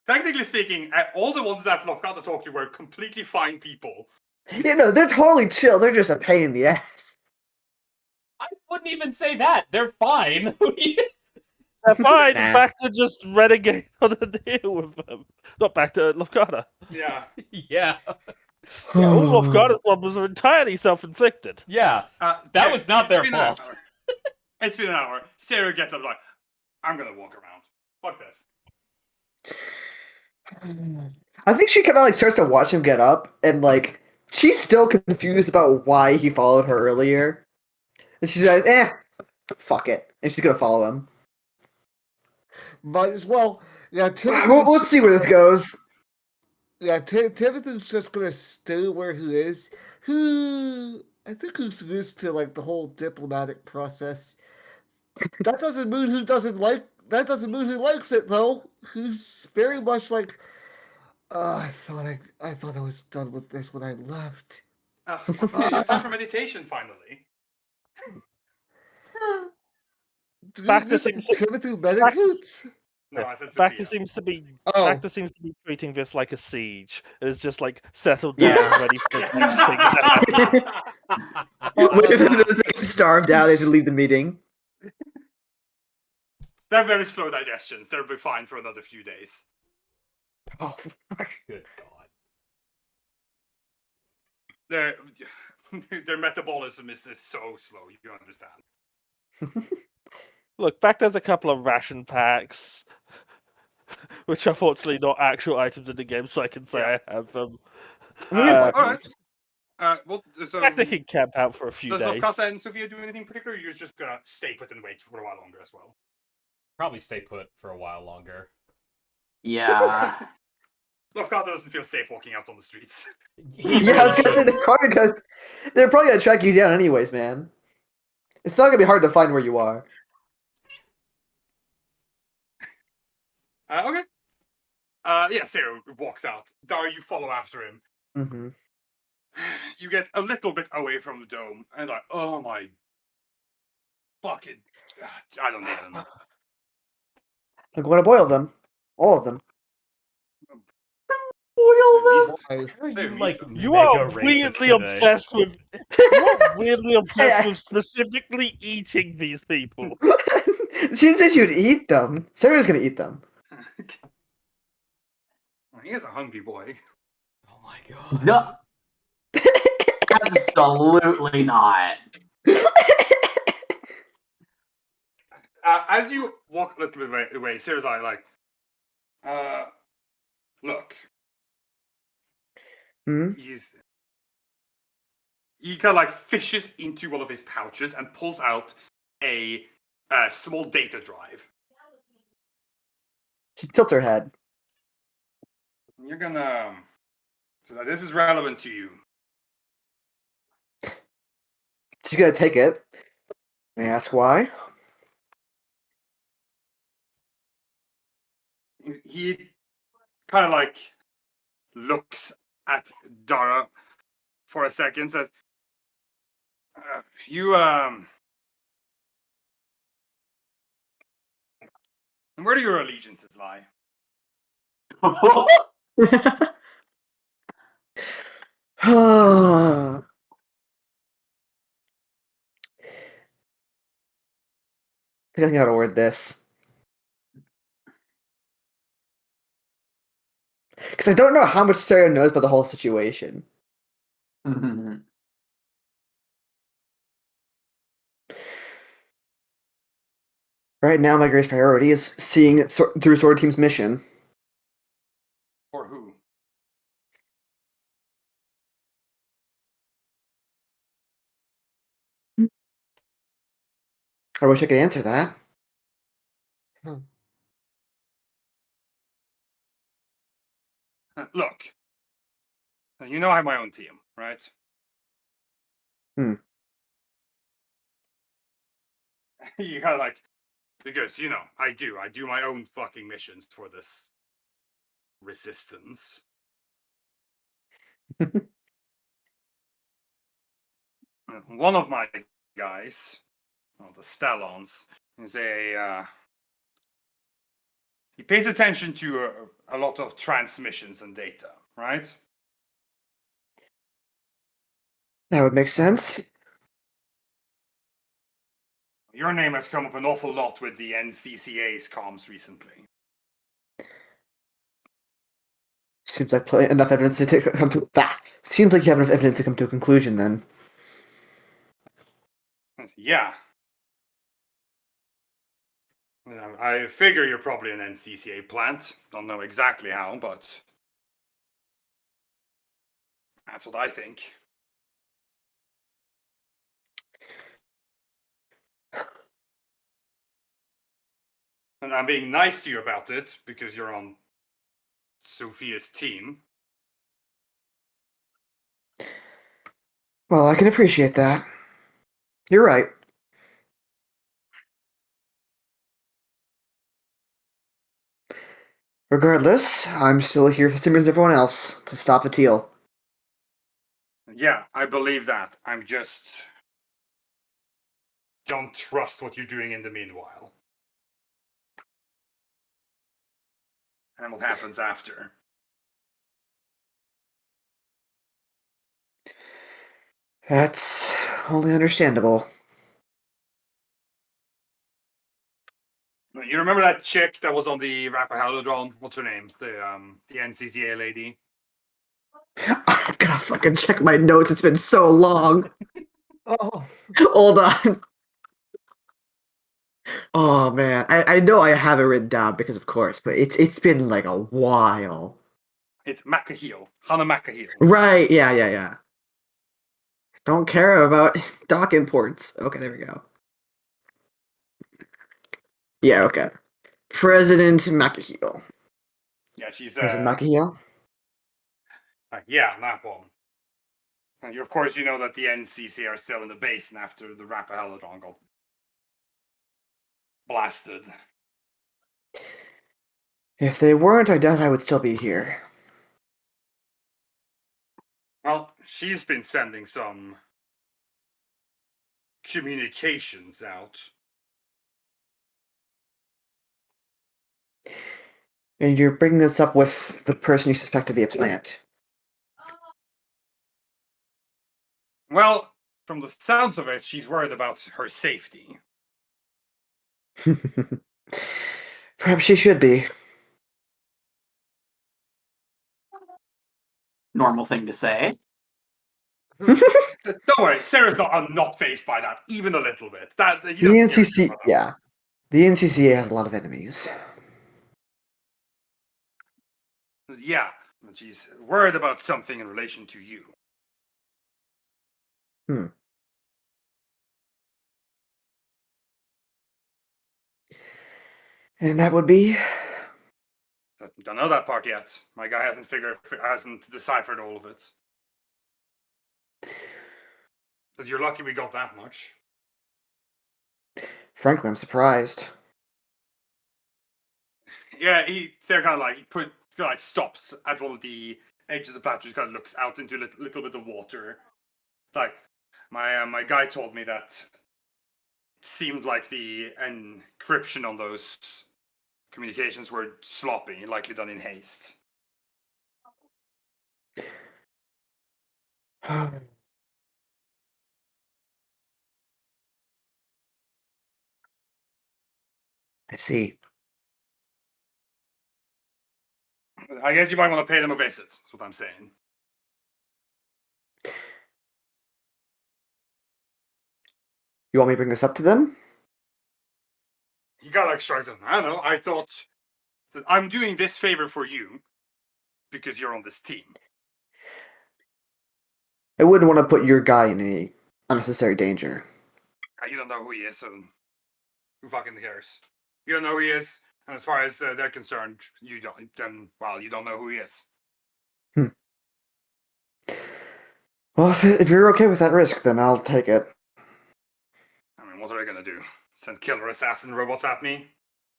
Technically speaking, all the ones that Lofgata talked to were completely fine people. You know, they're totally chill. They're just a pain in the ass. I wouldn't even say that. They're fine. They're fine. Nah. Bacta just renegade on a deal with them. Not Bacta, Lofgata. Yeah. Yeah. Yeah, all Lofgata's problems are entirely self-inflicted. Yeah. That Sarah, was not their it's been an fault. hour. It's been an hour. Sarah gets up like, I'm gonna walk around. Fuck this. I think she kind of like starts to watch him get up, and like she's still confused about why he followed her earlier. And she's like, fuck it, and she's gonna follow him. Might as well. Yeah, Well, let's see where this goes. Yeah, Timothy's just gonna stay where he is. I think he's used to like the whole diplomatic process. That doesn't mean he doesn't like. That doesn't mean he likes it though. He's very much like. I thought I was done with this when I left. Okay, you have time for meditation finally. Do Back you to think sim- Timothy meditates? No, I said Bacta Sophia. seems to be Oh, Bacta seems to be treating this like a siege. It's just like settled down, Yeah. ready for the next thing to happen. Wait for them to just starve down as they leave the meeting. They're very slow digestions. They'll be fine for another few days. Oh, Good God. Their their metabolism is so slow. You understand? Look, Bacta's a couple of ration packs, which are fortunately not actual items in the game, so I can say Yeah. I have them. All right. Well, so Bacta can camp out for a few does days. Lofgata and Sophia do anything particular? Or you're just gonna stay put and wait for a while longer as well. Probably stay put for a while longer. Yeah. Lofgata doesn't feel safe walking out on the streets. yeah, I was gonna say they're probably gonna track you down anyways, man. It's not gonna be hard to find where you are. Okay. Yeah, Sarah walks out. Dara, you follow after him. Mm-hmm. You get a little bit away from the dome, and like, oh my fucking, I don't even know. I'm going to boil them, all of them. why? Are you Hey, like Miso. You mega are racist weirdly today? obsessed with. You are weirdly obsessed Hey, with specifically eating these people. She didn't say she would eat them. Sarah's gonna eat them. He is a hungry boy. Oh my God. No. Absolutely not. As you walk a little bit away, Sarah's like, look, Hmm? he kind of like fishes into one of his pouches and pulls out a small data drive. She tilts her head. You're gonna, so that this is relevant to you. She's gonna take it. May I ask why? He kind of like looks at Dara for a second, says, "You where do your allegiances lie?" I think I know how to word this. Because I don't know how much Sarah knows about the whole situation. Mhm. Right now, my greatest priority is seeing it through Sword Team's mission. Or who? I wish I could answer that. Look, you know I have my own team, right? Hmm. You gotta like, because I do my own fucking missions for this resistance. One of my guys, the Stellons, is he pays attention to a lot of transmissions and data, right? That would make sense. Your name has come up an awful lot with the NCCA's comms recently. Seems like enough evidence to come to that. Seems like you have enough evidence to come to a conclusion. Then Yeah. I figure you're probably an NCCA plant. Don't know exactly how, but that's what I think. And I'm being nice to you about it because you're on Sophia's team. well, I can appreciate that. You're right. Regardless, I'm still here for the same reason as everyone else, to stop the teal. Yeah, I believe that. I'm just don't trust what you're doing in the meanwhile. And what happens after. That's only understandable. You remember that chick that was on the Rappahalladron? What's her name? The NCCA lady. I'm gonna fucking check my notes. It's been so long. Oh, Hold on. Oh man, I know I have it written down because of course, but it's been like a while. It's Macahil. Hannah Macahil. Right? Yeah. Don't care about dock imports. Okay, there we go. Yeah, okay. President Makahil. Yeah, she's President Makahil? yeah, that one. And of course, you know that the NCC are still in the basin after the Rappahalladron got blasted. If they weren't, I doubt I would still be here. Well, she's been sending some communications out. And you're bringing this up with the person you suspect to be a plant. Well, from the sounds of it, she's worried about her safety. Perhaps she should be. Normal thing to say. Don't worry, Sarah's not phased by that, even a little bit. The NCC, yeah. The NCCA has a lot of enemies. Yeah, and she's worried about something in relation to you. And that would be? Don't know that part yet. My guy hasn't deciphered all of it. Because you're lucky we got that much. Frankly, I'm surprised. Yeah, Sarah kind of stops at one of the edges of the platform, just kind of looks out into a little bit of water. Like, my guy told me that it seemed like the encryption on those communications were sloppy, likely done in haste. I see. I guess you might want to pay them a visit, that's what I'm saying. You want me to bring this up to them? He got shrugs. I don't know, I thought that I'm doing this favor for you because you're on this team. I wouldn't want to put your guy in any unnecessary danger. You don't know who he is, so Who fucking cares? You don't know who he is, and as far as they're concerned, you don't. Then, well, you don't know who he is. Well, if you're okay with that risk, then I'll take it. I mean, what are they gonna do? Send killer assassin robots at me?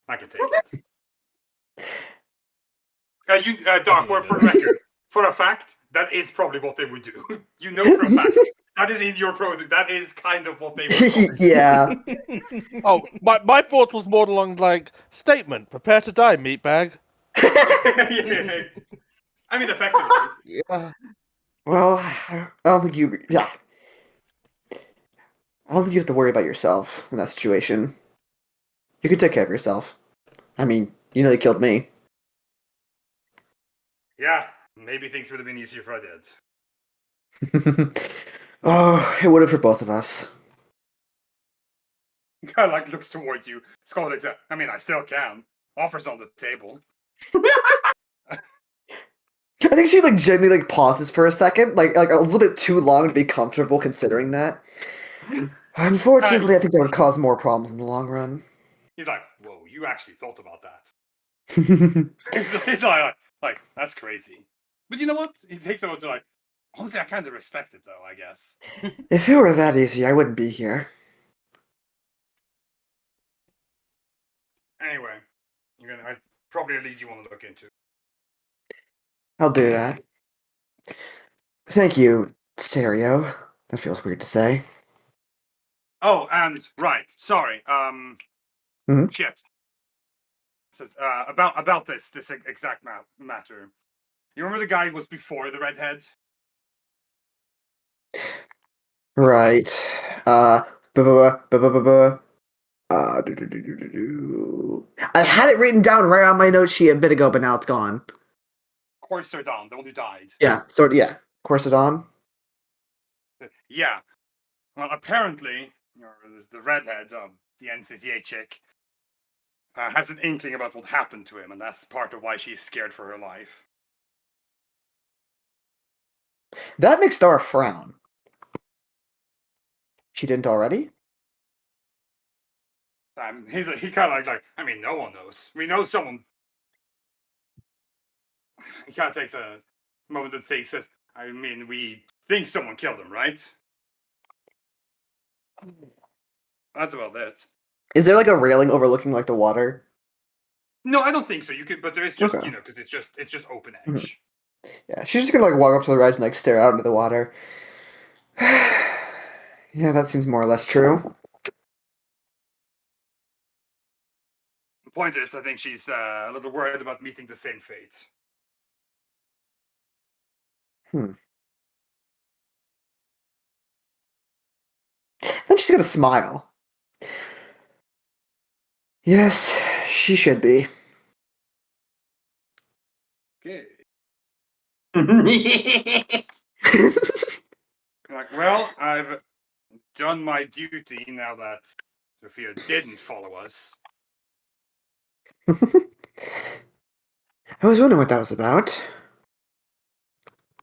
I can take it. Dark, for the record, for a fact, that is probably what they would do. You know for a fact. That is in your product. That is kind of what they would do. Yeah. Oh, my thought was more along like statement: prepare to die, meatbag. Yeah. I mean, effectively. Yeah. Well, I don't think you. Yeah. I don't think you have to worry about yourself in that situation. You can take care of yourself. I mean, you know they killed me. Yeah, maybe things would have been easier if I did. Oh, it would have for both of us. Kind of like looks towards you. Scarlet, I mean, I still can. Offers on the table. I think she like genuinely like pauses for a second, like a little bit too long to be comfortable considering that. Unfortunately, I think that would cause more problems in the long run. He's like, whoa, you actually thought about that. He's like, that's crazy. But you know what? He takes a moment to like, honestly, I kind of respect it though, I guess. If it were that easy, I wouldn't be here. Anyway, I probably a lead you want to look into. I'll do that. Thank you, Stereo. That feels weird to say. Oh, and right, sorry. Mhm. Shit. Says about this exact matter. You remember the guy who was before the redhead? Right. I had it written down right on my note sheet a bit ago, but now it's gone. Corsair, the one who died. Yeah, yeah. Corsadon. Yeah. Well, apparently, the redhead, the NCCA chick, has an inkling about what happened to him, and that's part of why she's scared for her life. That makes Star frown. She didn't already? He kind of like, I mean, no one knows. We know someone. He kind of takes a moment to think, says, I mean, we think someone killed him, right? That's about it. Is there like a railing overlooking like the water? No, I don't think so. You could, but there is just, Okay. because it's just open edge. Yeah, she's just gonna like walk up to the ledge and like stare out into the water. Yeah, that seems more or less true. The point is, I think she's a little worried about meeting the same fate. Then she's gonna smile. Yes, she should be. Okay. Like, well, I've done my duty now that Sophia didn't follow us. I was wondering what that was about.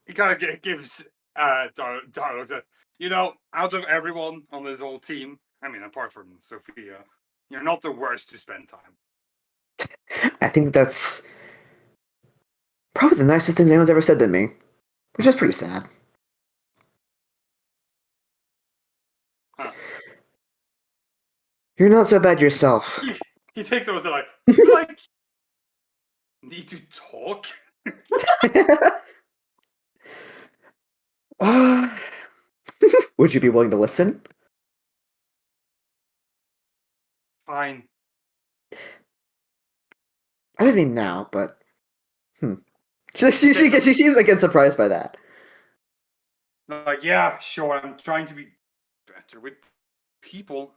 He kind of gives Darlock out of everyone on this whole team, I mean, apart from Sophia, you're not the worst to spend time. I think that's probably the nicest thing anyone's ever said to me, which is pretty sad. Huh. You're not so bad yourself. He takes it with like, you like need to talk. Would you be willing to listen? Fine. I didn't mean now, but she seems like it's surprised by that. Like, yeah, sure, I'm trying to be better with people.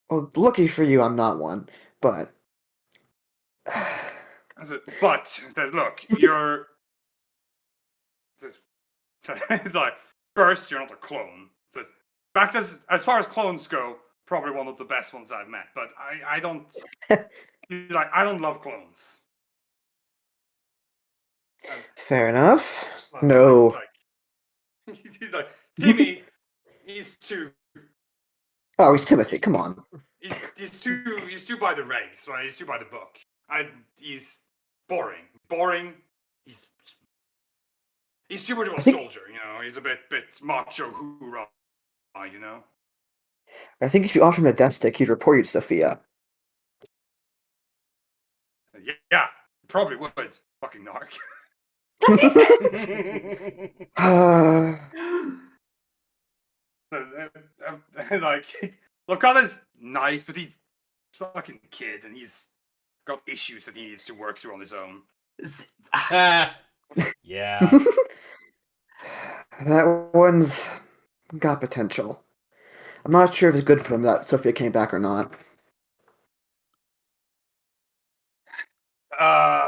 Well, lucky for you, I'm not one. But But look, you're. It's like, first, you're not a clone. Back as far as clones go, probably one of the best ones I've met. But I don't I don't love clones. fair enough. No. He's like Timmy. He's too. Oh, he's Timothy. Come on. he's too by the regs, right? He's too by the book. He's boring. Boring. He's too much of a soldier, you know. He's a bit macho hoorah, you know. I think if you offer him a death stick, he'd report you to Sophia. Yeah, probably would. Fucking narc. Like, Locata's nice, but he's a fucking kid, and he's got issues that he needs to work through on his own. Yeah. That one's got potential. I'm not sure if it's good for him that Sophia came back or not.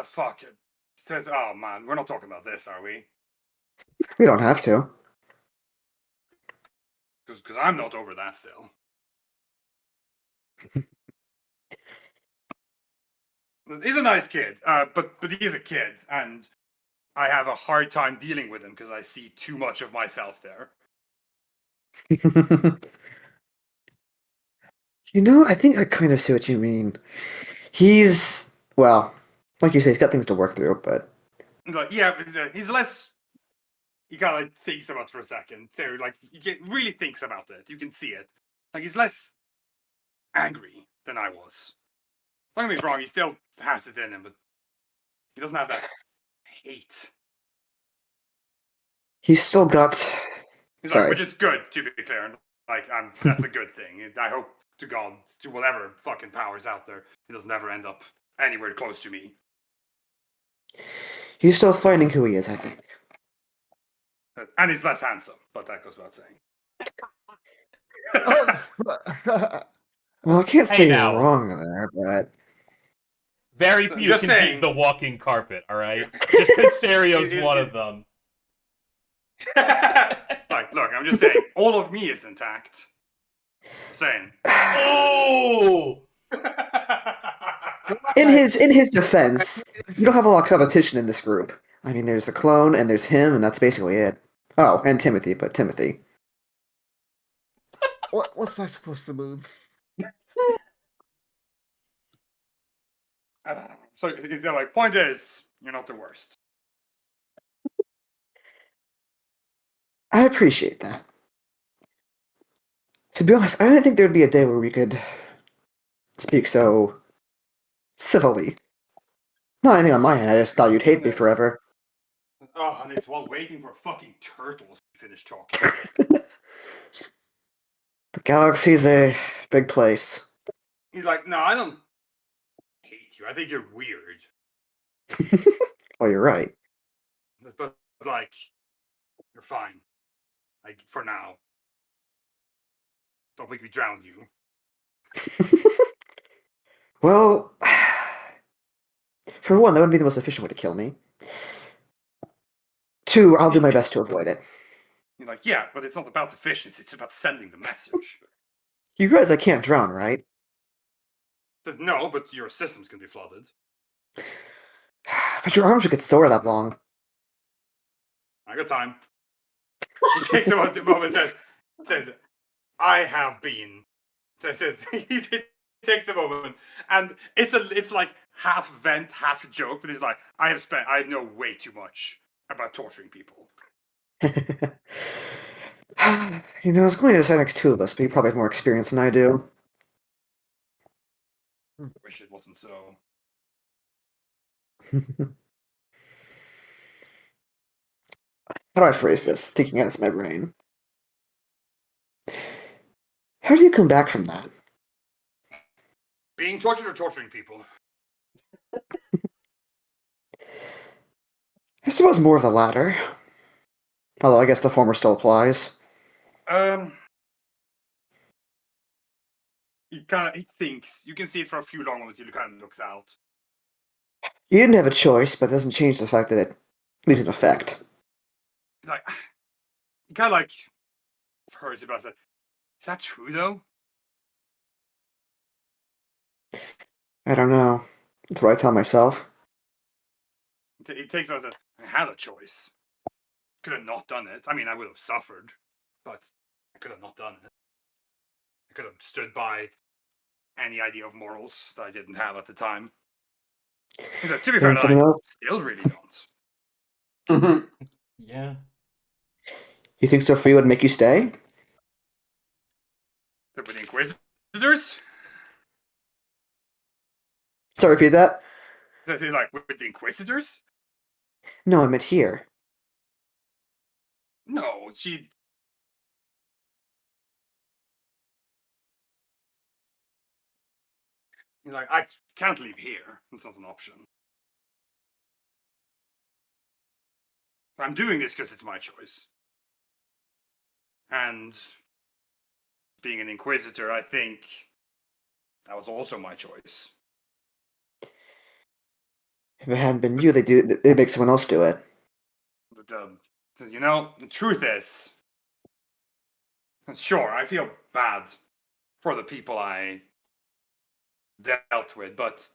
Fuck it. Says, oh man, we're not talking about this, are we? We don't have to. Because I'm not over that still. He's a nice kid, but he's a kid, and I have a hard time dealing with him because I see too much of myself there. You know, I think I kind of see what you mean. He's, well, like you say, he's got things to work through, but Like, yeah, he's less. He kind of like thinks about it for a second. So, like, really thinks about it. You can see it. Like, he's less angry than I was. Don't get me wrong, he still has it in him, but he doesn't have that hate. he's still got. He's Sorry. like, which is good, to be clear. Like, that's a good thing. I hope to God, to whatever fucking powers out there, he doesn't ever end up anywhere close to me. He's still finding who he is, I think. And he's less handsome, but that goes without saying. Well, I can't Hey, say now. you're wrong there, but Very few Just can saying. beat the walking carpet, alright? Just Pincerio's one of them. Like, look, I'm just saying, all of me is intact. Saying. Oh! in his defense, you don't have a lot of competition in this group. I mean, there's the clone, and there's him, and that's basically it. Oh, and Timothy, but Timothy. What's that supposed to mean? So he's like, point is, you're not the worst. I appreciate that. To be honest, I didn't think there'd be a day where we could speak so civilly. Not anything on my end, I just thought you'd hate me forever. Oh, and it's while waiting for fucking turtles to finish talking. The galaxy's a big place. He's like, no, I don't hate you. I think you're weird. Well, you're right. But, like, you're fine. Like, for now. Don't make me drown you. Well, for one, that wouldn't be the most efficient way to kill me. Two, I'll do my best to avoid it. You're like, yeah, but it's not about efficiency. It's about sending the message. You realize I can't drown, right? Says, no, but your systems can be flooded. But your arms could store that long. I got time. He takes a moment and says, I have been. So it says, he takes a moment, and it's like half vent, half joke, but he's like, I know way too much about torturing people. You know, I was going to say next two of us, but you probably have more experience than I do. Wish it wasn't so. How do I phrase this? Thinking against my brain. How do you come back from that? Being tortured or torturing people? I suppose more of the latter. Although I guess the former still applies. He thinks. You can see it for a few long moments. He kind of looks out. You didn't have a choice, but it doesn't change the fact that it leaves an effect. Like, he kind of like hears about that. Is that true though? I don't know. That's what I tell myself. He takes out and says, I had a choice. Could have not done it. I mean, I would have suffered, but I could have not done it. I could have stood by any idea of morals that I didn't have at the time. So, to be And fair, something I else? still really don't. Mhm. Yeah. You think Sophia would make you stay? So with the Inquisitors? Sorry, repeat that. So, like, with the Inquisitors? No, I meant here. No, she. Like, I can't leave here. It's not an option. I'm doing this because it's my choice. And being an Inquisitor, I think that was also my choice. If it hadn't been you, they make someone else do it. But, since the truth is, sure, I feel bad for the people I dealt with, but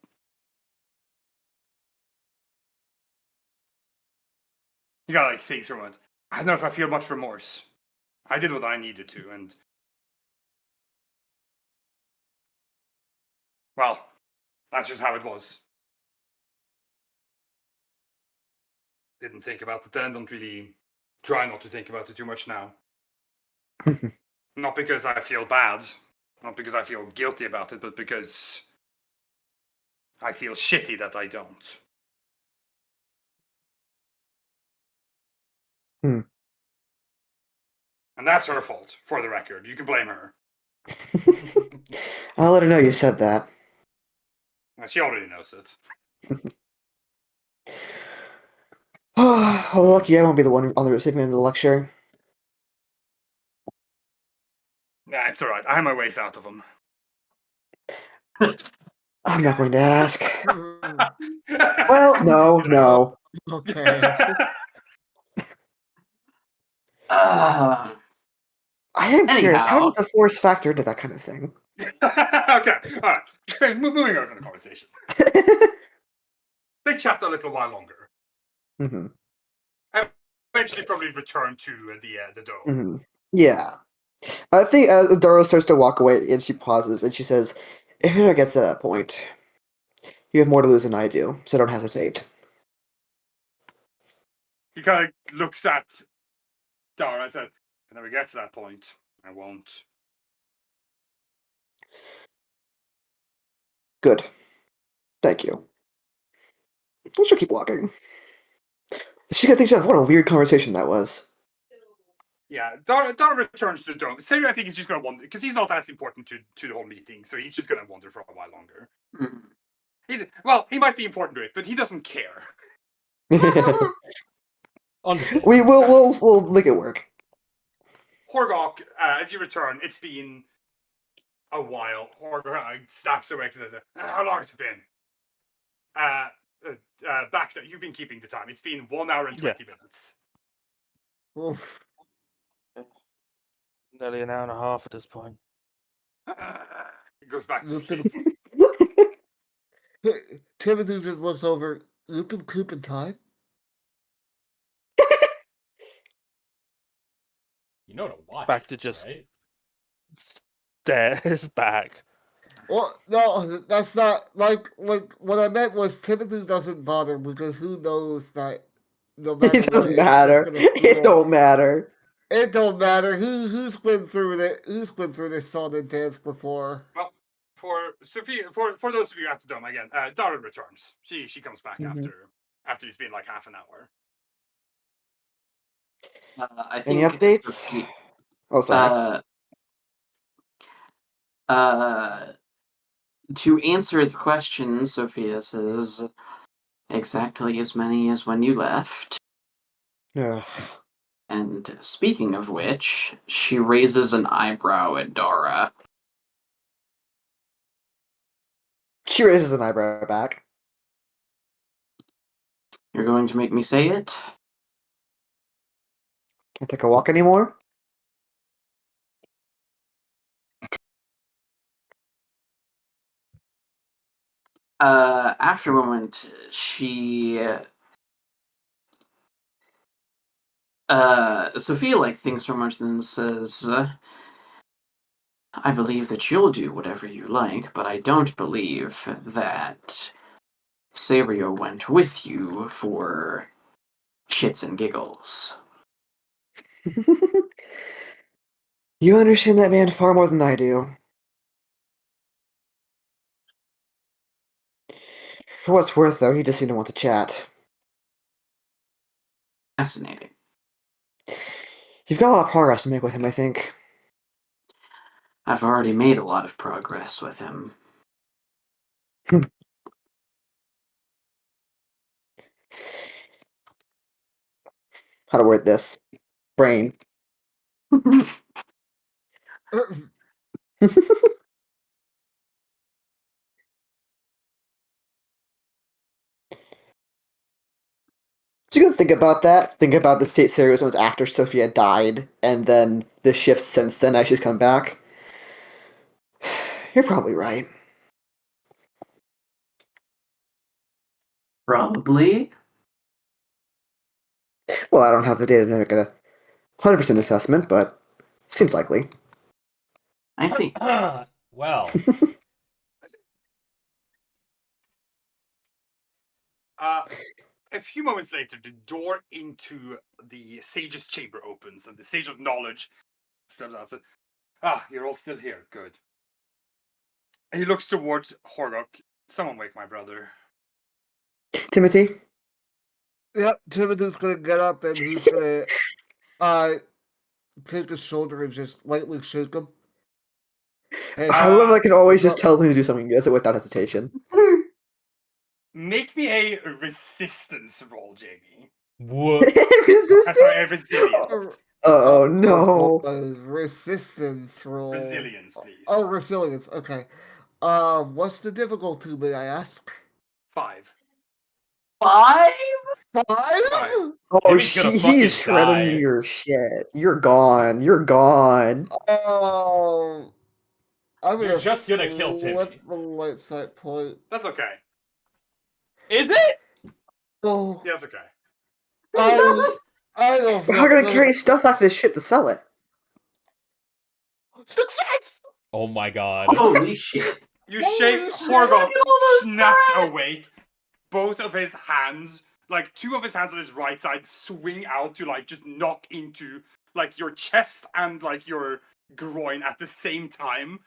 you gotta like think through it. I don't know if I feel much remorse. I did what I needed to, and well, that's just how it was. Didn't think about it then, don't really try not to think about it too much now. Not because I feel bad, not because I feel guilty about it, but because I feel shitty that I don't. Hmm. And that's her fault, for the record. You can blame her. I'll let her know you said that. She already knows it. Oh, lucky I won't be the one on the receiving end of the lecture. Nah, it's alright. I have my ways out of them. I'm not going to ask. Mm, Well, no. okay. Uh, I am curious. How Anyhow. does the force factor into that kind of thing? Okay, alright. Moving on from the conversation. They chat a little while longer. hmm Eventually, probably return to the dome. hmm Yeah. I think Dora starts to walk away and she pauses and she says, if it ever gets to that point, you have more to lose than I do, so don't hesitate. He kind of looks at Dara and said, "If it never gets to that point, I won't." Good. Thank you. I should keep walking. She's gonna think, what a weird conversation that was. Yeah, Dara returns to the dome. Saru, I think, he's just going to wander because he's not as important to the whole meeting, so he's just going to wander for a while longer. He might be important to it, but he doesn't care. Understand. We'll make it work. Horgok, as you return, it's been a while. Horgok snaps away because says, "How long has it been?" Back there, you've been keeping the time. It's been 1 hour and 20 minutes. Oof. Nearly an hour and a half at this point. It goes back to Lupin, sleep. Timothy just looks over. Lupin Coop in time? You know to watch. Back to this, just- right? Stairs back. Well, no, that's not like what I meant was Timothy doesn't bother because who knows that no matter It what, doesn't it's just matter. gonna It feel- don't matter. It don't matter who's been through this song and dance before. Well, for Sophia, for those of you at the dome again, Dara returns. She comes back Mhm. after it's been like half an hour. I think Any updates? Sophia- Oh, sorry. To answer the question, Sophia says exactly as many as when you left. Ugh. And speaking of which, she raises an eyebrow at Dara. She raises an eyebrow back. You're going to make me say it? Can't take a walk anymore? After a moment, she Sophia thinks for a moment and says, I believe that you'll do whatever you like, but I don't believe that Sabrio went with you for shits and giggles. You understand that man far more than I do. For what's worth, though, he just seemed to want to chat. Fascinating. You've got a lot of progress to make with him, I think. I've already made a lot of progress with him. How to word this? Brain. Just gonna think about that. Think about the state series ones after Sophia died, and then the shifts since then as she's come back. You're probably right. Probably. Well, I don't have the data to make a 100% assessment, but seems likely. I see. Well, A few moments later, the door into the sage's chamber opens, and the sage of knowledge steps out. And, you're all still here. Good. He looks towards Horgok. Someone wake my brother. Timothy? Yep, Timothy's gonna get up and he's gonna take his shoulder and just lightly shake him. And I love I can always just no. tell him to do something. He does it without hesitation. Make me a resistance roll, Jamie. what? Resistance? Sorry, resilience. Oh no. Resistance roll. Resilience, please. Oh, resilience. Okay. What's the difficulty, may I ask? 5. 5? 5? Five. Oh, Timmy's gonna fucking he's shredding die. your shit. You're gone. You're gone. I'm You're just gonna kill flip Timmy. the light side point. That's okay. Is it? Oh, Yeah, that's okay. I don't But how are feel you gonna good. carry stuff like this shit to sell it? Success! Oh my god. Holy shit. You Holy shake shit. Horgok Almost snaps died. awake. Both of his hands, like 2 of his hands on his right side, swing out to like just knock into like your chest and like your groin at the same time.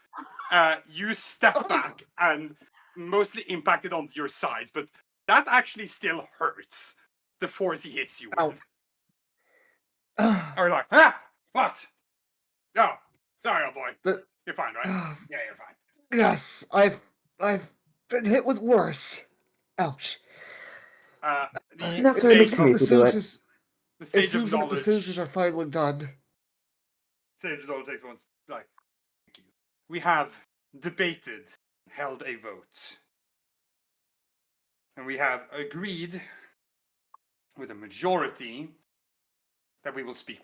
You step back and mostly impacted onto your sides, but that actually still hurts. The force he hits you with. Ow. Or like, what? No, sorry, old boy. The- You're fine, right? Yeah, you're fine. Yes, I've been hit with worse. Ouch. That's the what it sage looks to me of- to do it. The It sage of seems like the knowledge. stages are finally done. Sage of knowledge takes one. Like, thank you. We have debated, held a vote, and we have agreed with a majority that we will speak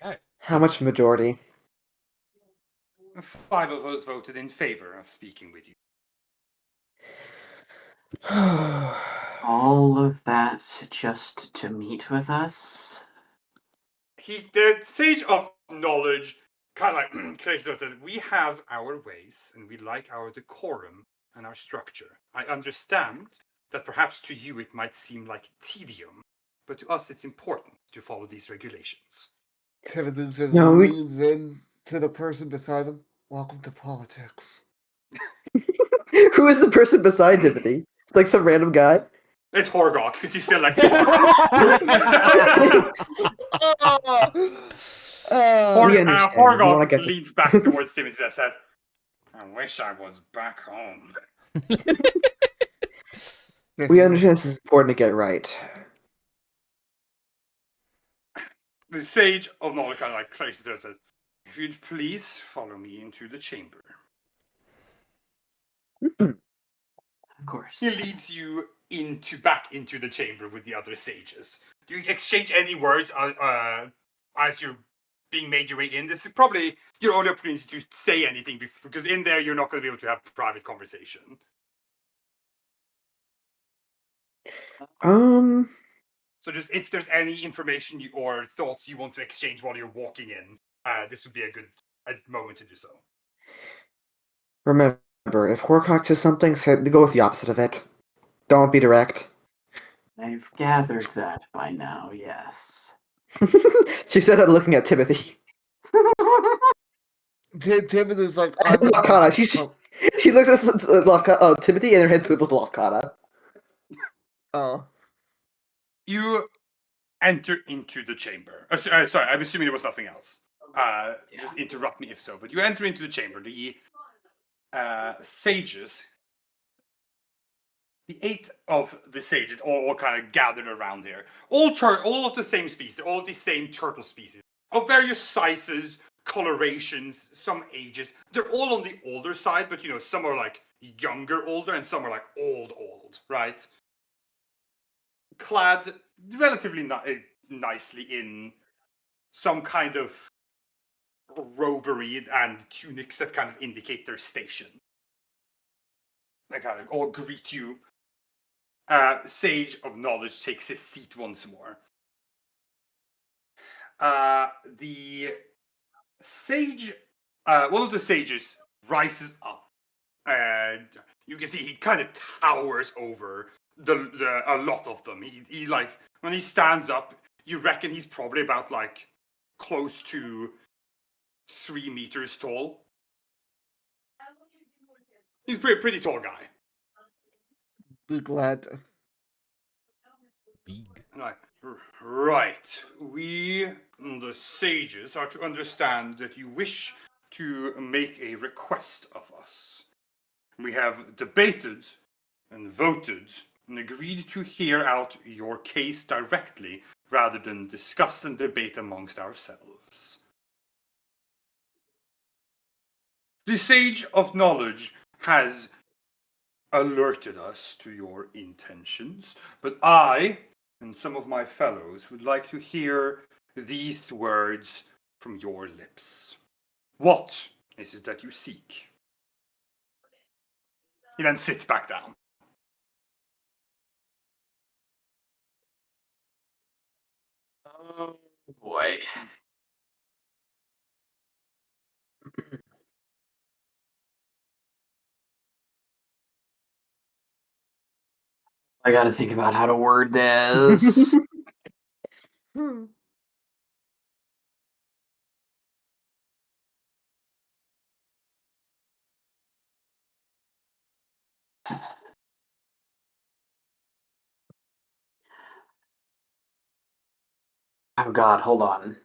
with. How much majority? 5 of us voted in favor of speaking with you. All of that just to meet with us? The sage of knowledge kind of like clearly said, we have our ways and we like our decorum and our structure. I understand that perhaps to you it might seem like tedium, but to us it's important to follow these regulations. Timothy just No, we- leans in to the person beside him. Welcome to politics. Who is the person beside Timothy? It's like some random guy. It's Horgok because he still likes We understand. We wanna Horgok get to- leans back towards him and says, I wish I was back home. We understand this is important to get right. The sage of knowledge kind of like closes the door and says, if you'd please follow me into the chamber. Of course. He leads you back into the chamber with the other sages. Do you exchange any words as you're being made your way in? This is probably your only opportunity to say anything because in there you're not going to be able to have private conversation. So just if there's any information or thoughts you want to exchange while you're walking in, this would be a good moment to do so. Remember, if Horcock says something, go with the opposite of it. Don't be direct. I've gathered that by now, yes. She said that looking at Timothy. Timothy's like, I'm not Lafkana. gonna- She looks at Timothy and her head swivels to Lafkana. Oh. You enter into the chamber. Sorry, I'm assuming there was nothing else. Just interrupt me if so. But you enter into the chamber. The sages, the 8 of the sages, all kind of gathered around here. All of the same species, all of the same turtle species, of various sizes, colorations, some ages. They're all on the older side, but some are like younger, older, and some are like old, right? Clad relatively nicely in some kind of robery and tunics that kind of indicate their station. They kind of all greet you. Sage of Knowledge takes his seat once more. The sage, one of the sages rises up, and you can see he kind of towers over a lot of them. He like, when he stands up, you reckon he's probably about like close to 3 meters tall. He's a pretty tall guy. Be glad. Big. Right. We, the sages, are to understand that you wish to make a request of us. We have debated and voted and agreed to hear out your case directly rather than discuss and debate amongst ourselves. The Sage of Knowledge has alerted us to your intentions, but I and some of my fellows would like to hear these words from your lips. What is it that you seek? He then sits back down. Oh boy. I gotta think about how to word this. Oh god, hold on.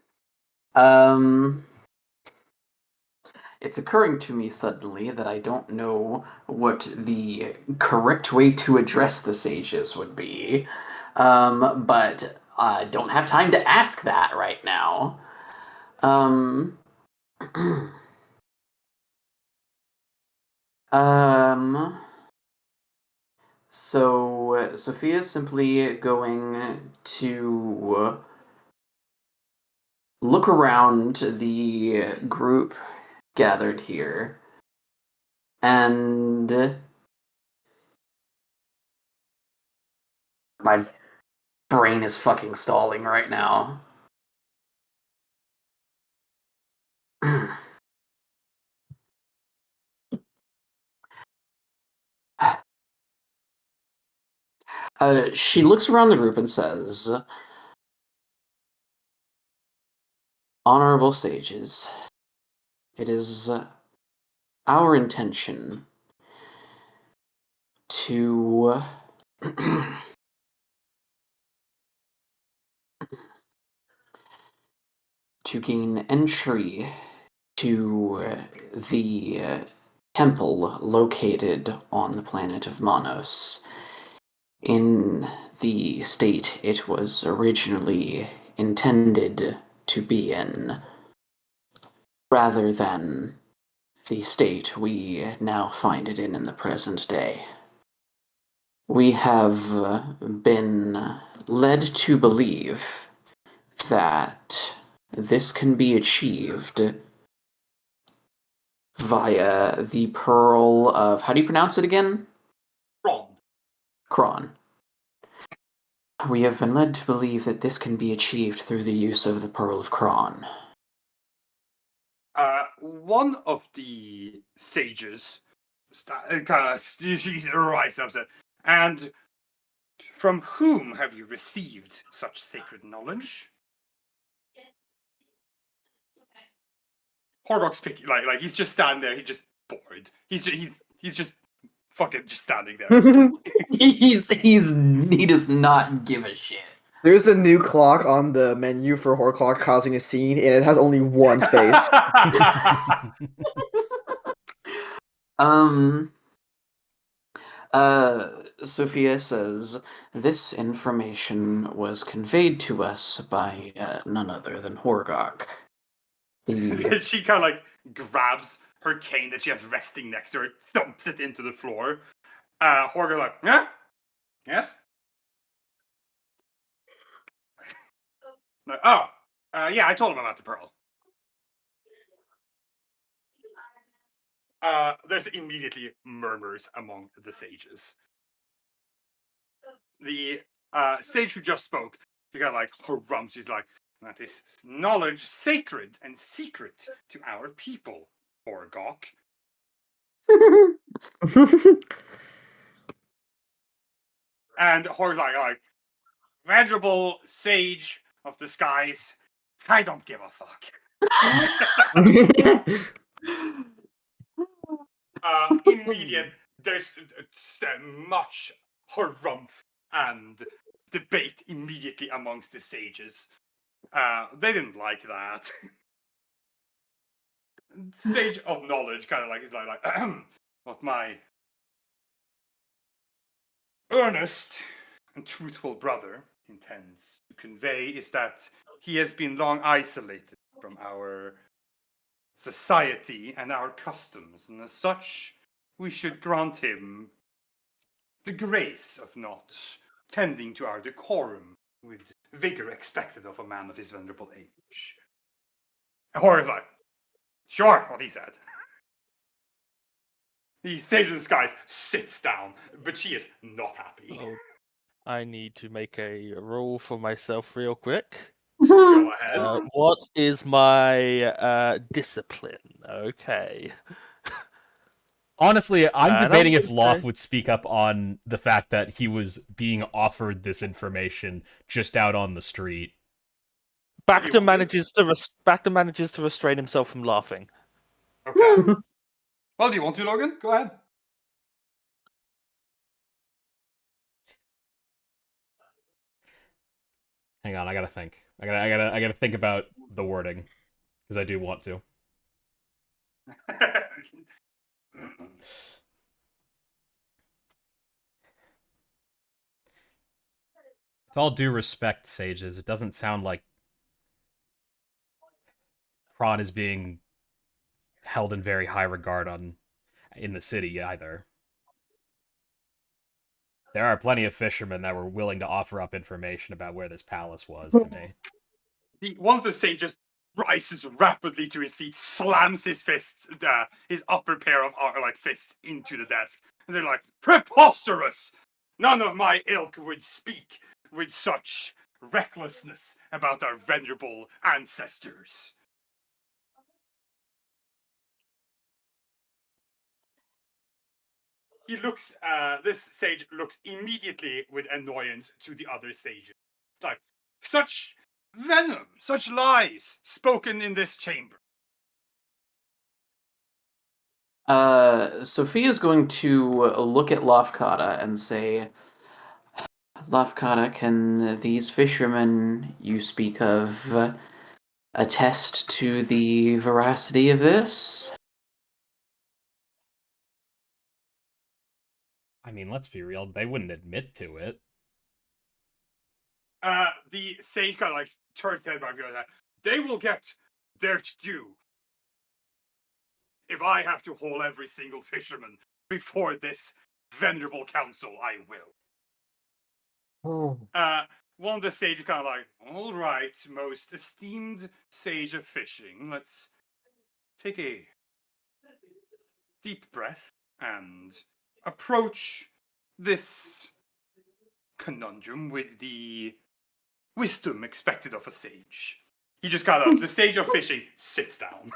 It's occurring to me suddenly that I don't know what the correct way to address the sages would be. But I don't have time to ask that right now. So Sophia's simply going to look around the group gathered here, and my brain is fucking stalling right now. She looks around the group and says, "Honorable sages, it is our intention to to gain entry to the temple located on the planet of Monos. In the state it was originally intended to be in, rather than the state we now find it in the present day. We have been led to believe that this can be achieved via the Pearl of... How do you pronounce it again? Wrong. Kron. We have been led to believe that this can be achieved through the use of the Pearl of Kron. One of the sages she rises up, and from whom have you received such sacred knowledge? Horgok's picking, like he's just standing there. He's just bored. He's just fucking just standing there. He does not give a shit. There's a new clock on the menu for Horclock causing a scene, and it has only one space. Sophia says, this information was conveyed to us by none other than Horgok. She kind of like grabs her cane that she has resting next to her, thumps it into the floor. Horgok like, yeah? Yes? Like, yeah, I told him about the pearl. There's immediately murmurs among the sages. The sage who just spoke, she got like harums. She's like, that is knowledge sacred and secret to our people, Horgok. And Horgok's like, venerable sage of the skies, I don't give a fuck. Immediate, there's much harumph and debate immediately amongst the sages. They didn't like that. Sage of knowledge kind of like is like what my earnest and truthful brother intends to convey is that he has been long isolated from our society and our customs, and as such, we should grant him the grace of not tending to our decorum with vigor expected of a man of his venerable age. Horrified. Sure, what he said. The sage of the skies sits down, but she is not happy. Oh, I need to make a roll for myself real quick. Go ahead. What is my discipline? Okay. Honestly, I'm I'm debating if gonna Loth say- would speak up on the fact that he was being offered this information just out on the street. Bacta manages to restrain himself from laughing. Okay. Well, do you want to, Logan? Go ahead. Hang on, I gotta think. I gotta think about the wording because I do want to. With all due respect, sages, it doesn't sound like Kron is being held in very high regard in the city either. There are plenty of fishermen that were willing to offer up information about where this palace was to me. One of the sages rises rapidly to his feet, slams his fists, his upper pair of fists into the desk, and they're like, preposterous! None of my ilk would speak with such recklessness about our venerable ancestors. He looks, this sage looks immediately with annoyance to the other sages. Like, such venom, such lies spoken in this chamber. Sophia's going to look at Lofkata and say, Lofkata, can these fishermen you speak of attest to the veracity of this? I mean, let's be real, they wouldn't admit to it. The sage kind of turns his head back and goes, they will get their due. If I have to haul every single fisherman before this venerable council, I will. Oh. One of the sages kind of all right, most esteemed sage of fishing, let's take a deep breath and approach this conundrum with the wisdom expected of a sage. He just kind of, the sage of fishing sits down.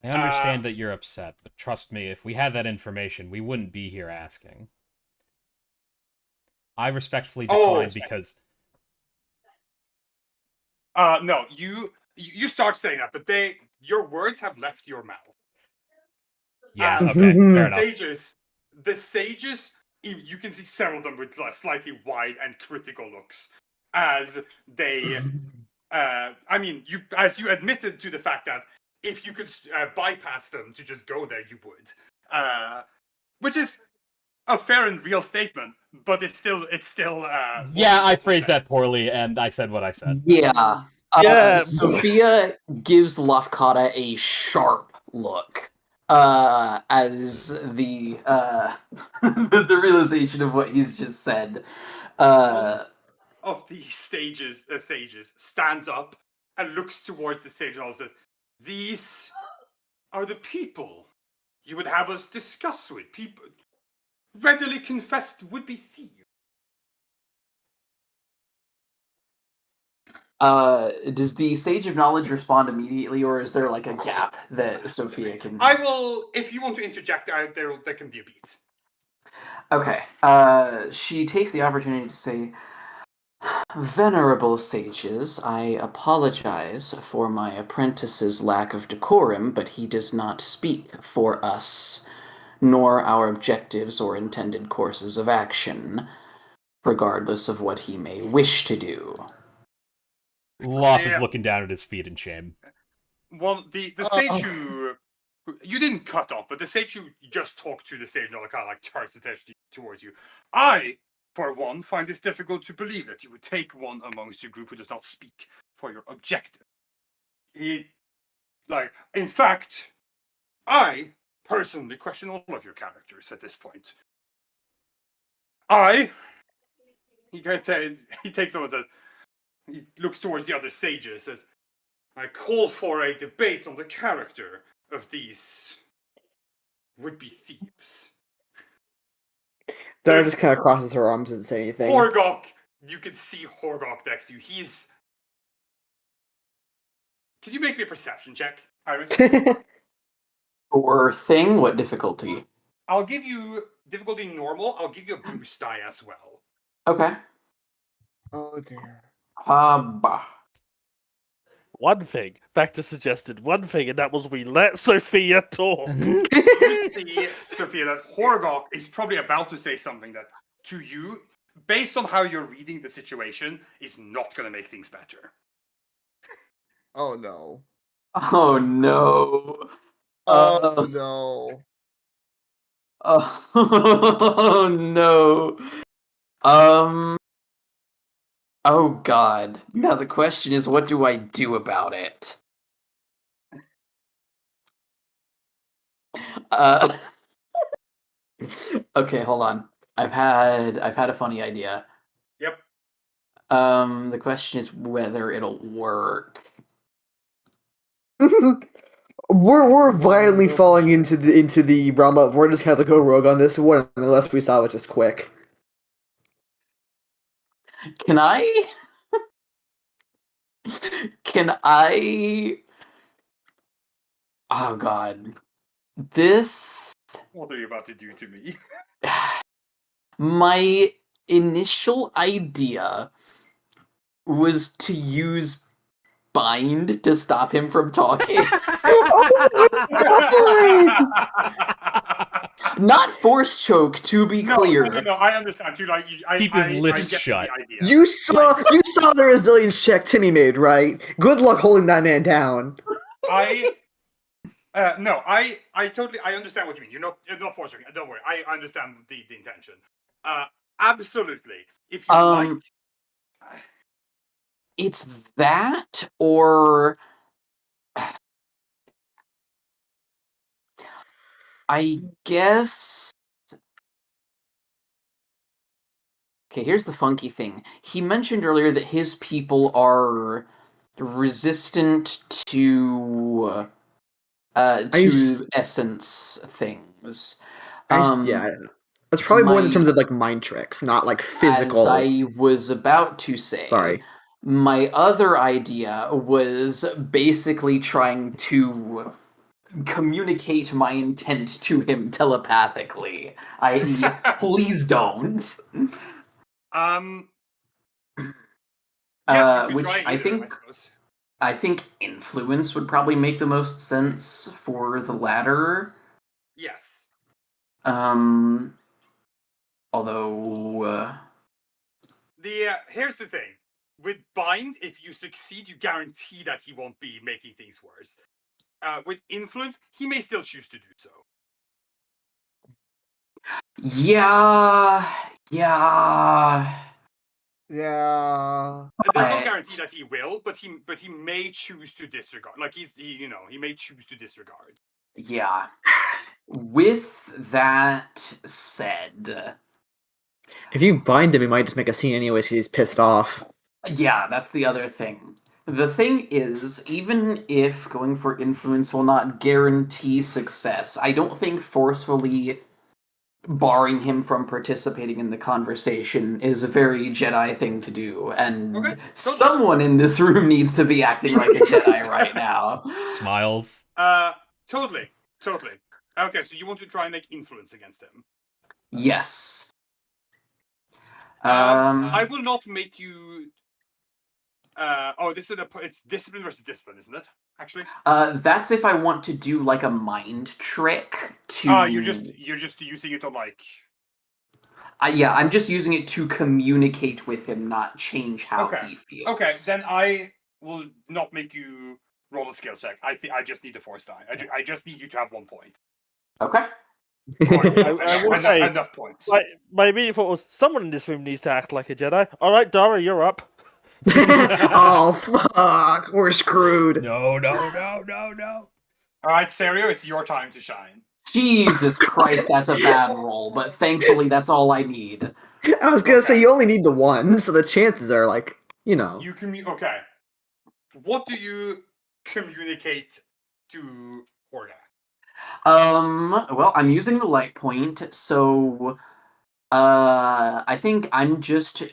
I understand that you're upset, but trust me, if we had that information, we wouldn't be here asking. I respectfully declined because... No, you start saying that, but your words have left your mouth. Yeah, And okay, fair enough. The sages, you can see several of them with like slightly wide and critical looks as they, I mean, as you admitted to the fact that if you could bypass them to just go there, you would, which is a fair and real statement, but it's still. Yeah, I phrased that poorly, and I said what I said. Yeah. Yeah. Sophia gives Lafkata a sharp look as the the realization of what he's just said. Of the sages stands up and looks towards the sage and says, "These are the people you would have us discuss with. People readily confessed would-be thieves." Does the Sage of Knowledge respond immediately, or is there like a gap that Sophia can... I will, if you want to interject, there can be a beat. Okay. She takes the opportunity to say, "Venerable sages, I apologize for my apprentice's lack of decorum, but he does not speak for us, nor our objectives or intended courses of action, regardless of what he may wish to do." Lop is looking down at his feet in shame. Well, the sage who you didn't cut off, but the sage who just talked to the sage kind of like turns attention towards you. I, for one, find this difficult to believe that you would take one amongst your group who does not speak for your objective. In fact, I personally question all of your characters at this point. He takes over and says, he looks towards the other sages, says, "I call for a debate on the character of these would-be thieves." Dara just kind of crosses her arms and doesn't say anything. Horgok, you can see Horgok next to you. Can you make me a perception check, Iris? Or thing? What difficulty? I'll give you difficulty normal. I'll give you a boost die as well. Okay. Oh dear. Bah. One thing, back to suggested one thing, and that was we let Sophia talk. You see, Sophia, that Horgok is probably about to say something that, to you, based on how you're reading the situation, is not going to make things better. Oh no. Oh no. Oh no. Oh no. Oh god. Now the question is, what do I do about it? Okay, hold on. I've had a funny idea. Yep. The question is whether it'll work. We're violently falling into the realm of we're just gonna have to go rogue on this one unless we solve it just quick. Can I? Can I? Oh god. This... What are you about to do to me? My initial idea was to use bind to stop him from talking. Not force choke, to be clear. No, I understand. Dude, Keep his lips I get shut. The idea. You saw the resilience check Timmy made, right? Good luck holding that man down. I totally understand what you mean. You're not forcing it. Don't worry. I understand the intention. Absolutely. If you like, it's that, or I guess. Okay, here's the funky thing. He mentioned earlier that his people are resistant to essence things. Yeah. That's probably more in My- terms of like mind tricks, not like physical. As I was about to say, Sorry. my other idea was basically trying to communicate my intent to him telepathically, i.e., please don't. Yeah, you could Which try I either, think suppose. I think influence would probably make the most sense for the latter. Yes. Although Here's the thing. With bind, if you succeed, you guarantee that he won't be making things worse. With influence, he may still choose to do so. yeah. Yeah. There's no But- guarantee that he will, but he may choose to disregard. Like he may choose to disregard. Yeah. With that said, If you bind him, he might just make a scene anyways. 'Cause he's pissed off. yeah, that's the other thing. The thing is, even if going for influence will not guarantee success, I don't think forcefully barring him from participating in the conversation is a very Jedi thing to do, and Okay, someone in this room needs to be acting like a Jedi right now. Smiles. Totally. Okay, so you want to try and make influence against him. Yes. I will not make you. It's discipline versus discipline, isn't it? Actually. That's if I want to do like a mind trick to. You're just using it on like. Yeah, I'm just using it to communicate with him, not change how Okay. he feels. Okay, then I will not make you roll a skill check. I just need a force die. I just need you to have 1 point. Okay. I will say, Enough points. my immediate thought was someone in this room needs to act like a Jedi. All right, Dara, you're up. Oh fuck, we're screwed. No. All right, Serio, it's your time to shine. Jesus Christ, that's a bad roll, but thankfully that's all I need. I was gonna say you only need the one, so the chances are like, you know. Okay. What do you communicate to Orga? Well, I'm using the light point, so I think I'm just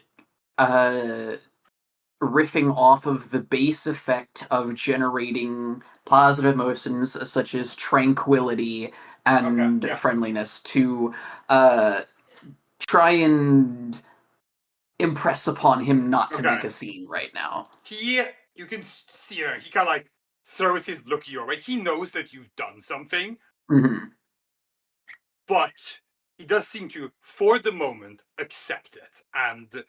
riffing off of the base effect of generating positive emotions such as tranquility and Okay, yeah. friendliness to try and impress upon him not to Okay. make a scene right now. You can see her. He kind of like throws his look your way. He knows that you've done something, Mhm. but he does seem to, for the moment, accept it and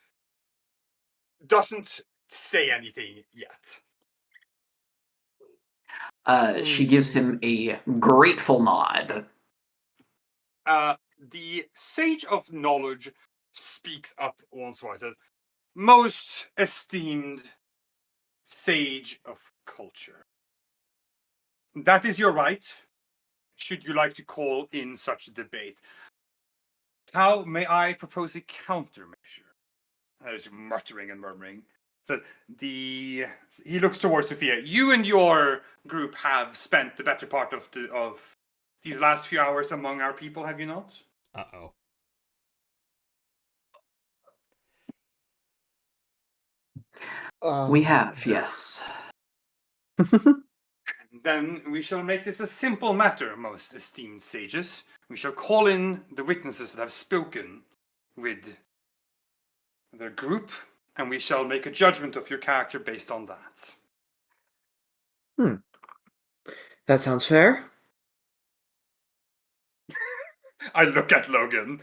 doesn't say anything yet. She gives him a grateful nod. The Sage of Knowledge speaks up once more. Says, "Most esteemed Sage of Culture. That is your right, should you like to call in such a debate. How may I propose a countermeasure?" There's muttering and murmuring. So he looks towards Sophia. You and your group have spent the better part of these last few hours among our people, have you not? Uh-oh. We have, yes. Then we shall make this a simple matter, most esteemed sages. We shall call in the witnesses that have spoken with their group, and we shall make a judgment of your character based on that. That sounds fair. I look at Logan.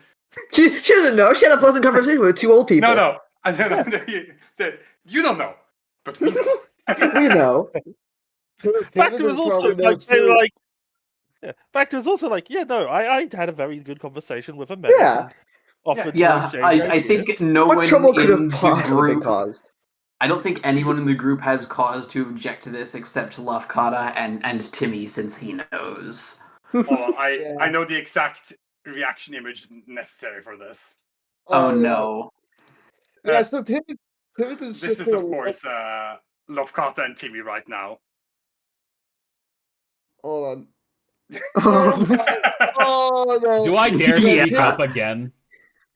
She doesn't know. She had a pleasant conversation with two old people. No. You don't know, but we know. We know. Factor was Timothy also probably knows they were too. like, yeah. Factor was also like, yeah, no, I had a very good conversation with a man. Yeah. Offered to Yeah, exchange I ideas. think no What one trouble could in have the possibly been group. caused? I don't think anyone in the group has cause to object to this except Lufkata and Timmy, since he knows. Well, Yeah. I know the exact reaction image necessary for this. Oh yeah. no. Yeah, so Timothy's This just is, of gonna course, Lovkata and Timmy right now. Hold on. Oh, Oh no! Do I dare Yeah. speak up again?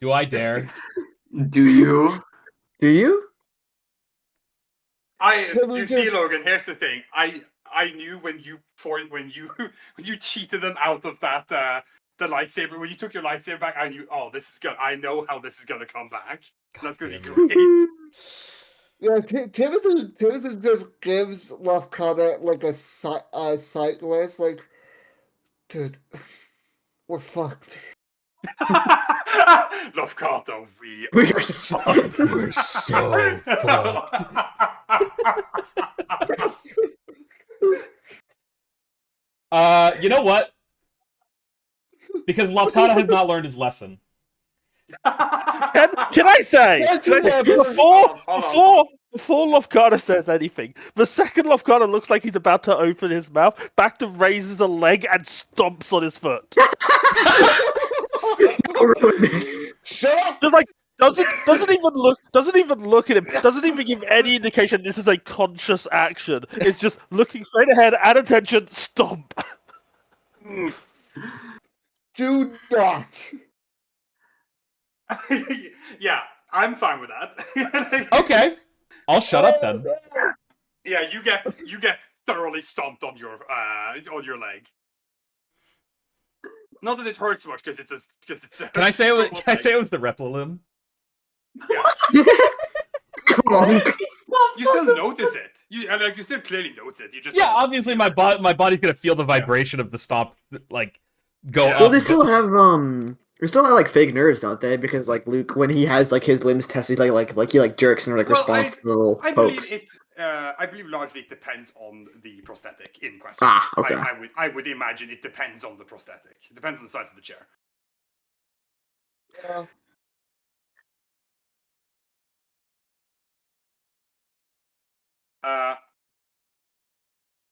Do I dare? Do you? Do you? Timmy You see, just- Logan. Here's the thing. I knew when you when you cheated them out of that the lightsaber, when you took your lightsaber back. I knew, oh, this is good. I know how this is gonna come back. That's gonna be damn great. Yeah, Timothy just gives Lafkada like a sight glance, like, dude, we're fucked. Love Carter, we We are are so fucked. We're so fucked. You know what? Because Lapkata has not learned his lesson. Can I say? That's Can I say what- before Lofgana says anything, the second Lofgana looks like he's about to open his mouth, Bacta raises a leg and stomps on his foot. ruin this. Shut up! Just like doesn't even look at him. Doesn't even give any indication this is a conscious action. It's just looking straight ahead, at attention, stomp. Do not! Yeah, I'm fine with that. Okay. I'll shut up then. Yeah, you get thoroughly stomped on your leg. Not that it hurts much because it's a. Can I say it was the Replolim? Yeah. Clunk. You still notice it. You still clearly notice it. You just Yeah, obviously my body's gonna feel the vibration of the stomp like go Yeah. up. Well, they still have like fake nerves, don't they? Because like Luke, when he has like his limbs tested, like he like jerks and like Well, responds to little I believe pokes. it. I believe largely it depends on the prosthetic in question. Ah, okay. I would imagine it depends on the prosthetic. It depends on the size of the chair. Yeah.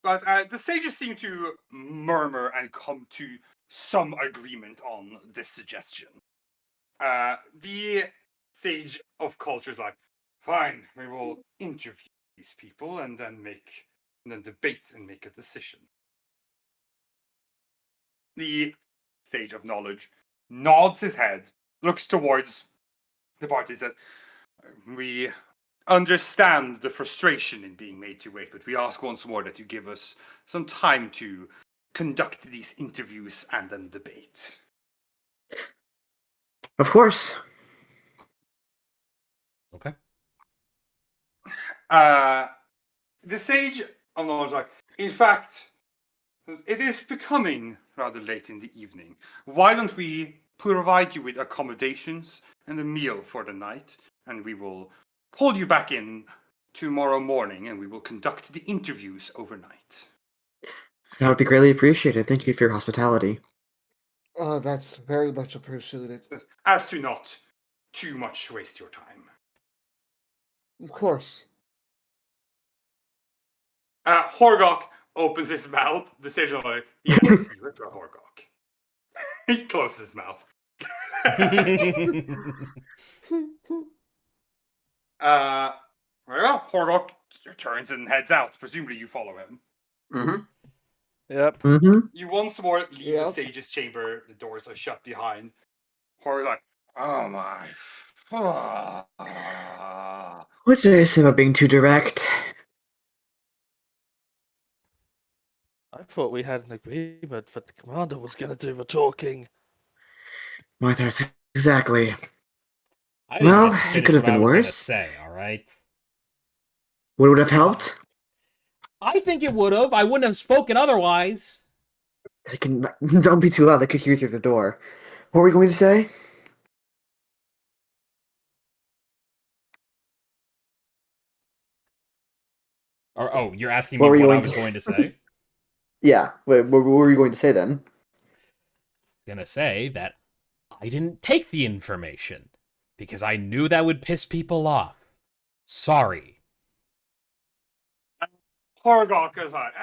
But the sages seem to murmur and come to some agreement on this suggestion. The sage of culture is like, fine, we will interview these people and then debate and make a decision. The sage of knowledge nods his head, looks towards the party, says, we understand the frustration in being made to wait, but we ask once more that you give us some time to conduct these interviews and then debate. Of course. Okay. The sage of knowledge is like, in fact, it is becoming rather late in the evening. Why don't we provide you with accommodations and a meal for the night, and we will call you back in tomorrow morning, and we will conduct the interviews overnight. That would be greatly appreciated. Thank you for your hospitality. That's very much appreciated. As to not too much waste your time. Of course. Horgok opens his mouth. The sage of knowledge, yes, you are Horgok. He closes his mouth. Well, Horgok turns and heads out. Presumably you follow him. Mm-hmm. Yep. Mm-hmm. You once more leave the Yep. sage's chamber. The doors are shut behind. Horgok's like, oh my. What did I say about being too direct? I thought we had an agreement that the commander was going to do the talking. My thoughts exactly. I didn't Well, get to it finish could have what I been was gonna worse. say, all right. What would have helped? I think it would have. I wouldn't have spoken otherwise. They can don't be too loud. They could hear through the door. What were we going to say? Or oh, you're asking What me were you what I going was to- going to say? Yeah. Wait, what were you going to say then? Gonna say that I didn't take the information because I knew that would piss people off. Sorry. Horgok is like,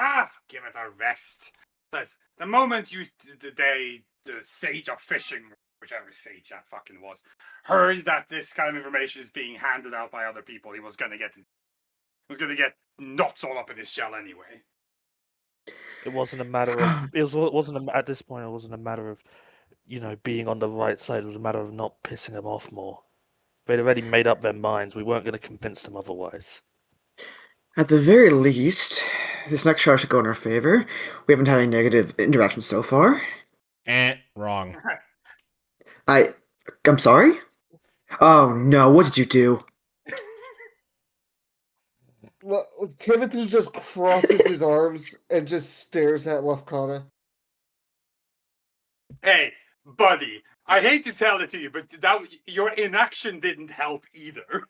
give it a rest. Says, the moment the sage of fishing, whichever sage that fucking was, heard that this kind of information is being handed out by other people, he was gonna get nuts all up in his shell anyway. It wasn't a matter of. It wasn't at this point. It wasn't a matter of being on the right side was a matter of not pissing them off more. They'd already made up their minds. We weren't going to convince them otherwise. At the very least, this next trial should go in our favor. We haven't had any negative interactions so far. Wrong. I'm sorry? Oh no, what did you do? Timothy just crosses his arms and just stares at Lafkana. Hey, buddy, I hate to tell it to you, but your inaction didn't help either.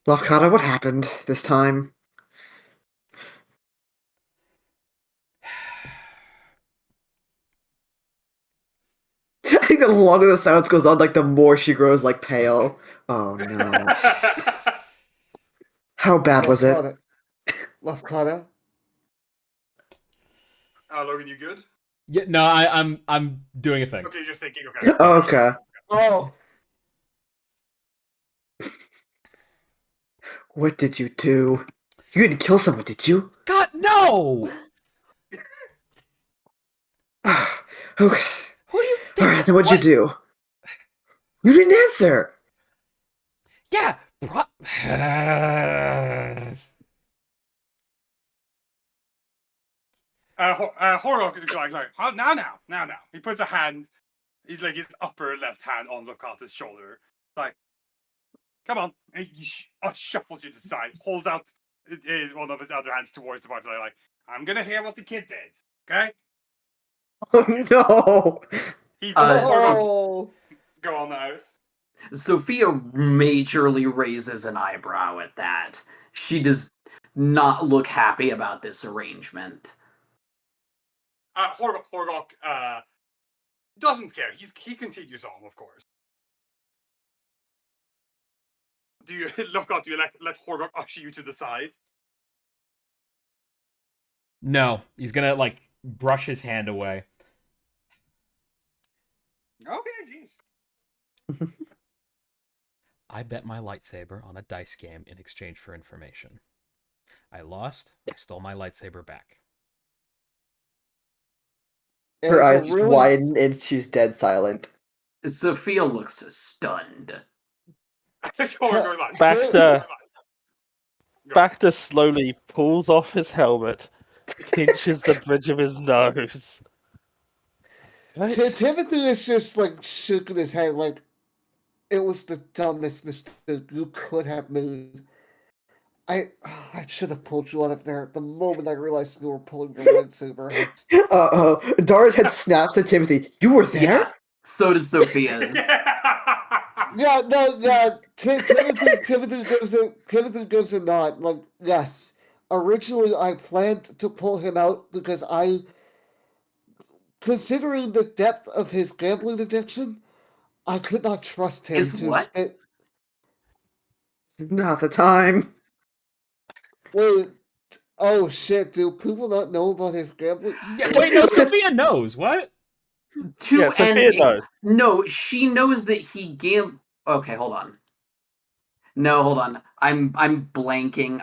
Lafkada, what happened this time? I think the longer the silence goes on, like the more she grows like pale. Oh no. How bad was it? Lafkada? Logan, you good? Yeah, no, I'm doing a thing. Okay, just thinking. Okay. Okay. Oh. What did you do? You didn't kill someone, did you? God, no! Okay. Who do you think? Alright, then what'd you do? You didn't answer! Yeah, Horok is like, "Huh, now. He puts a hand, he's like his upper left hand on Lokata's shoulder. Like, come on. And he shuffles you to the side, holds out one of his other hands towards the butler, like, I'm gonna hear what the kid did, okay? Oh no! He Oh. go on, Iris. Sophia majorly raises an eyebrow at that. She does not look happy about this arrangement. Horgok doesn't care. He continues on, of course. Do you let Horgok usher you to the side? No, he's gonna like brush his hand away. Okay, jeez. I bet my lightsaber on a dice game in exchange for information. I lost. I stole my lightsaber back. Her eyes just widen and she's dead silent. Sophia looks stunned. Bacta slowly pulls off his helmet, pinches the bridge of his nose. Right? Timothy is just like shaking his head like it was the dumbest mistake you could have made. I should have pulled you out of there the moment I realized you were pulling your lightsaber out. Uh-oh. Dara's head snaps at Timothy. You were there? Yeah, so does Sophia's. Yeah, no. Timothy gives a nod. Like, yes. Originally, I planned to pull him out because considering the depth of his gambling addiction, I could not trust him What? Not the time. Wait. Oh shit! Do people not know about his gambling? Yeah, wait, no, Sophia knows. What? Sophia knows. No, she knows that he Okay, hold on. No, hold on. I'm blanking.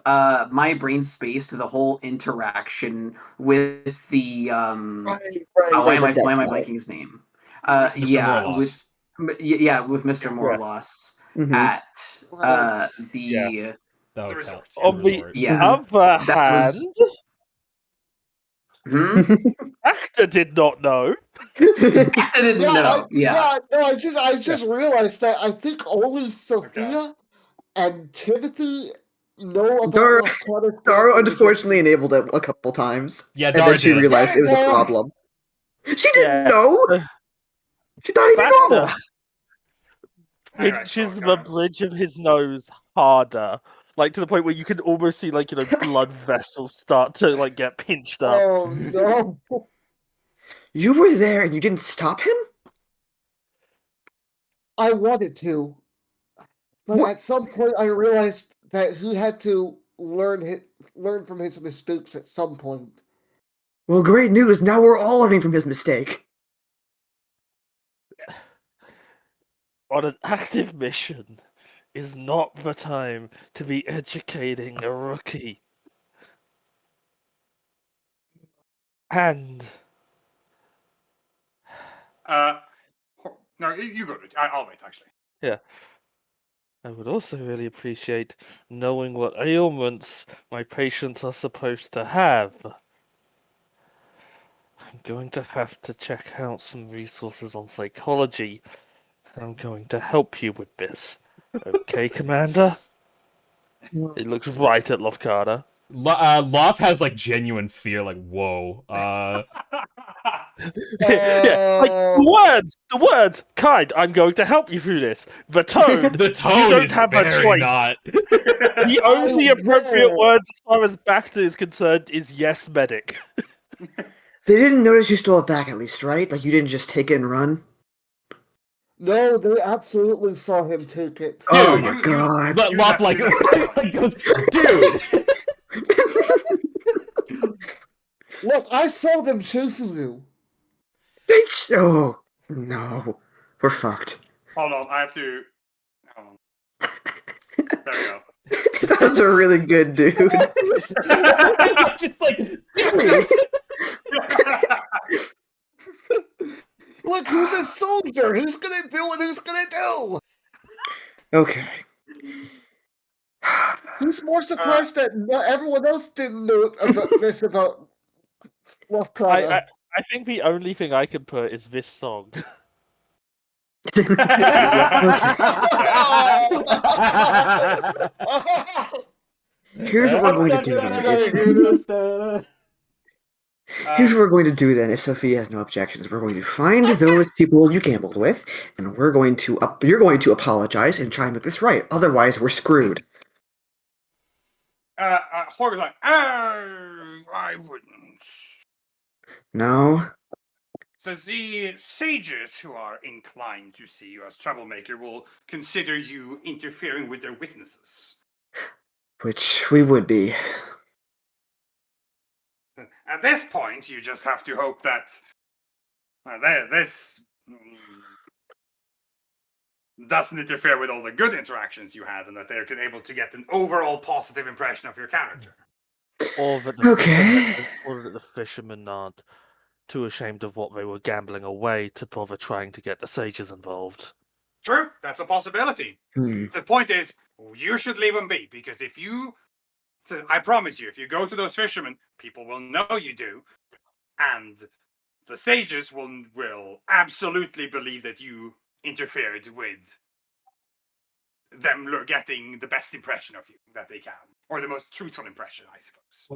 My brain spaced the whole interaction with the why am I blanking his name? Mr. With Mr. Morloss at the hotel. resort. On the Yeah. other hand, Actor did not know. I didn't know. I just realized that I think only Sophia and Timothy know about Dara unfortunately enabled it a couple times. Yeah, and then she realized it was a problem. She didn't know. She thought he'd be normal. Pinches the bridge of his nose harder, like to the point where you can almost see, like, blood vessels start to like get pinched up. Oh no! You were there and you didn't stop him? I wanted to, but at some point I realized that he had to learn from his mistakes at some point. Well, great news. Now we're all learning from his mistake. On an active mission is not the time to be educating a rookie. And No, you go. I'll wait. Actually. I would also really appreciate knowing what ailments my patients are supposed to have. I'm going to have to check out some resources on psychology. I'm going to help you with this. Okay, Commander? It looks right at Lofkada. Loth has like genuine fear, like whoa. Yeah, like the words, kind. I'm going to help you through this. The tone, The tone don't is have a very choice. not. the only appropriate words as far as Bacta is concerned is yes, medic. They didn't notice you stole it back, at least, right? Like you didn't just take it and run. No, they absolutely saw him take it. Oh Dude, my you- god! But You Loth have like, to- like goes, dude. Look, I saw them chasing you. Oh no, we're fucked. Hold on. I have to. Hold on. There we go. That was a really good dude. Just like, dude. Look, he's a soldier. Who's gonna do what he's gonna do? Okay. He's more surprised that everyone else didn't know about this about Lofkada. I think the only thing I can put is this song. Here's what we're going to do then. Here's what we're going to do then. If Sophia has no objections, we're going to find those people you gambled with, and we're going to you're going to apologize and try and make this right. Otherwise, we're screwed. Jorge's like, oh, I wouldn't. No. Says the sages who are inclined to see you as troublemaker will consider you interfering with their witnesses. Which we would be. At this point, you just have to hope that this doesn't interfere with all the good interactions you had, and that they're able to get an overall positive impression of your character. Or that the Okay. or that the fishermen aren't too ashamed of what they were gambling away to bother trying to get the sages involved. True, that's a possibility. The point is, you should leave them be, because if you, I promise you, if you go to those fishermen, people will know you do, and the sages will absolutely believe that you interfered with them getting the best impression of you that they can, or the most truthful impression, I suppose.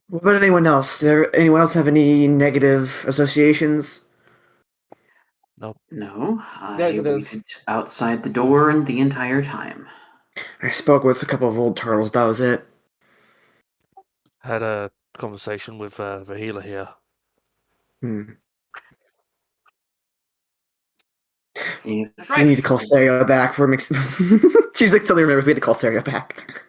What about anyone else? Did anyone else have any negative associations? No, I Negative. waited outside the door and the entire time. I spoke with a couple of old turtles. That was it. Had a conversation with the healer here. If We need to call Saria back for mix. She's like, suddenly remembers we had to call Saria back.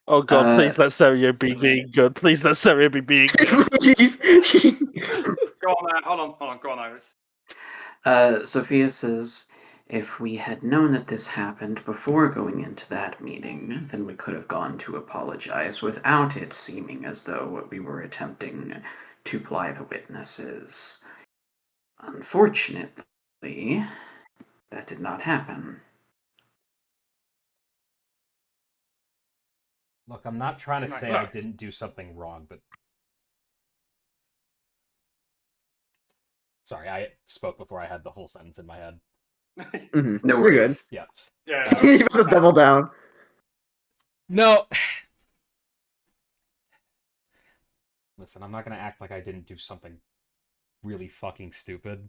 Oh god, Uh, please let Serio be being good. Please let Serio be being good. Jeez. Go on, hold on, go on, Iris. Sophia says, if we had known that this happened before going into that meeting, then we could have gone to apologize without it seeming as though we were attempting to ply the witnesses. Unfortunately, that did not happen. Look, I'm not trying to Look, say I look. didn't do something wrong, but sorry, I spoke before I had the whole sentence in my head. Mhm. No You're good. worries. Yeah. Yeah. You have to double down. No. Listen, I'm not gonna act like I didn't do something really fucking stupid.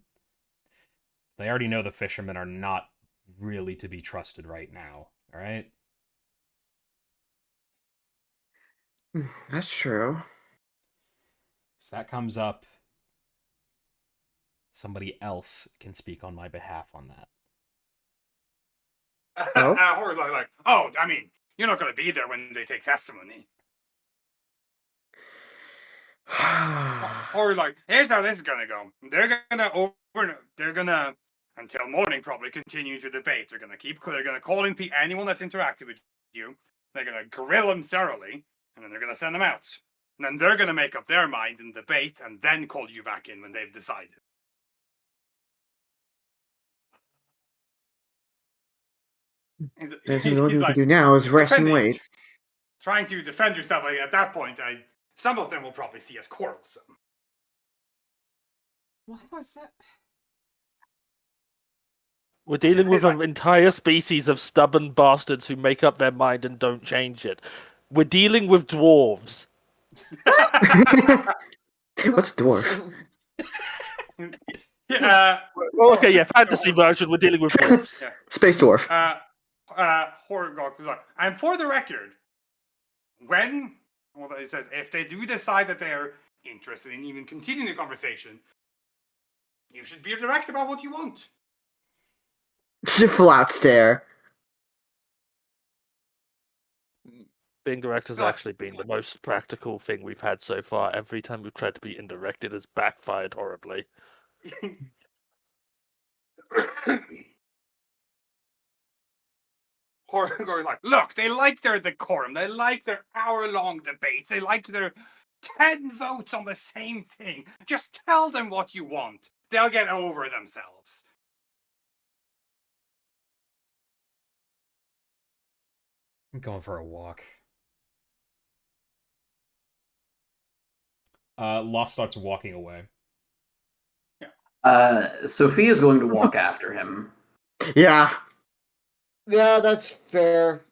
They already know the fishermen are not really to be trusted right now, alright? That's true. If that comes up, somebody else can speak on my behalf on that. Oh? Or like, oh, I mean, you're not going to be there when they take testimony. Or like, here's how this is going to go. They're going to, until morning, probably continue to debate. They're going to call in anyone that's interacted with you. They're going to grill them thoroughly, and then they're going to send them out. And then they're going to make up their mind and debate, and then call you back in when they've decided. There's the only thing He's we like, can do now is rest and defending- wait. Trying to defend yourself. Like, at that point, some of them will probably see as quarrelsome. Why was that? We're dealing with Like- an entire species of stubborn bastards who make up their mind and don't change it. We're dealing with dwarves. What's dwarf? Yeah, Well, okay, yeah, fantasy version. We're dealing with dwarves. Yeah. Space dwarf. Horgok was like, and for the record, it says, if they do decide that they're interested in even continuing the conversation, you should be direct about what you want. Flat stare. Being direct has actually been the most practical thing we've had so far. Every time we've tried to be indirect, it has backfired horribly. Horgok like, look, they like their decorum, they like their hour-long debates, they like their 10 votes on the same thing. Just tell them what you want. They'll get over themselves. I'm going for a walk. Loft starts walking away. Sophia's going to walk after him. Yeah. Yeah, that's fair.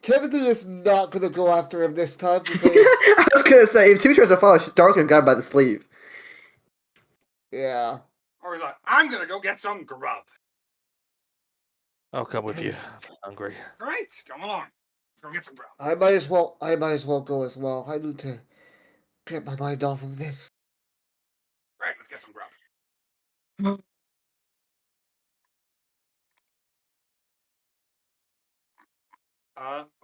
Timothy is not going to go after him this time because, I was gonna say, if Timmy tries to follow, Dar's gonna grab him by the sleeve. yeah. Or he's like, I'm gonna go get some grub. I'll come with you. I'm hungry. Great, come along. Let's go get some grub. I might as well go as well. I need to get my mind off of this. Great, let's get some grub.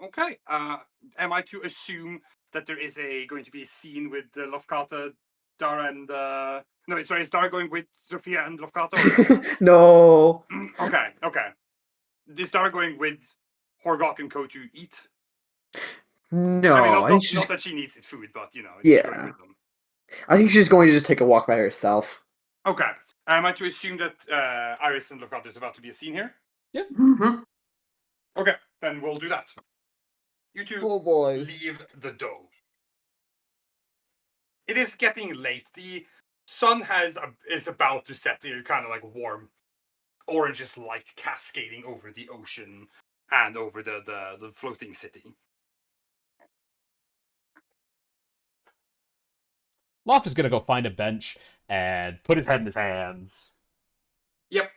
Okay. Am I to assume that there is going to be a scene with Lofkata, Dara, and no, sorry, is Dara going with Sophia and Lofkata? No. Okay. Is Dara going with Horgok and Co to eat? No. I mean, I think she's. not that she needs his food, but she's Yeah. going with them. I think she's going to just take a walk by herself. Okay. Am I to assume that Iris and Lofkata is about to be a scene here? Mm-hmm. Okay, then we'll do that. You two Oh boy. leave the dough. It is getting late. The sun is about to set. The kind of like warm orangish light cascading over the ocean and over the floating city. Loft is gonna go find a bench and put his head in his hands. Yep.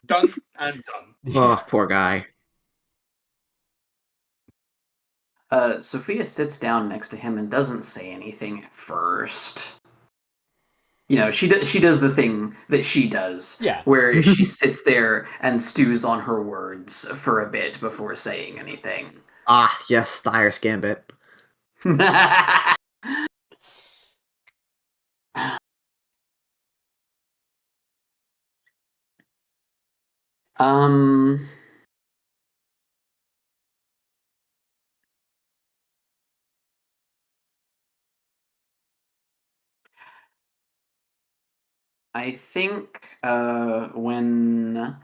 Done and done. Oh, poor guy. Sophia sits down next to him and doesn't say anything at first. You know, she does the thing that she does, Yeah. where she sits there and stews on her words for a bit before saying anything. Ah, yes, the Iris Gambit. um. I think when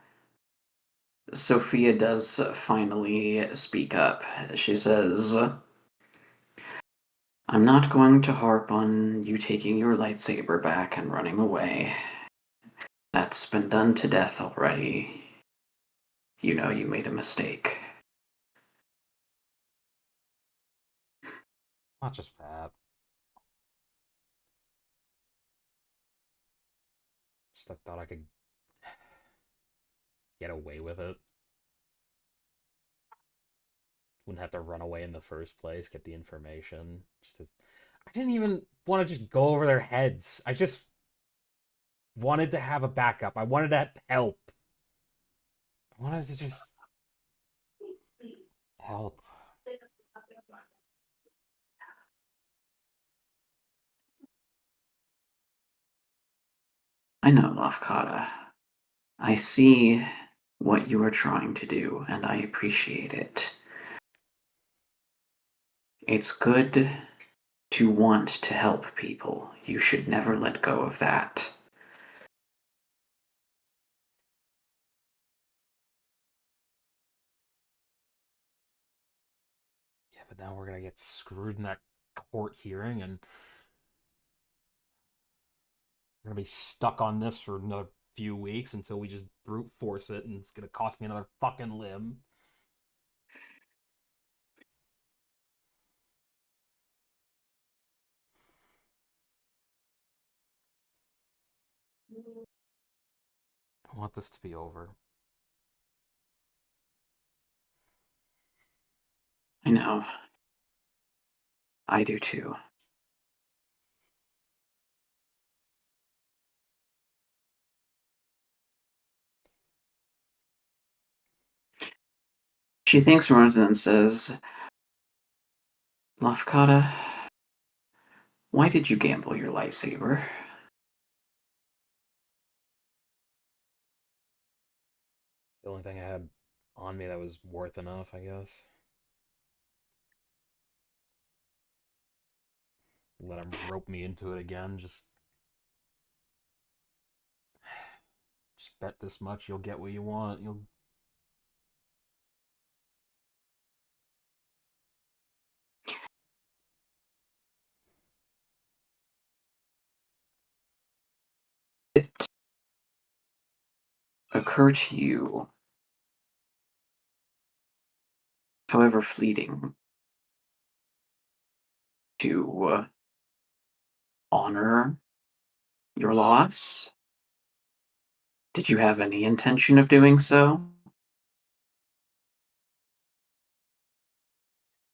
Sophia does finally speak up, she says, I'm not going to harp on you taking your lightsaber back and running away. That's been done to death already. You know you made a mistake. Not just that. Just I thought I could get away with it. Wouldn't have to run away in the first place, get the information. I didn't even want to just go over their heads. I just wanted to have a backup. I wanted to help. I wanted to just help. I know, Lafkata. I see what you are trying to do, and I appreciate it. It's good to want to help people. You should never let go of that. Yeah, but now we're gonna get screwed in that court hearing, and we're gonna be stuck on this for another few weeks until we just brute force it, and it's gonna cost me another fucking limb. I want this to be over. I know. I do too. She thinks for a moment and says, Lafkata, why did you gamble your lightsaber? The only thing I had on me that was worth enough, I guess. Let him rope me into it again. Just bet this much, you'll get what you want. You'll. It occur to you, however fleeting, to honor your loss? Did you have any intention of doing so?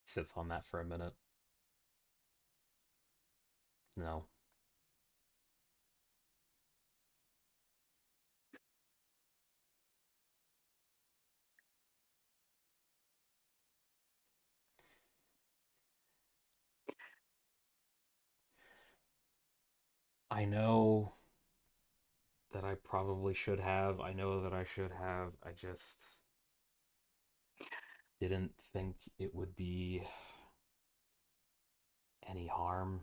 Sits on that for a minute. No. I know that I probably should have. I know that I should have. I just didn't think it would be any harm.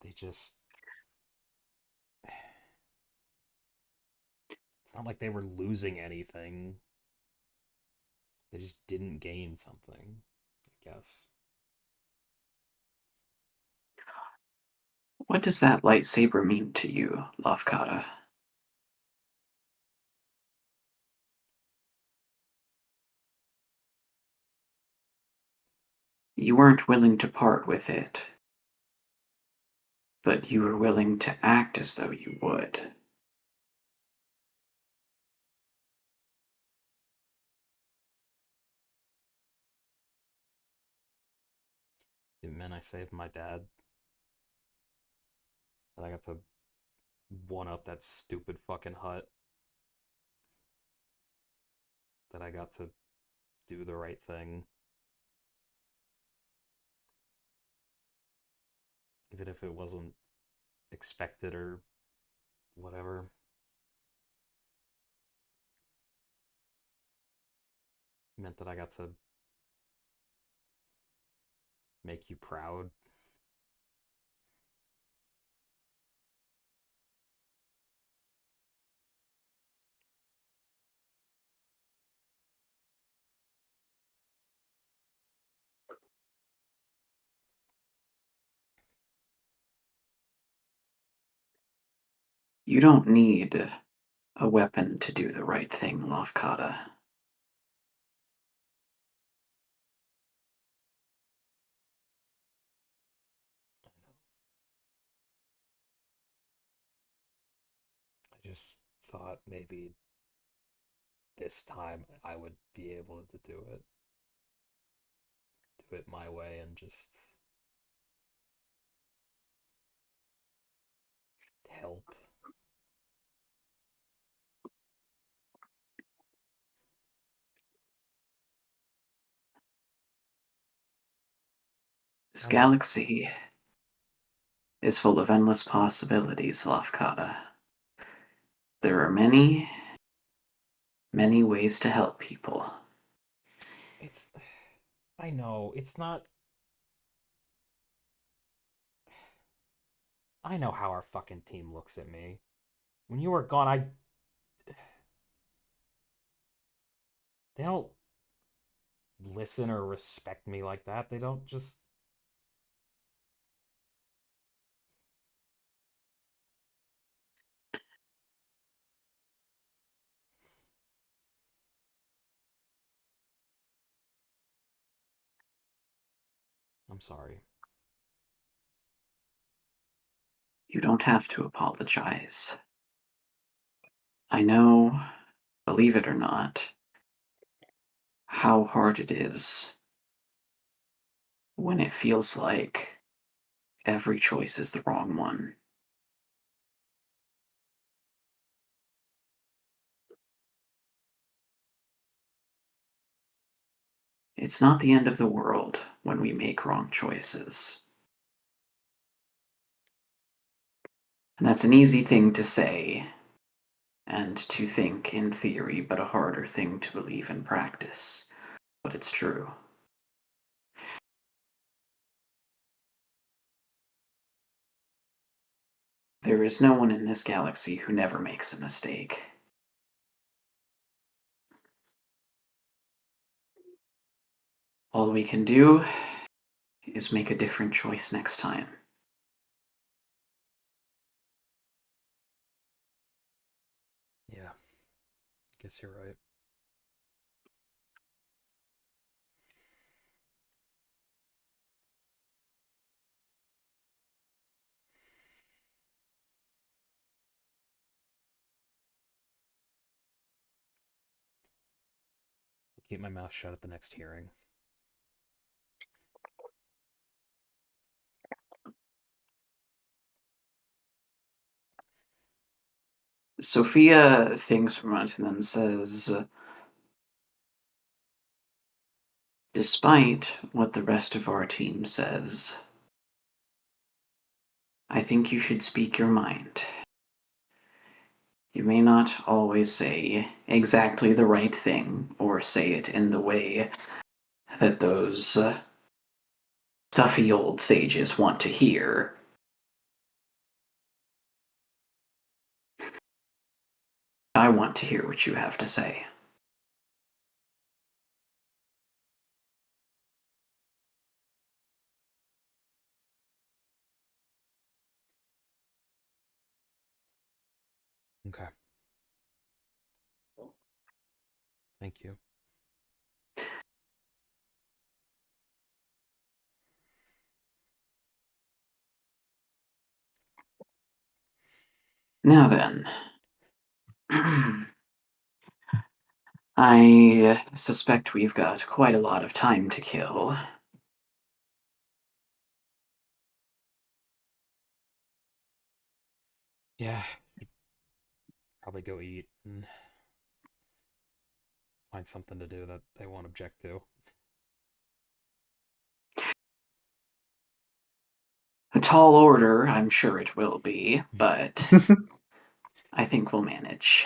They just. It's not like they were losing anything. They just didn't gain something, I guess. What does that lightsaber mean to you, Lafkata? You weren't willing to part with it, but you were willing to act as though you would. It meant I saved my dad. That I got to one up that stupid fucking hut. That I got to do the right thing. Even if it wasn't expected or whatever. It meant that I got to make you proud. You don't need a weapon to do the right thing, Lafkata. I just thought maybe this time I would be able to do it. Do it my way and just help. This galaxy is full of endless possibilities, Lafkata. There are many, many ways to help people. It's I know, it's not... I know how our fucking team looks at me. When you were gone, They don't listen or respect me like that. They don't just... I'm sorry. You don't have to apologize. I know, believe it or not, how hard it is when it feels like every choice is the wrong one. It's not the end of the world when we make wrong choices. And that's an easy thing to say and to think in theory, but a harder thing to believe in practice. But it's true. There is no one in this galaxy who never makes a mistake. All we can do is make a different choice next time. Yeah. Guess you're right. I'll keep my mouth shut at the next hearing. Sophia thinks for a moment and then says, despite what the rest of our team says, I think you should speak your mind. You may not always say exactly the right thing, or say it in the way that those stuffy old sages want to hear. I want to hear what you have to say. Okay. Thank you. Now then, I suspect we've got quite a lot of time to kill. Yeah. Probably go eat and find something to do that they won't object to. A tall order, I'm sure it will be, but I think we'll manage.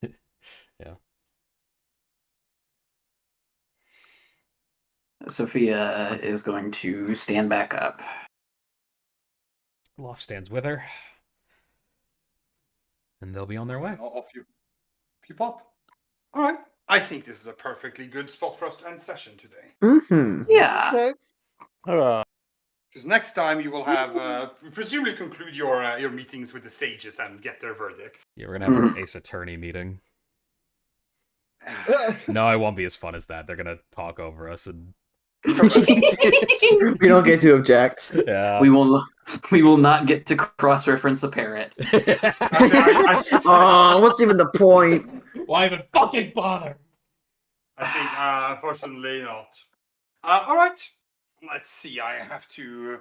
Yeah. Sophia is going to stand back up. Loft stands with her. And they'll be on their way. Off you pop. All right. I think this is a perfectly good spot for us to end session today. Mm-hmm. Yeah. Okay. Hurrah. Because next time you will have presumably conclude your meetings with the sages and get their verdict. Yeah, we're gonna have an Ace Attorney meeting. No, it won't be as fun as that. They're gonna talk over us and We don't get to object. yeah. We will not get to cross-reference a parrot. Oh, what's even the point? Why even fucking bother? I think, unfortunately, not. All right. Let's see. I have to